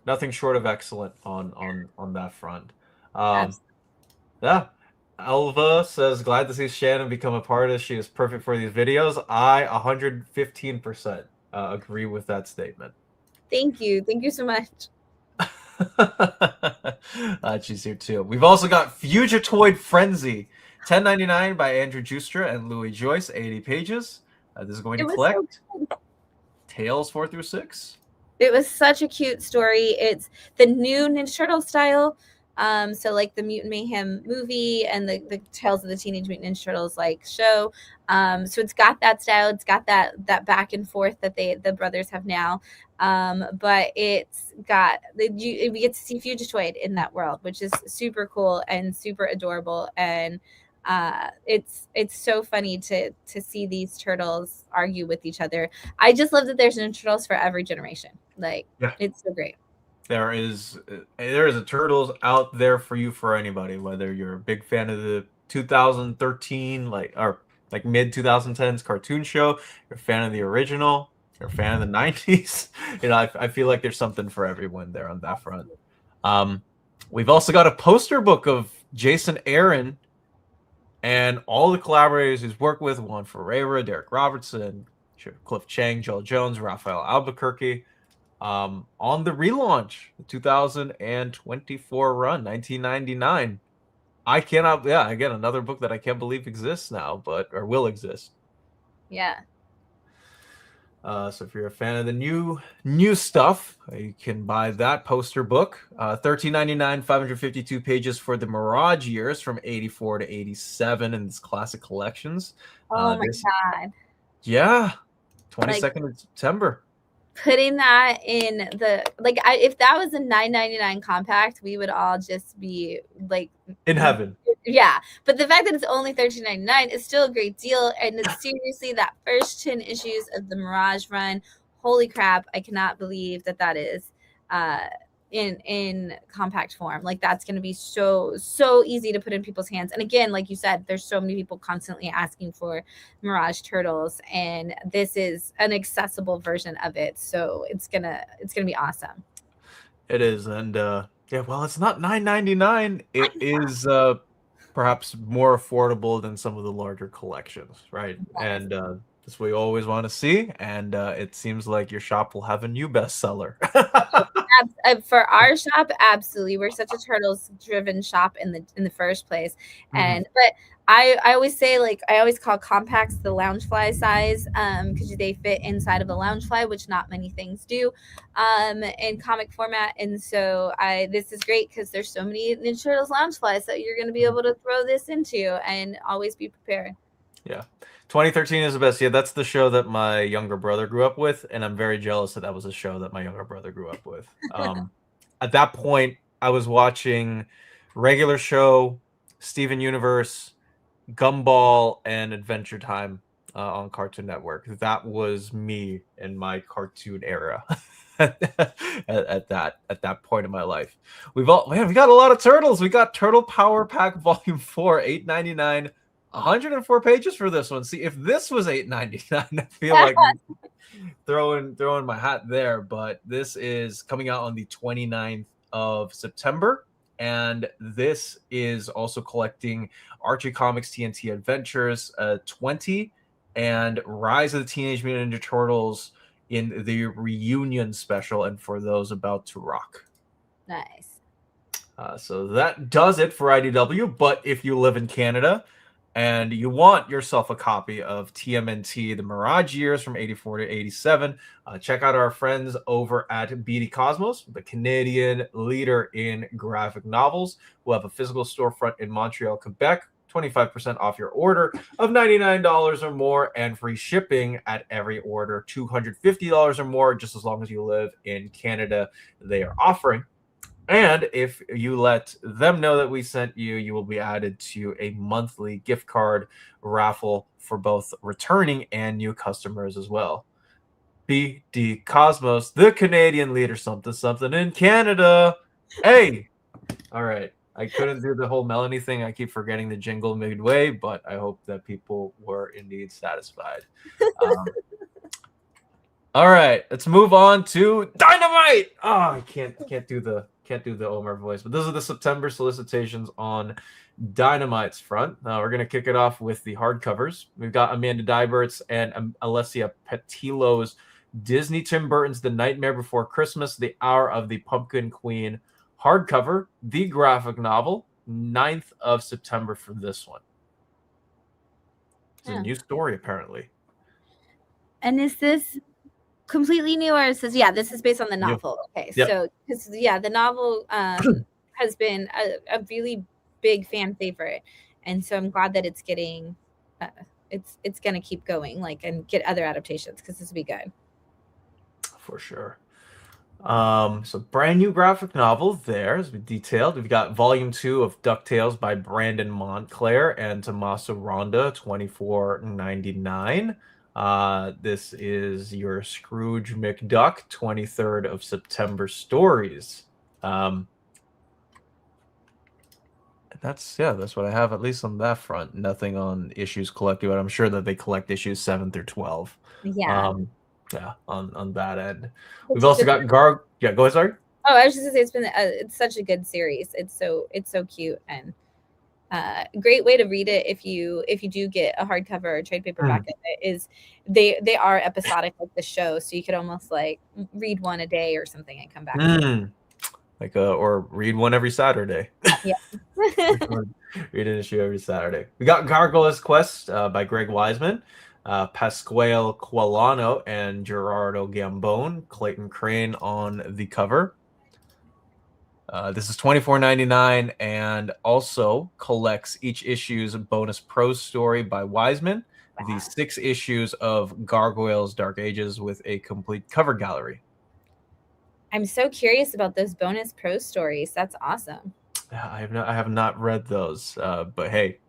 Nothing short of excellent on that front. Yeah. Elva says, glad to see Shannon become a part of this. She is perfect for these videos. I 115% agree with that statement. Thank you so much. She's here too. We've also got Fugitoid Frenzy, $10.99 by Andrew Justra and Louis Joyce, 80 pages. This is going to collect Tales 4 through 6. It was such a cute story. It's the new Ninja Turtle style. So like the Mutant Mayhem movie and the Tales of the Teenage Mutant Ninja Turtles like show. So it's got that style. It's got that back and forth that the brothers have now. But it's got we get to see Fugitoid in that world, which is super cool and super adorable. And it's so funny to see these turtles argue with each other. I just love that there's Ninja Turtles for every generation. Like, it's so great. There is a Turtles out there for you, for anybody, whether you're a big fan of the 2013 like mid 2010s cartoon show, you're a fan of the original, you're a fan of the 90s. I feel like there's something for everyone there on that front. We've also got a poster book of Jason Aaron and all the collaborators he's worked with: Juan Ferreira, Derek Robertson, Cliff Chang, Joel Jones, Raphael Albuquerque. On the relaunch, the 2024 run, 1999. I cannot, again, another book that I can't believe exists now, or will exist. Yeah. So if you're a fan of the new stuff, you can buy that poster book. $13.99, 552 pages for the Mirage years from 84 to 87 in its classic collections. Oh my God. Yeah. 22nd of September. Putting that in the if that was a $9.99 compact, we would all just be like in heaven. Yeah, but the fact that it's only $13.99 is still a great deal, and it's seriously that first 10 issues of the Mirage run. Holy crap! I cannot believe that is in compact form. Like, that's going to be so easy to put in people's hands. And again, like you said, there's so many people constantly asking for Mirage Turtles, and this is an accessible version of it, so it's gonna be awesome. It is. And well, it's not $9.99. It is perhaps more affordable than some of the larger collections, right? Yes. And that's what we always want to see, and it seems like your shop will have a new bestseller. For our shop, absolutely. We're such a turtles-driven shop in the first place, and but I always say, like, I always call compacts the Loungefly size, because they fit inside of a Loungefly, which not many things do, in comic format. And so this is great because there's so many Ninja Turtles Loungeflies that you're going to be able to throw this into, and always be prepared. Yeah. 2013 is the best. Yeah, that's the show that my younger brother grew up with, and I'm very jealous that was a show that my younger brother grew up with. At that point, I was watching regular show, Steven Universe, Gumball, and Adventure Time on Cartoon Network. That was me in my cartoon era at that point in my life. We got a lot of Turtles. We got Turtle Power Pack Volume 4, $8.99. 104 pages for this one. See, if this was $8.99, I feel like throwing my hat there. But this is coming out on the 29th of September, and this is also collecting Archie Comics TNT Adventures 20 and Rise of the Teenage Mutant Ninja Turtles in the reunion special, and for those about to rock. Nice. So that does it for IDW. But if you live in Canada and you want yourself a copy of TMNT, the Mirage Years from 84 to 87, check out our friends over at BD Cosmos, the Canadian leader in graphic novels, who have a physical storefront in Montreal, Quebec. 25% off your order of $99 or more, and free shipping at every order, $250 or more, just as long as you live in Canada. They are offering. And if you let them know that we sent you, you will be added to a monthly gift card raffle for both returning and new customers as well. BD Cosmos, the Canadian leader, something in Canada. Hey, all right. I couldn't do the whole Melanie thing. I keep forgetting the jingle midway, but I hope that people were indeed satisfied. All right, let's move on to Dynamite. Oh, I can't do the Omar voice, but those are the September solicitations on Dynamite's front. We're gonna kick it off with the hardcovers. We've got Amanda Deibert's and Alessia Petillo's Disney Tim Burton's The Nightmare Before Christmas, The Hour of the Pumpkin Queen hardcover, the graphic novel, 9th of September for this one. It's a new story, apparently. And is this completely new, or is this, this is based on the novel? Okay, so because the novel has been a really big fan favorite, and so I'm glad that it's getting it's gonna keep going, like, and get other adaptations, because this will be good for sure. So brand new graphic novel there, as we detailed. We've got volume 2 of DuckTales by Brandon Montclair and Tommaso Ronda, $24.99. This is your Scrooge McDuck 23rd of September stories. That's what I have, at least on that front. Nothing on issues collected, but I'm sure that they collect issues 7 through 12. On that end. We've also got go ahead, sorry. Oh, I was just gonna say, it's such a good series. It's so cute, and great way to read it if you do get a hardcover or trade paperback of it, is they are episodic like the show, so you could almost like read one a day or something and come back like or read one every Saturday. Read an issue every Saturday. We got Gargoyle's Quest by Greg Wiseman, Pasquale Quilano and Gerardo Gambone, Clayton Crane on the cover. This is $24.99 and also collects each issue's bonus prose story by Wiseman, the 6 issues of Gargoyles Dark Ages with a complete cover gallery. I'm so curious about those bonus prose stories. That's awesome. I have not read those, but hey,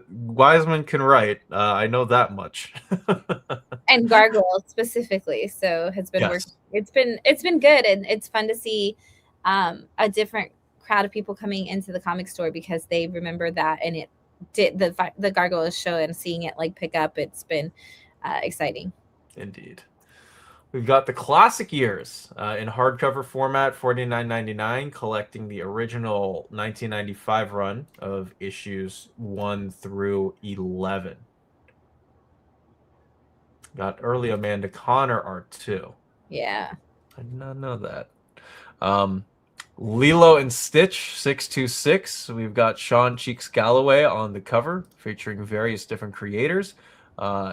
Wiseman can write. I know that much. And Gargoyles specifically, so has been working. It's been good, and it's fun to see a different crowd of people coming into the comic store because they remember that, and it did the Gargoyles show, and seeing it like pick up. It's been exciting. Indeed. We've got the Classic Years in hardcover format, $49.99, collecting the original 1995 run of issues 1 through 11. Got early Amanda Connor art too. Yeah. I did not know that. Lilo and Stitch 626. We've got Sean Cheeks Galloway on the cover, featuring various different creators.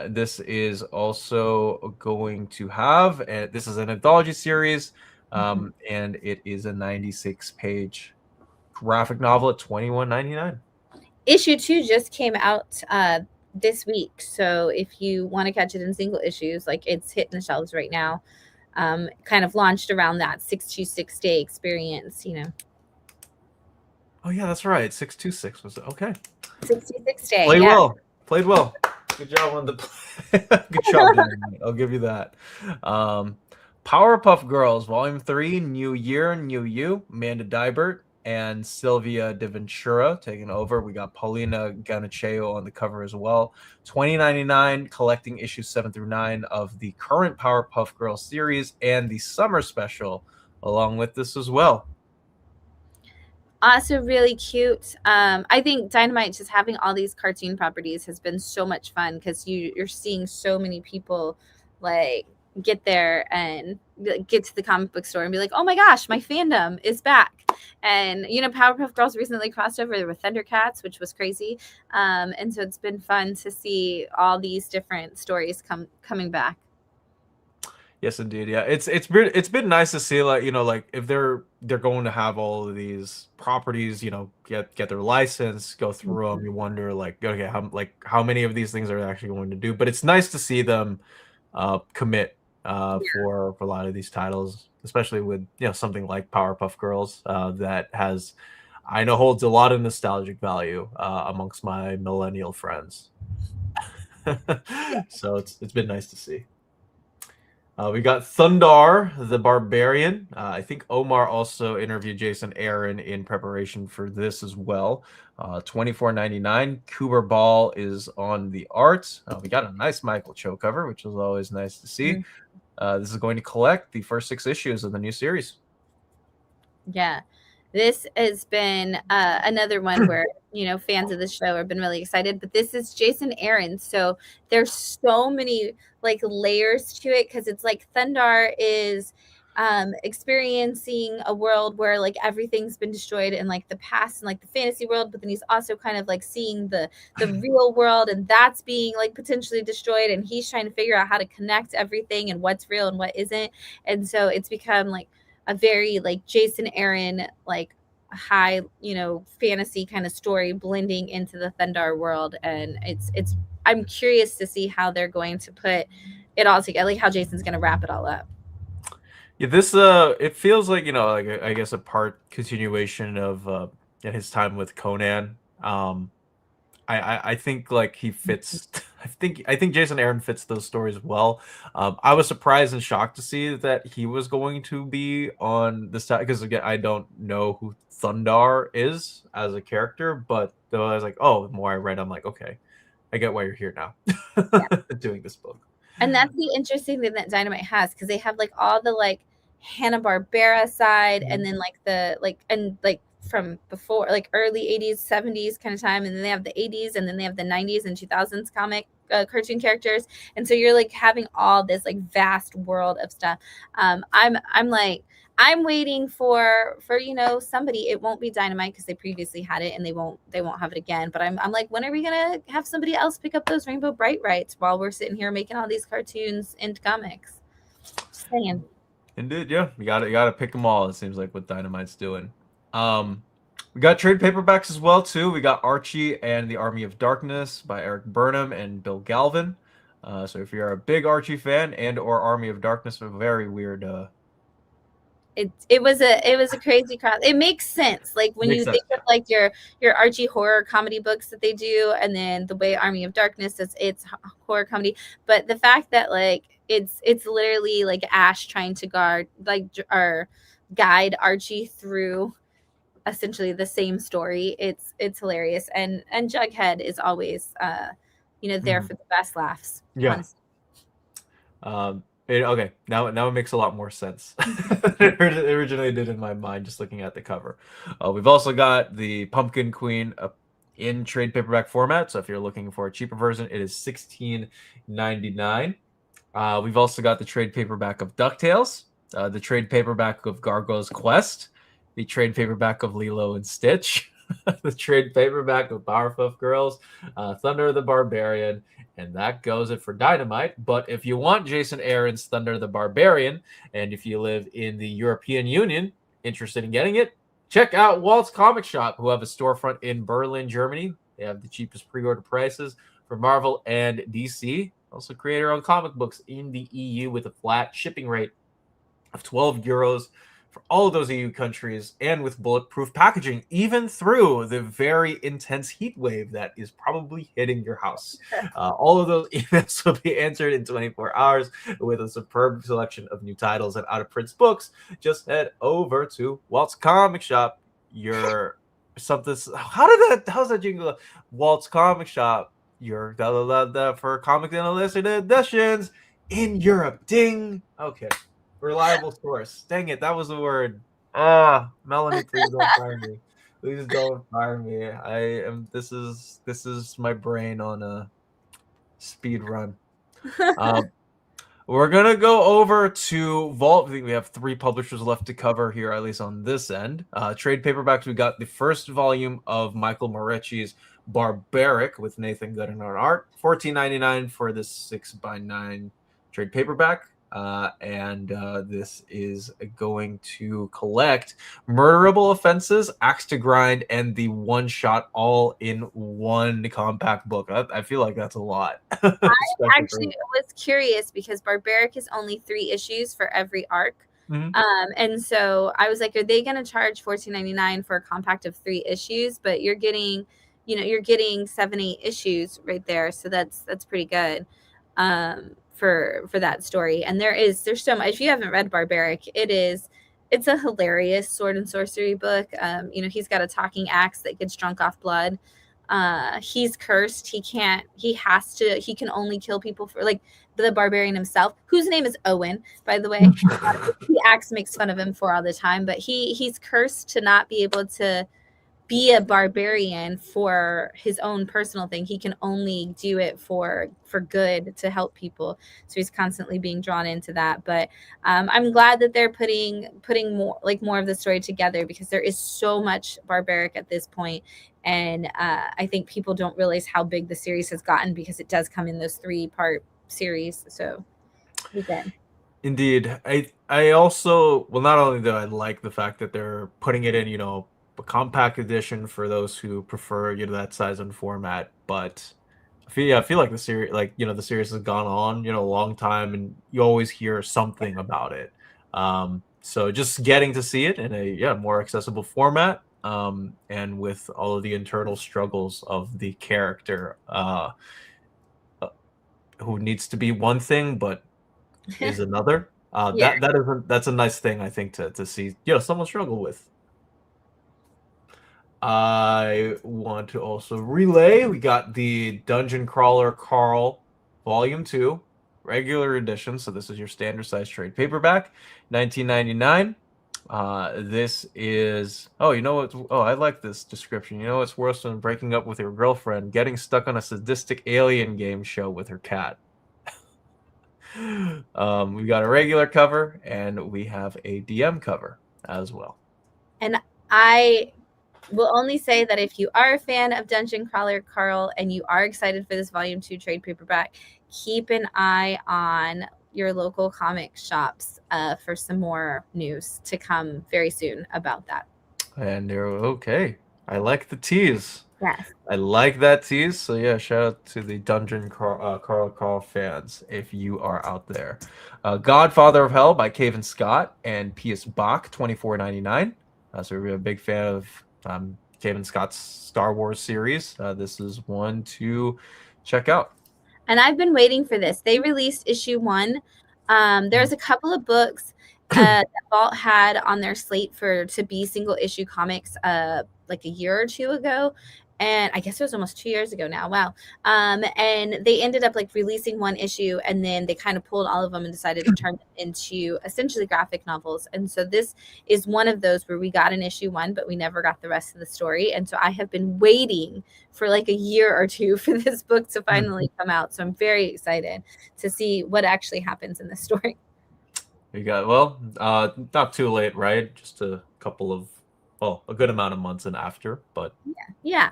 This is also going to have, this is an anthology series, and it is a 96-page graphic novel at $21.99. Issue 2 just came out this week, so if you want to catch it in single issues, like, it's hitting the shelves right now. Kind of launched around that 626 day experience, Oh yeah, that's right. 626 was it? Okay. 626 day. Played well. Good job on the good job. I'll give you that. Powerpuff Girls Volume 3, New Year, New You, Amanda Dibert and Sylvia DeVentura taking over. We got Paulina Ganacheo on the cover as well. $20.99, collecting issues 7 through 9 of the current Powerpuff Girls series and the summer special along with this as well. Also really cute. I think Dynamite, just having all these cartoon properties, has been so much fun because you're seeing so many people like get there and get to the comic book store and be like, oh my gosh, my fandom is back. And Powerpuff Girls recently crossed over with Thundercats, which was crazy. And so it's been fun to see all these different stories coming back. Yes, indeed. Yeah, it's been nice to see, like, like if they're going to have all of these properties, get their license, go through them. You wonder, like, okay, how many of these things are they actually going to do? But it's nice to see them commit for a lot of these titles, especially with something like Powerpuff Girls that has, I know, holds a lot of nostalgic value amongst my millennial friends. So it's been nice to see. We got Thundar the Barbarian. I think Omar also interviewed Jason Aaron in preparation for this as well. $24.99. Cooper Ball is on the art. We got a nice Michael Cho cover, which is always nice to see. This is going to collect the first 6 issues of the new series. Yeah, this has been another one where fans of the show have been really excited. But this is Jason Aaron, so there's so many like layers to it, because it's like Thundar is experiencing a world where like everything's been destroyed in like the past and like the fantasy world, but then he's also kind of like seeing the real world, and that's being like potentially destroyed, and he's trying to figure out how to connect everything and what's real and what isn't. And so it's become like a very like Jason Aaron, like high, fantasy kind of story blending into the Thundar world. And it's I'm curious to see how they're going to put it all together, like how Jason's going to wrap it all up. Yeah, this it feels like, like I guess a part continuation of his time with Conan. I think like he fits. I think Jason Aaron fits those stories well. I was surprised and shocked to see that he was going to be on this time, because again, I don't know who Thundar is as a character, but though I was like, oh, the more I read, I'm like, okay, I get why you're here now, doing this book. And that's the interesting thing that Dynamite has, because they have like all the like Hanna-Barbera side, and then like the like and like from before, like early 80s 70s kind of time, and then they have the 80s, and then they have the 90s and 2000s comic cartoon characters. And so you're like having all this like vast world of stuff. I'm like, I'm waiting for somebody. It won't be Dynamite because they previously had it, and they won't have it again. But I'm like, when are we gonna have somebody else pick up those Rainbow Bright rights while we're sitting here making all these cartoons and comics? Just saying. Indeed, yeah, you gotta pick them all. It seems like what Dynamite's doing. We got trade paperbacks as well too. We got Archie and the Army of Darkness by Eric Burnham and Bill Galvin. So if you're a big Archie fan and or Army of Darkness, a very weird. It was a crazy cross. It makes sense, like when you think of like your Archie horror comedy books that they do, and then the way Army of Darkness is, it's horror comedy. But the fact that like it's literally like Ash trying to guide Archie through essentially the same story. It's hilarious, and Jughead is always there for the best laughs. Yeah. Okay, now it makes a lot more sense than it originally did in my mind, just looking at the cover. We've also got the Pumpkin Queen in trade paperback format. So if you're looking for a cheaper version, it is $16.99. We've also got the trade paperback of DuckTales, the trade paperback of Gargoyle's Quest, the trade paperback of Lilo and Stitch, the trade paperback of Powerpuff Girls, Thunder the Barbarian, and that goes it for Dynamite. But if you want Jason Aaron's Thunder the Barbarian, and if you live in the European Union, interested in getting it, check out Walt's Comic Shop, who have a storefront in Berlin, Germany. They have the cheapest pre-order prices for Marvel and DC. Also create our own comic books in the EU with a flat shipping rate of 12 euros for all of those EU countries, and with bulletproof packaging, even through the very intense heat wave that is probably hitting your house. All of those emails will be answered in 24 hours with a superb selection of new titles and out-of-print books. Just head over to Walt's Comic Shop. How's that jingle? Walt's Comic Shop. Your for comic and illustrated editions in Europe. Ding. Okay. Reliable source. Dang it, that was the word. Melanie, please don't fire me. Please don't fire me. This is my brain on a speed run. We're gonna go over to Vault. I think we have 3 publishers left to cover here, at least on this end. Trade paperbacks. We got the first volume of Michael Morecci's Barbaric with Nathan Gooden on art, $14.99 for this 6x9 trade paperback. This is going to collect Murderable Offenses, Axe to Grind, and the one shot all in one compact book. I feel like that's a lot. I actually was curious because Barbaric is only 3 issues for every arc. Mhm. And so I was like, are they going to charge $14.99 for a compact of 3 issues? But you're getting, you're getting 7-8 issues right there. So that's pretty good. For that story. And there's so much. If you haven't read Barbaric, it's a hilarious sword and sorcery book. He's got a talking axe that gets drunk off blood. He's cursed. He can only kill people for, like, the barbarian himself, whose name is Owen, by the way. The axe makes fun of him for all the time, but he's cursed to not be able to be a barbarian for his own personal thing. He can only do it for good, to help people. So he's constantly being drawn into that. But I'm glad that they're putting more of the story together, because there is so much Barbaric at this point. And I think people don't realize how big the series has gotten, because it does come in those 3-part series. So again. Indeed. I also, well, not only do I like the fact that they're putting it in, a compact edition for those who prefer, that size and format, but I feel like the series, the series has gone on, a long time, and you always hear something about it. So just getting to see it in a more accessible format, and with all of the internal struggles of the character, who needs to be one thing but is another. Yeah. That's a nice thing, I think, to see, someone struggle with. I want to also relay, we got the Dungeon Crawler Carl Volume 2 regular edition. So this is your standard size trade paperback, $19.99. This is, I like this description. It's worse than breaking up with your girlfriend, getting stuck on a sadistic alien game show with her cat. We got a regular cover, and we have a DM cover as well. And I will only say that if you are a fan of Dungeon Crawler Carl and you are excited for this Volume 2 trade paperback, keep an eye on your local comic shops for some more news to come very soon about that. And they're okay. I like the tease. Yes. I like that tease. So yeah, shout out to the Dungeon Carl fans if you are out there. Godfather of Hell by Cavan Scott and Pius Bach, $24.99. So we're a big fan of Cavan Scott's Star Wars series. This is one to check out. And I've been waiting for this. They released issue 1. There's a couple of books that Vault had on their slate to be single issue comics like a year or 2 ago. And I guess it was almost 2 years ago now. Wow. And they ended up releasing 1 issue, and then they kind of pulled all of them and decided to turn them into essentially graphic novels. And so this is one of those where we got an issue 1, but we never got the rest of the story. And so I have been waiting for a year or 2 for this book to finally come out. So I'm very excited to see what actually happens in this story. You got, not too late, right? Just a couple of, a good amount of months and after, but yeah.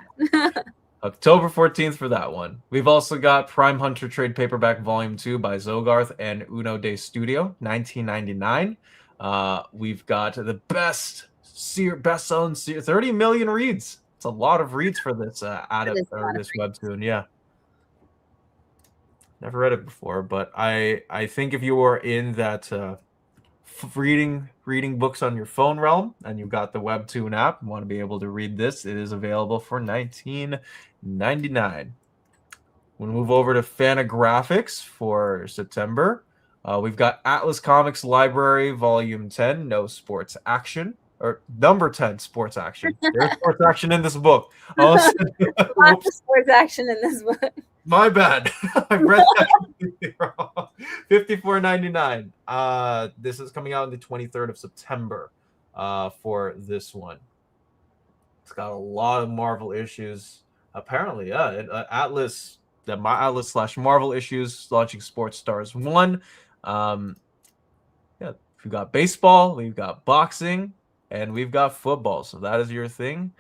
October 14th for that one. We've also got Prime Hunter Trade Paperback Volume 2 by Zogarth and Uno Day Studio, $19.99. We've got the best-selling series, 30 million reads. It's a lot of reads for this this webtoon. Yeah, never read it before, but I think if you were in that reading books on your phone realm and you've got the webtoon app and want to be able to read this, it is available for $19.99. We'll move over to Fantagraphics for September. We've got Atlas Comics Library Volume 10, No Sports Action, or number 10, Sports Action. There's sports action in this book. Lots of sports action in this book. My bad. I read that wrong. $54.99. This is coming out on the 23rd of September for this one. It's got a lot of Marvel issues. Apparently, yeah. Atlas / Marvel issues launching Sports Stars 1. Yeah, we've got baseball, we've got boxing, and we've got football. So that is your thing.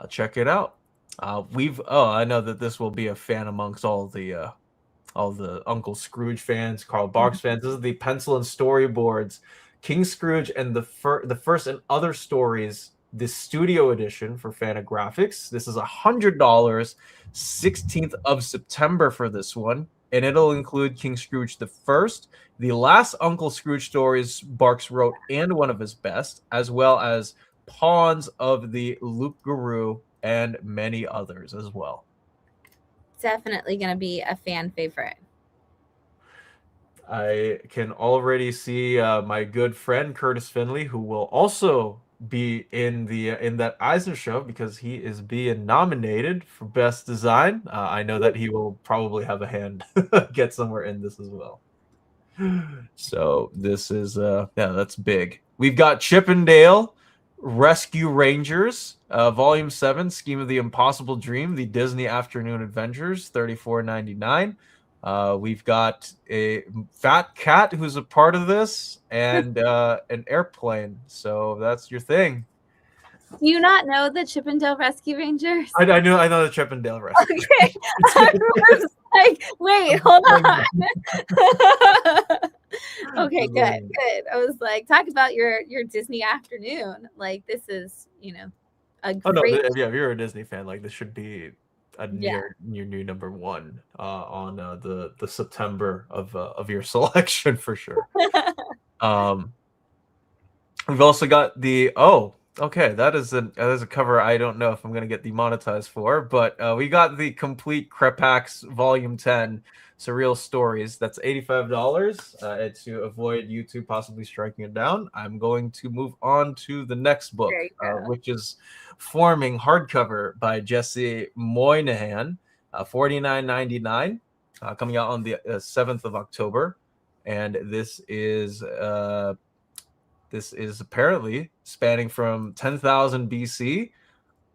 Check it out. I know that this will be a fan amongst all the Uncle Scrooge fans, Carl Barks fans. This is the pencil and storyboards, King Scrooge and the first and other stories, the studio edition for Fantagraphics. This is $100, 16th of September for this one, and it'll include King Scrooge the first, the last Uncle Scrooge stories Barks wrote and one of his best, as well as Pawns of the Luke Guru and many others as well. Definitely going to be a fan favorite. I can already see my good friend Curtis Finley, who will also be in that Eisner show because he is being nominated for best design. I know that he will probably have a hand get somewhere in this as well. So this is that's big. We've got Chippendale Rescue Rangers, Volume 7, Scheme of the Impossible Dream, the Disney Afternoon Adventures, $34.99. We've got a fat cat who's a part of this, and an airplane. So that's your thing. Do you not know the Chippendale Rescue Rangers? I know the Chippendale Rescue. Okay, I was like, wait, hold on. Okay, good. I was like, talk about your Disney afternoon. Like, this is, a great. Oh no, yeah, if you're a Disney fan, like this should be a near new number one on the September of your selection for sure. We've also got that is a cover I don't know if I'm gonna get demonetized for, but we got the complete Crepax Volume 10 Surreal Stories. That's $85. To avoid YouTube possibly striking it down, I'm going to move on to the next book, which is Forming hardcover by Jesse Moynihan, $49.99, coming out on the 7th of October, and this is apparently spanning from 10,000 BC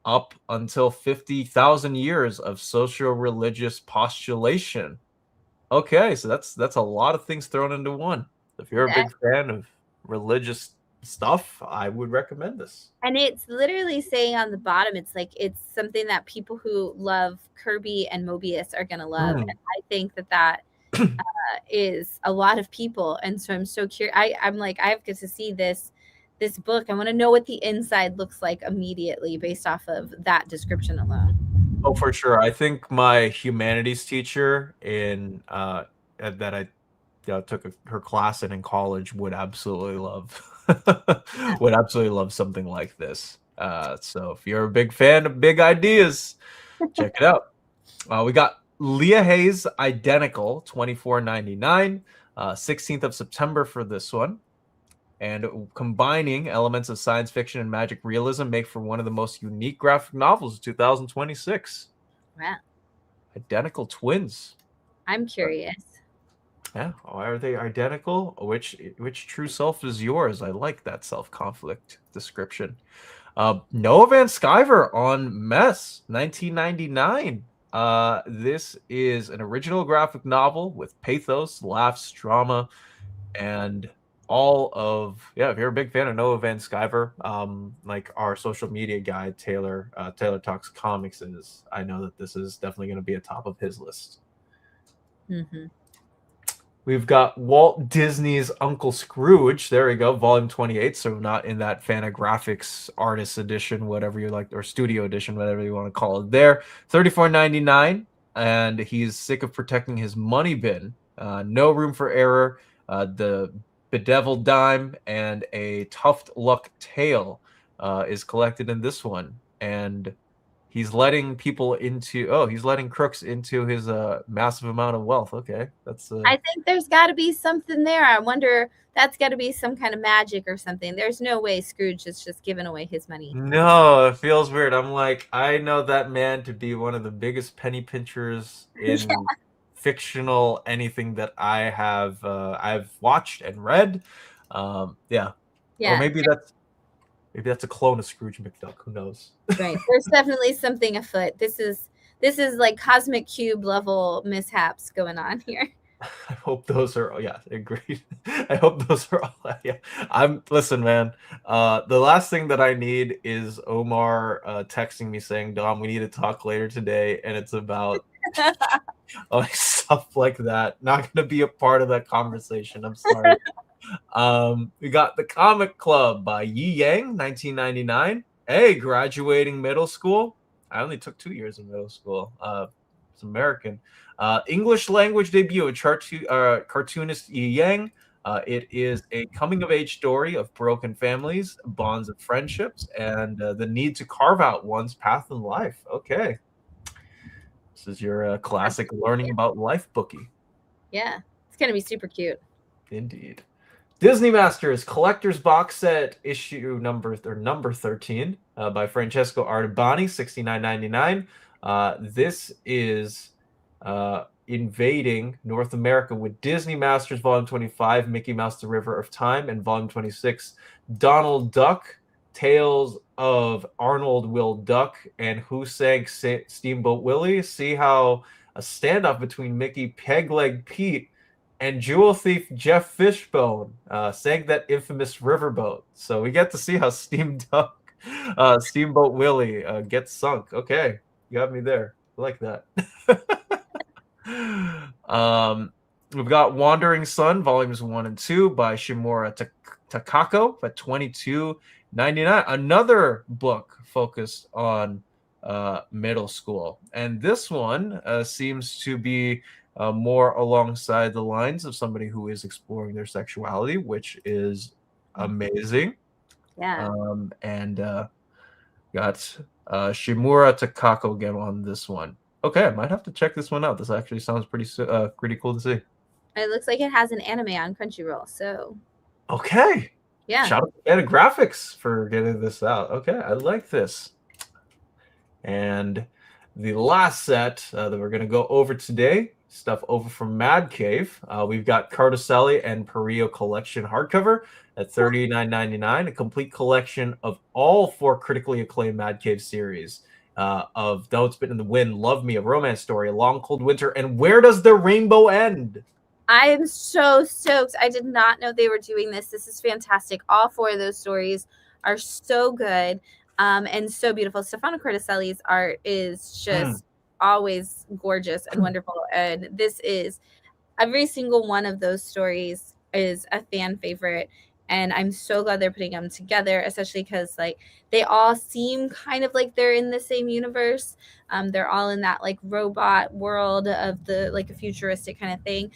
up until 50,000 years of socio-religious postulation. Okay, so that's a lot of things thrown into one. If you're a big fan of religious stuff, I would recommend this. And it's literally saying on the bottom, it's like it's something that people who love Kirby and Mobius are going to love. And I think that is a lot of people, and so I'm so curious. I'm like, I have to see this book. I want to know what the inside looks like immediately based off of that description alone. Oh, for sure. I think my humanities teacher that I took her class in college would absolutely love something like this. So if you're a big fan of big ideas, check it out. We got Leah Hayes Identical, $24.99, 16th of September for this one. And combining elements of science fiction and magic realism make for one of the most unique graphic novels of 2026. Wow. Identical twins. I'm curious. Yeah. Why are they identical? Which true self is yours? I like that self-conflict description. Noah Van Sciver on Mess, $19.99. This is an original graphic novel with pathos, laughs, drama, and all of if you're a big fan of Noah Van Sciver, like our social media guy Taylor Talks Comics is, I know that this is definitely going to be a top of his list. We've got Walt Disney's Uncle Scrooge. There we go, Volume 28. So not in that Fantagraphics Artist Edition, whatever you like, or Studio Edition, whatever you want to call it. There, $34.99, and he's sick of protecting his money bin. No room for error. The Bedeviled Dime and a Tuft Luck Tale is collected in this one, and he's letting crooks into his massive amount of wealth. Okay, that's. I think there's got to be something there. I wonder, that's got to be some kind of magic or something. There's no way Scrooge is just giving away his money. No, it feels weird. I'm like, I know that man to be one of the biggest penny pinchers in fictional anything that I have I've watched and read. Or maybe that's a clone of Scrooge McDuck. Who knows? Right. There's definitely something afoot. This is like Cosmic Cube level mishaps going on here. I hope those are, yeah, agreed. I hope those are all, yeah. Listen, man, the last thing that I need is Omar texting me saying, Dom, we need to talk later today. And it's about like stuff like that. Not going to be a part of that conversation. I'm sorry. We got The Comic Club by Yi Yang, 1999. Hey, graduating middle school. I only took 2 years in middle school. It's American. English language debut of cartoonist Yi Yang. It is a coming of age story of broken families, bonds of friendships, and the need to carve out one's path in life. Okay. This is your classic learning about life bookie. Yeah, it's gonna be super cute. Indeed. Disney Masters Collector's Box Set issue number 13 by Francesco Artabani, $69.99. This is invading North America with Disney Masters Volume 25, Mickey Mouse: The River of Time, and Volume 26, Donald Duck, Tales of Arnold Will Duck, and Who Sank Steamboat Willie. See how a standoff between Mickey Pegleg Pete and jewel thief Jeff Fishbone sank that infamous riverboat. So we get to see how Steamboat Willie gets sunk. Okay, you got me there. I like that. We've got Wandering Sun, volumes 1 and 2 by Shimura Takako at $22.99. Another book focused on middle school. And this one seems to be more alongside the lines of somebody who is exploring their sexuality, which is amazing. Yeah. And got Shimura Takako again on this one. Okay, I might have to check this one out. This actually sounds pretty cool to see. It looks like it has an anime on Crunchyroll, so. Okay. Yeah. Shout out to Fantagraphics for getting this out. Okay, I like this. And the last set that we're going to go over today, stuff over from Mad Cave. We've got Cartoselli and Perio Collection hardcover at $39.99, a complete collection of all 4 critically acclaimed Mad Cave series of Don't Spit in the Wind, Love Me, A Romance Story, A Long Cold Winter, and Where Does the Rainbow End? I am so stoked. I did not know they were doing this. This is fantastic. All 4 of those stories are so good and so beautiful. Stefano Cartoselli's art is just always gorgeous and wonderful. And this is every single one of those stories is a fan favorite. And I'm so glad they're putting them together, especially because like they all seem kind of like they're in the same universe. They're all in that like robot world of the like a futuristic kind of thing.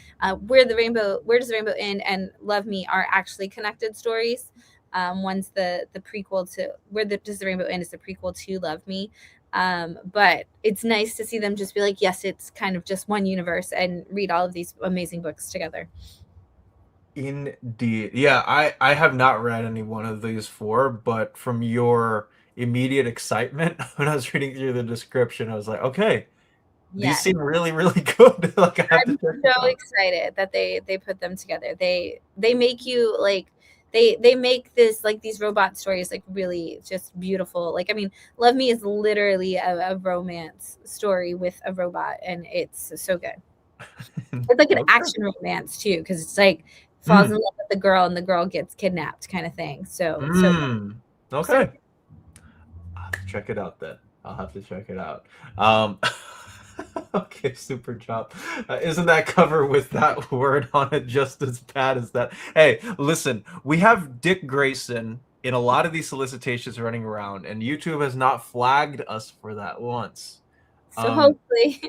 Where Does the Rainbow End and Love Me are actually connected stories. One's the prequel to Does the Rainbow End is the prequel to Love Me. But it's nice to see them just be like, yes, it's kind of just one universe and read all of these amazing books together. Indeed. Yeah, I have not read any one of these 4, but from your immediate excitement when I was reading through the description, I was like, okay, these seem really, really good. Like I'm so excited that they put them together. They make you like they make this like these robot stories like really just beautiful. Like I mean, Love Me is literally a romance story with a robot, and it's so good. It's like an action romance too, because it's like falls in love with the girl and the girl gets kidnapped kind of thing. So okay. I'll have to check it out then. I'll have to check it out. Okay, super job. Isn't that cover with that word on it just as bad as that? Hey, listen, we have Dick Grayson in a lot of these solicitations running around, and YouTube has not flagged us for that once. So hopefully.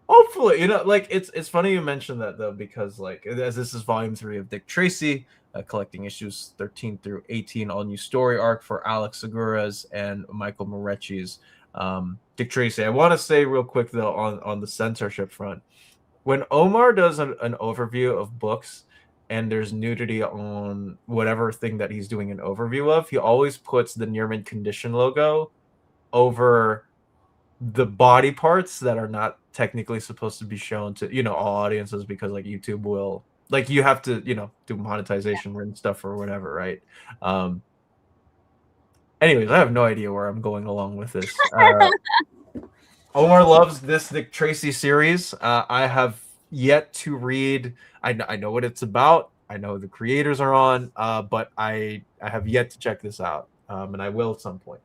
Hopefully, you know, like it's funny you mentioned that though, because like as this is volume 3 of Dick Tracy, collecting issues 13 through 18, all new story arc for Alex Segura's and Michael Morecci's Dick Tracy. I want to say real quick though on the censorship front, when Omar does an overview of books and there's nudity on whatever thing that he's doing an overview of, he always puts the Near Mint Condition logo over the body parts that are not technically supposed to be shown to, you know, all audiences, because like YouTube will, like, you have to, you know, do monetization and stuff or whatever, right? Anyways, I have no idea where I'm going along with this. Omar loves this Dick Tracy series. I have yet to read. I know what it's about. I know the creators are on, but I have yet to check this out, and I will at some point.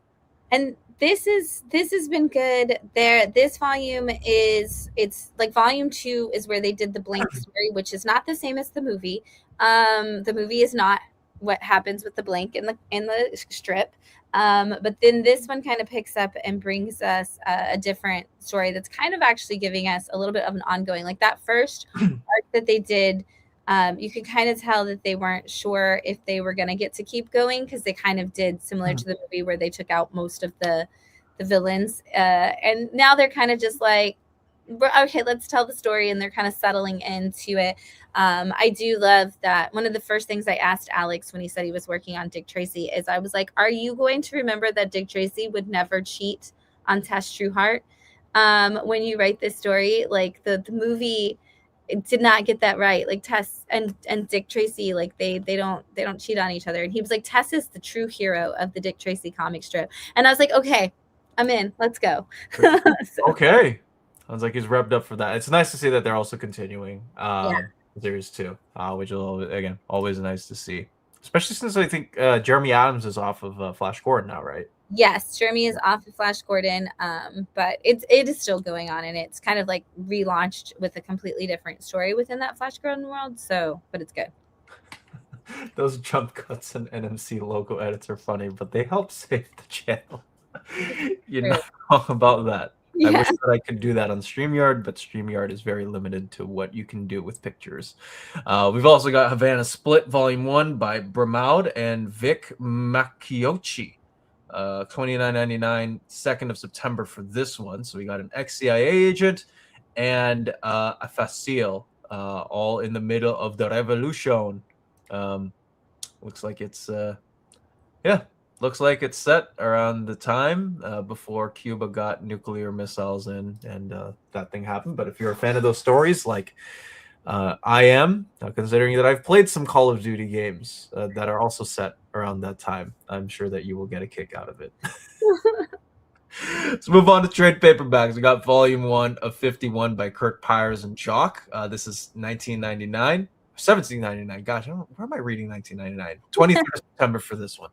And this has been good. This volume is, it's like volume 2 is where they did the Blank story, which is not the same as the movie. The movie is not what happens with the Blank in the strip. But then this one kind of picks up and brings us a different story that's kind of actually giving us a little bit of an ongoing, like that first arc that they did. You could kind of tell that they weren't sure if they were going to get to keep going, because they kind of did similar to the movie where they took out most of the villains. And now they're kind of just like, okay, let's tell the story, and they're kind of settling into it. I do love that. One of the first things I asked Alex when he said he was working on Dick Tracy is, I was like, are you going to remember that Dick Tracy would never cheat on Tess Trueheart when you write this story? Like the movie, it did not get that right. Like Tess and Dick Tracy, like they don't cheat on each other. And he was like, Tess is the true hero of the Dick Tracy comic strip. And I was like, okay, I'm in. Let's go. So. Okay, sounds like he's revved up for that. It's nice to see that they're also continuing series 2, which is again always nice to see, especially since I think Jeremy Adams is off of Flash Gordon now, right? Yes, Jeremy is off of Flash Gordon, but it is still going on, and it's kind of like relaunched with a completely different story within that Flash Gordon world. So, but it's good. Those jump cuts and NMC logo edits are funny, but they help save the channel. You're not wrong about that. Yeah. I wish that I could do that on StreamYard, but StreamYard is very limited to what you can do with pictures. We've also got Havana Split Volume 1 by Bramaud and Vic Macchiochi. $29.99, 2nd of September for this one. So we got an ex-CIA agent and a facile, all in the middle of the revolution. Looks like it's looks like it's set around the time before Cuba got nuclear missiles in, and that thing happened. But if you're a fan of those stories, like I am, considering that I've played some Call of Duty games that are also set around that time, I'm sure that you will get a kick out of it. Let's move on to trade paperbacks. We got Volume 1 of 51 by Kurt Pyers and Jock. This is $19.99, $17.99. Gosh, where am I reading 1999? 23rd September for this one.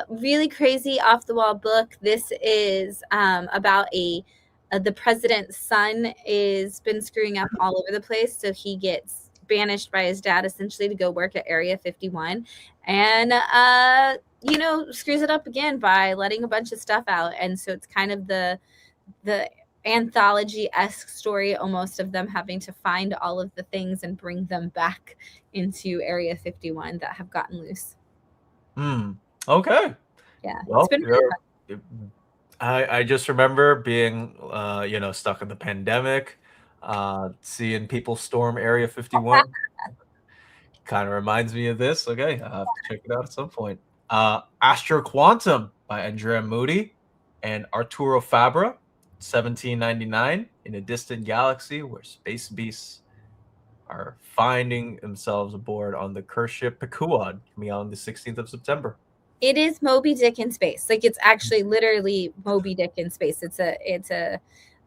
Really crazy off the wall book. This is about the president's son is been screwing up all over the place, so he gets banished by his dad essentially to go work at Area 51, and screws it up again by letting a bunch of stuff out. And so it's kind of the anthology-esque story almost of them having to find all of the things and bring them back into Area 51 that have gotten loose. Okay. Yeah, well, it's been really fun. I just remember being stuck in the pandemic, seeing people storm Area 51. Kind of reminds me of this. Okay, I'll have to check it out at some point. Astro Quantum by Andrea Moody and Arturo Fabra, $17.99, in a distant galaxy where space beasts are finding themselves aboard on the curse ship Pequod, coming out on the 16th of September. It is Moby Dick in space. Like, it's actually literally Moby Dick in space. It's a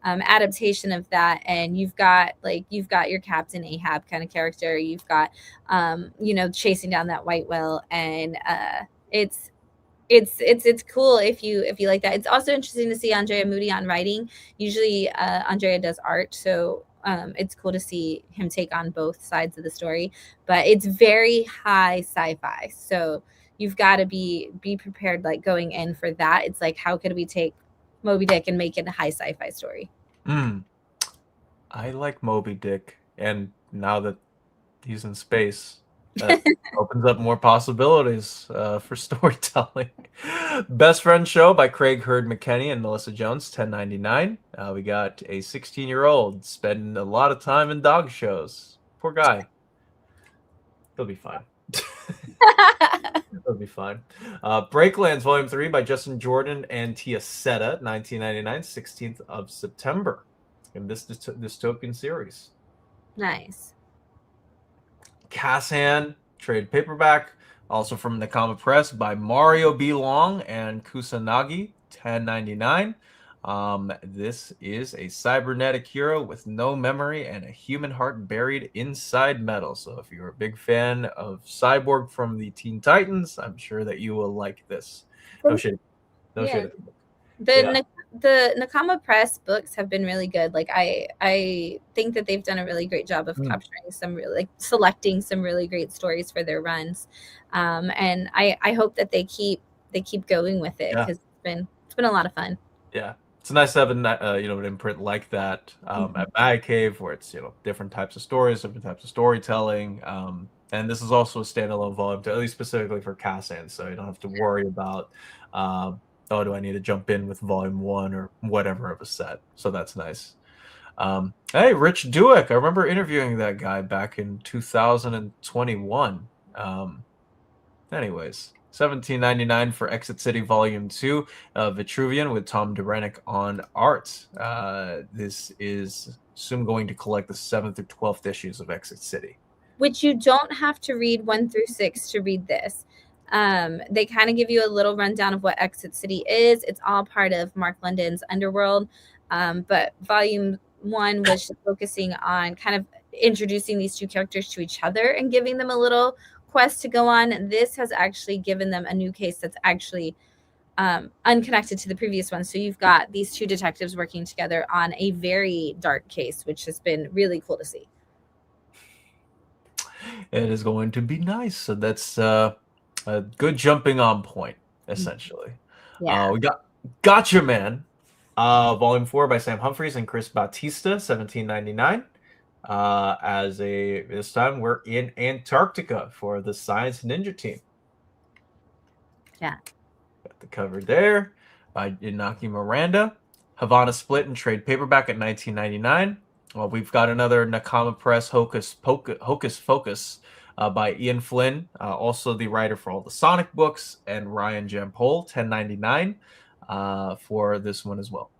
adaptation of that, and you've got your Captain Ahab kind of character. You've got chasing down that white whale, and it's cool if you like that. It's also interesting to see Andrea Moody on writing. Usually Andrea does art, so it's cool to see him take on both sides of the story. But it's very high sci-fi, so you've got to be prepared, like, going in for that. It's like, how could we take Moby Dick and make it a high sci-fi story? I like Moby Dick, and now that he's in space, that opens up more possibilities for storytelling. Best Friend Show by Craig Hurd McKenney and Melissa Jones, $10.99. We got a 16-year-old spending a lot of time in dog shows. Poor guy. He'll be fine. That'll be fine. Breaklands Volume 3 by Justin Jordan and Tia Setta, $19.99, 16th of September, in this dystopian series. Nice. Cassan trade paperback, also from Nakama Press, by Mario B. Long and Kusanagi, $10.99. This is a cybernetic hero with no memory and a human heart buried inside metal. So if you're a big fan of Cyborg from the Teen Titans, I'm sure that you will like this. No shit. No Yeah. shit. Yeah. The Nakama Press books have been really good. Like I think that they've done a really great job of capturing some really, like, selecting some really great stories for their runs, and I hope that they keep going with it, because it's been a lot of fun. Yeah, it's nice to have an imprint like that at Bag Cave, where it's different types of stories, different types of storytelling. And this is also a standalone volume, at least specifically for Kassan, so you don't have to worry about oh, do I need to jump in with volume 1 or whatever of a set. So that's nice. Hey, Rich Dueck, I remember interviewing that guy back in 2021. Anyways, $17.99 for Exit City Volume 2, Vitruvian with Tom Duranick on art. This is soon going to collect the 7th through 12th issues of Exit City. Which you don't have to read 1 through 6 to read this. They kind of give you a little rundown of what Exit City is. It's all part of Mark London's Underworld. But Volume 1 was just focusing on kind of introducing these two characters to each other and giving them a little quest to go on. This has actually given them a new case that's actually unconnected to the previous one. So you've got these two detectives working together on a very dark case, which has been really cool to see. It is going to be nice. So that's a good jumping on point, essentially. Yeah. We got Gotcha Man, Volume 4 by Sam Humphries and Chris Bautista, $17.99. This time we're in Antarctica for the Science Ninja Team. Yeah. Got the cover there by Inaki Miranda. Havana Split and trade paperback at $19.99. Well, we've got another Nakama Press Hocus Focus by Ian Flynn, also the writer for all the Sonic books, and Ryan Jampol, $10.99 for this one as well.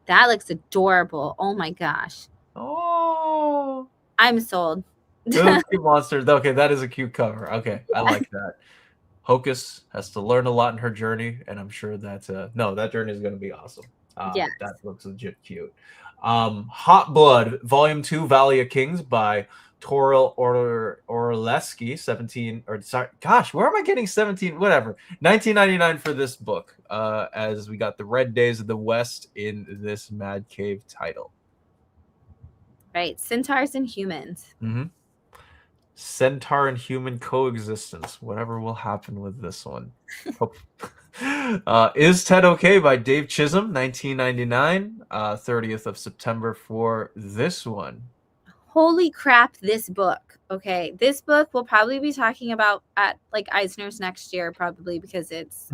That looks adorable. Oh my gosh. Oh, I'm sold. Those cute monsters. Okay, that is a cute cover. Okay, I like that. Hocus has to learn a lot in her journey, and I'm sure that that journey is going to be awesome. Yes. That looks legit cute. Hot Blood, Volume 2, Valley of Kings by Toril Orleski, 17, or sorry, gosh, where am I getting 17? Whatever. $19.99 for this book, as we got the Red Days of the West in this Mad Cave title. Right, centaurs and humans. Mm-hmm. Centaur and human coexistence. Whatever will happen with this one. Is Ted Okay by Dave Chisholm, $19.99, 30th of September for this one. Holy crap, this book. Okay, this book we'll probably be talking about at like Eisner's next year, probably, because it's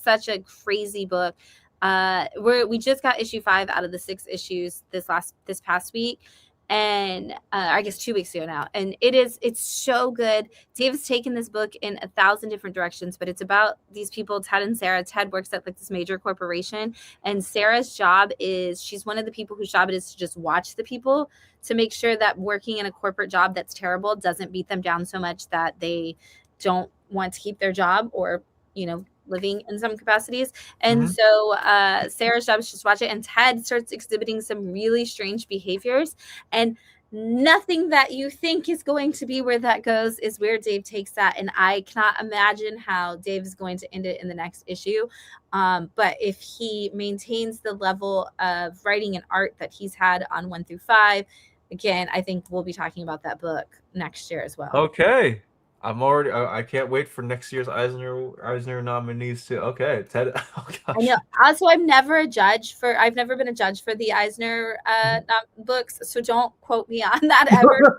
such a crazy book. We just got issue 5 out of the 6 issues this past week, and I guess 2 weeks ago now, and it's so good. Dave has taken this book in 1,000 different directions, but it's about these people, Ted and Sarah. Ted works at like this major corporation, and Sarah's job is, she's one of the people whose job it is to just watch the people, to make sure that working in a corporate job that's terrible doesn't beat them down so much that they don't want to keep their job, or living in some capacities. And so Sarah's job is just watch it, and Ted starts exhibiting some really strange behaviors, and nothing that you think is going to be where that goes is where Dave takes that. And I cannot imagine how Dave is going to end it in the next issue. But if he maintains the level of writing and art that he's had on 1 through 5, again, I think we'll be talking about that book next year as well. Okay. I can't wait for next year's Eisner nominees too. Okay, Ted. Oh gosh. I know. Also, I've never been a judge for the Eisner books, so don't quote me on that ever.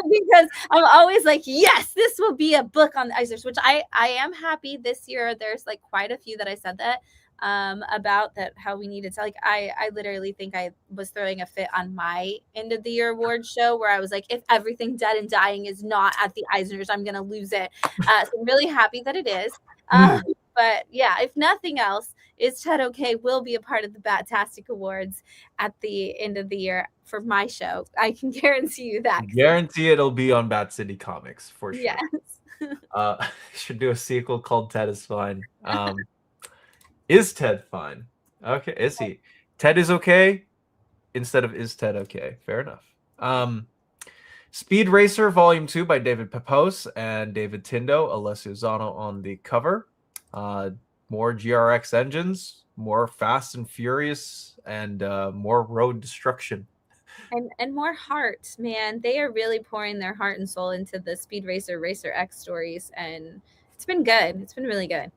Because I'm always like, yes, this will be a book on the Eisners, which I am happy this year. There's like quite a few that I said that about that, how we needed to, like, I literally think I was throwing a fit on my end of the year award show, where I was like, if Everything Dead and Dying is not at the Eisners, I'm gonna lose it. So I'm really happy that it is. But yeah, if nothing else, Is Ted Okay will be a part of the Batastic Awards at the end of the year for my show. I can guarantee you that. Guarantee it'll be on Bat City Comics for sure. Yes. Should do a sequel called Ted is Fine. Is Ted Fine? Okay, is he? Ted is okay instead of is Ted okay? Fair enough. Speed Racer Volume 2 by David Pepose and David Tindo, Alessio Zano on the cover. More GRX engines, more Fast and Furious, and more road destruction. And more heart, man. They are really pouring their heart and soul into the Speed Racer Racer X stories, and it's been good. It's been really good.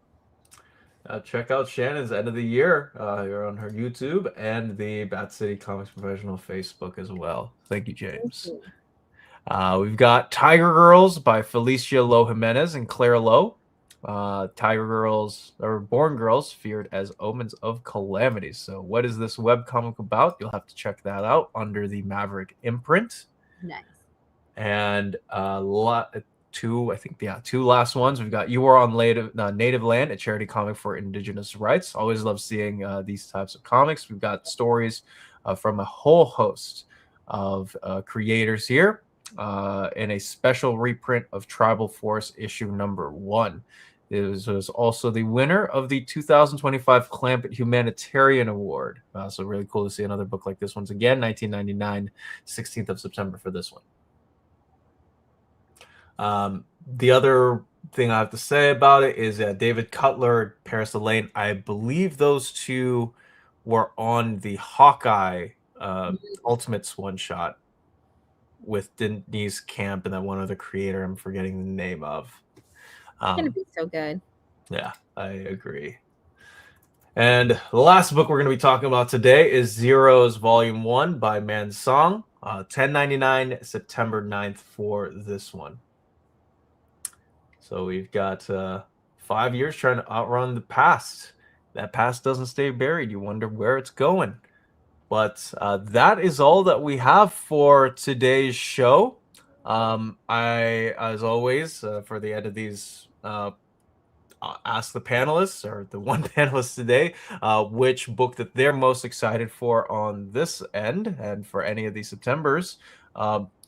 Check out Shannon's End of the Year here on her YouTube and the Bat City Comics Professional Facebook as well. Thank you, Thank James. you. We've got Tiger Girls by Felicia Lo Jimenez and Claire Lowe. Tiger Girls, or Born Girls, feared as omens of calamity. So, what is this webcomic about? You'll have to check that out under the Maverick imprint. Nice. And two last ones. We've got You Are on Native Land, a charity comic for Indigenous rights. Always love seeing these types of comics. We've got stories from a whole host of creators here in a special reprint of Tribal Force issue #1. It was also the winner of the 2025 Clampett Humanitarian Award. So really cool to see another book like this once again. 1999, 16th of September for this one. The other thing I have to say about it is David Cutler, Paris Elaine. I believe those two were on the Hawkeye Ultimates one shot with Denise Camp and that one other creator I'm forgetting the name of. It's gonna be so good. Yeah, I agree. And the last book we're going to be talking about today is Zeros Volume 1 by Man Song. $10.99 September 9th for this one. So we've got 5 years trying to outrun the past. That past doesn't stay buried. You wonder where it's going. But that is all that we have for today's show. As always, for the end of these, ask the panelists, or the one panelist today, which book that they're most excited for on this end, and for any of these Septembers.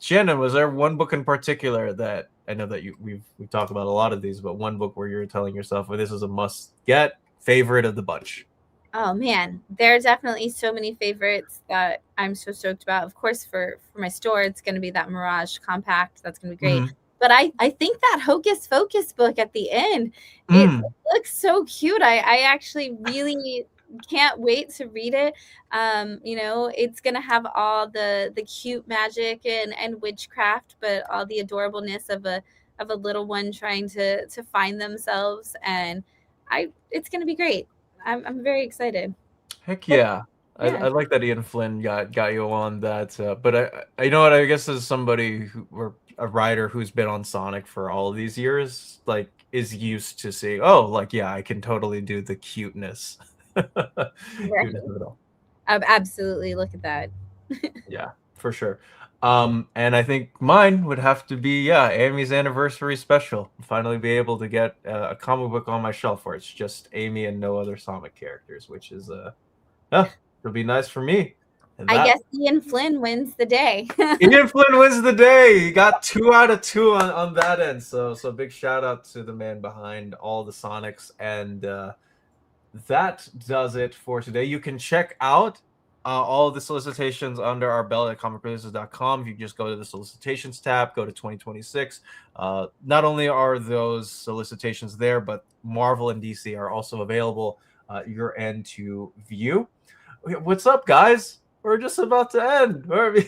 Shannon, was there one book in particular that I know that we've talked about a lot of these, but one book where you're telling yourself, well, this is a must-get favorite of the bunch? Oh man, there are definitely so many favorites that I'm so stoked about. Of course, for my store, it's going to be that Mirage Compact. That's going to be great. Mm-hmm. But I think that Hocus Pocus book at the end, it looks so cute. I actually really can't wait to read it. It's gonna have all the cute magic and witchcraft, but all the adorableness of a little one trying to find themselves, and it's gonna be great. I'm very excited. Heck yeah. Yeah. I like that Ian Flynn got you on that. But I know what, I guess as somebody or a writer who's been on Sonic for all of these years, like, is used to seeing, I can totally do the cuteness. Cuteness of it all. Absolutely. Look at that. Yeah, for sure. And I think mine would have to be, Amy's anniversary special. Finally be able to get a comic book on my shelf where it's just Amy and no other Sonic characters, which is it'll be nice for me. And I guess Ian Flynn wins the day. Ian Flynn wins the day. He got 2 out of 2 on that end. So big shout out to the man behind all the Sonics. And that does it for today. You can check out all of the solicitations under our belt at comicreleases.com. If you just go to the solicitations tab, go to 2026. Not only are those solicitations there, but Marvel and DC are also available at your end to view. What's up, guys? We're just about to end. You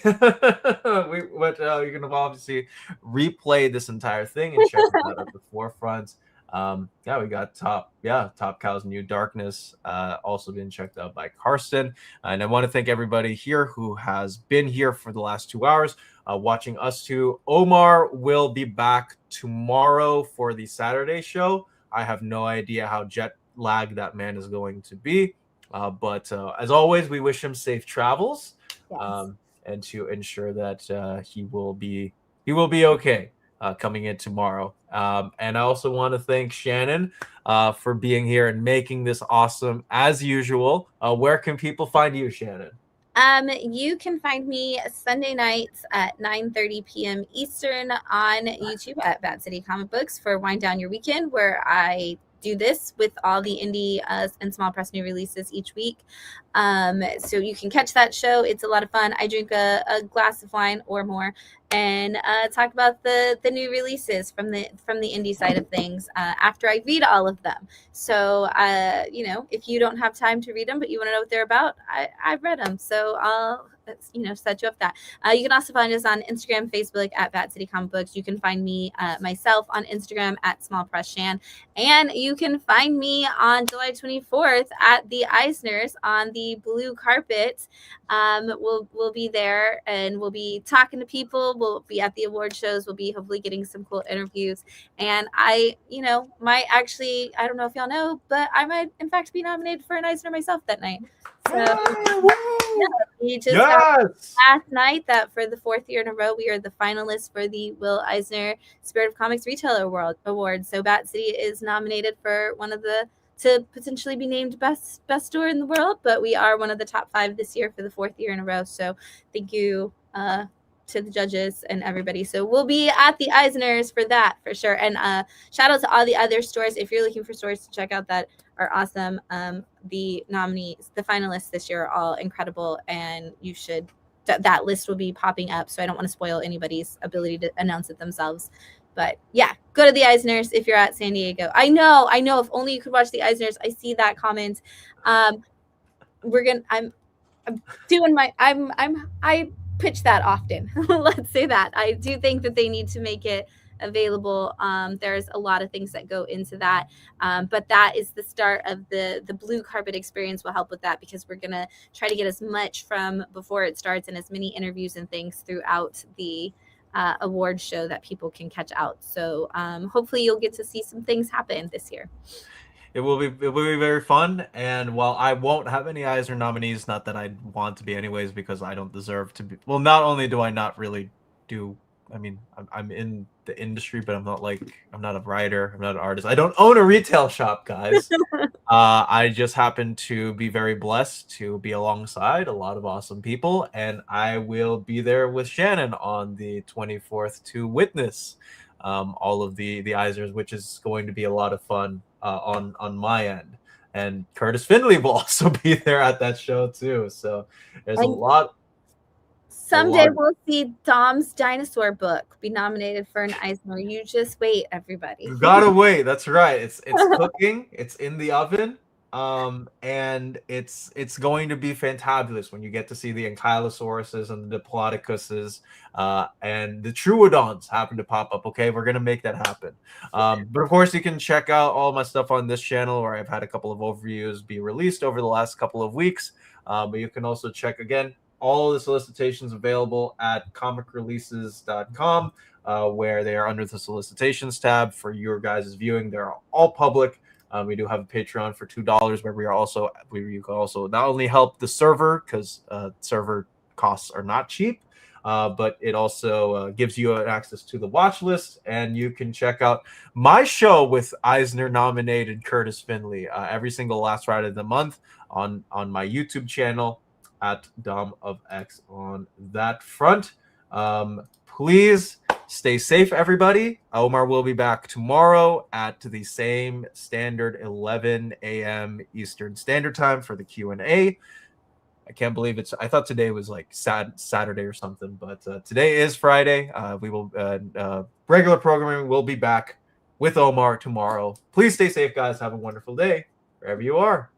can obviously replay this entire thing and check it out at the forefront. We got Top Cow's New Darkness also being checked out by Karsten. And I want to thank everybody here who has been here for the last 2 hours watching us two. Omar will be back tomorrow for the Saturday show. I have no idea how jet lagged that man is going to be. But as always, we wish him safe travels. Yes. And to ensure that he will be okay coming in tomorrow. And I also want to thank Shannon for being here and making this awesome as usual. Where can people find you, Shannon? You can find me Sunday nights at 9:30 p.m. Eastern on YouTube at Bat City Comic Books for Wind Down Your Weekend, where I do this with all the indie and small press new releases each week. So you can catch that show. It's a lot of fun. I drink a glass of wine or more and talk about the new releases from the indie side of things after I read all of them. So if you don't have time to read them but you want to know what they're about, I've read them, so I'll set you up that. You can also find us on Instagram, Facebook at Bat City Comic Books. You can find me myself on Instagram at Small Press Shan, and you can find me on July 24th at the Eisners on the blue carpet. We'll be there and we'll be talking to people. We'll be at the award shows. We'll be hopefully getting some cool interviews. And I might actually, I don't know if y'all know, but I might in fact be nominated for an Eisner myself that night. So we just got last night that for the 4th year in a row, we are the finalists for the Will Eisner Spirit of Comics Retailer Award. So Bat City is nominated for one of to potentially be named best store in the world, but we are one of the top 5 this year for the 4th year in a row. So thank you to the judges and everybody. So we'll be at the Eisners for that for sure. And shout out to all the other stores. If you're looking for stores to check out that are awesome, the nominees, the finalists this year are all incredible, and you should that list will be popping up. So I don't want to spoil anybody's ability to announce it themselves. But yeah, go to the Eisners if you're at San Diego. I know. If only you could watch the Eisners. I see that comment. I'm doing my. I pitch that often. Let's say that. I do think that they need to make it available. There's a lot of things that go into that, but that is the start of the blue carpet experience. Will help with that because we're gonna try to get as much from before it starts and as many interviews and things throughout the award show that people can catch out. So hopefully you'll get to see some things happen this year. It will be very fun. And while I won't have any Eisner nominees, not that I want to be anyways, because I don't deserve to be. Well, not only do I not really do. I mean, I'm in the industry, but I'm not a writer. I'm not an artist. I don't own a retail shop, guys. I just happen to be very blessed to be alongside a lot of awesome people, and I will be there with Shannon on the 24th to witness all of the Eisners, which is going to be a lot of fun on my end. And Curtis Finley will also be there at that show too. So there's a lot. Someday we'll see Dom's dinosaur book be nominated for an Eisner. You just wait, everybody. You gotta wait. That's right. It's cooking. It's in the oven. And it's going to be fantabulous when you get to see the Ankylosauruses and the Diplodocuses and the Troodons happen to pop up. Okay, we're gonna make that happen. But of course, you can check out all my stuff on this channel, where I've had a couple of overviews be released over the last couple of weeks. But you can also check again all the solicitations available at comicreleases.com, where they are under the solicitations tab for your guys' viewing. They're all public. We do have a Patreon for $2 where you can also not only help the server, because server costs are not cheap, but it also gives you access to the watch list, and you can check out my show with Eisner nominated Curtis Finley every single last Friday of the month on my YouTube channel at Dom of X on that front. Please stay safe, everybody. Omar will be back tomorrow at the same standard 11 a.m. Eastern Standard Time for the Q&A. I can't believe I thought today was like Saturday or something, but today is Friday. We will regular programming will be back with Omar tomorrow. Please stay safe, guys. Have a wonderful day wherever you are.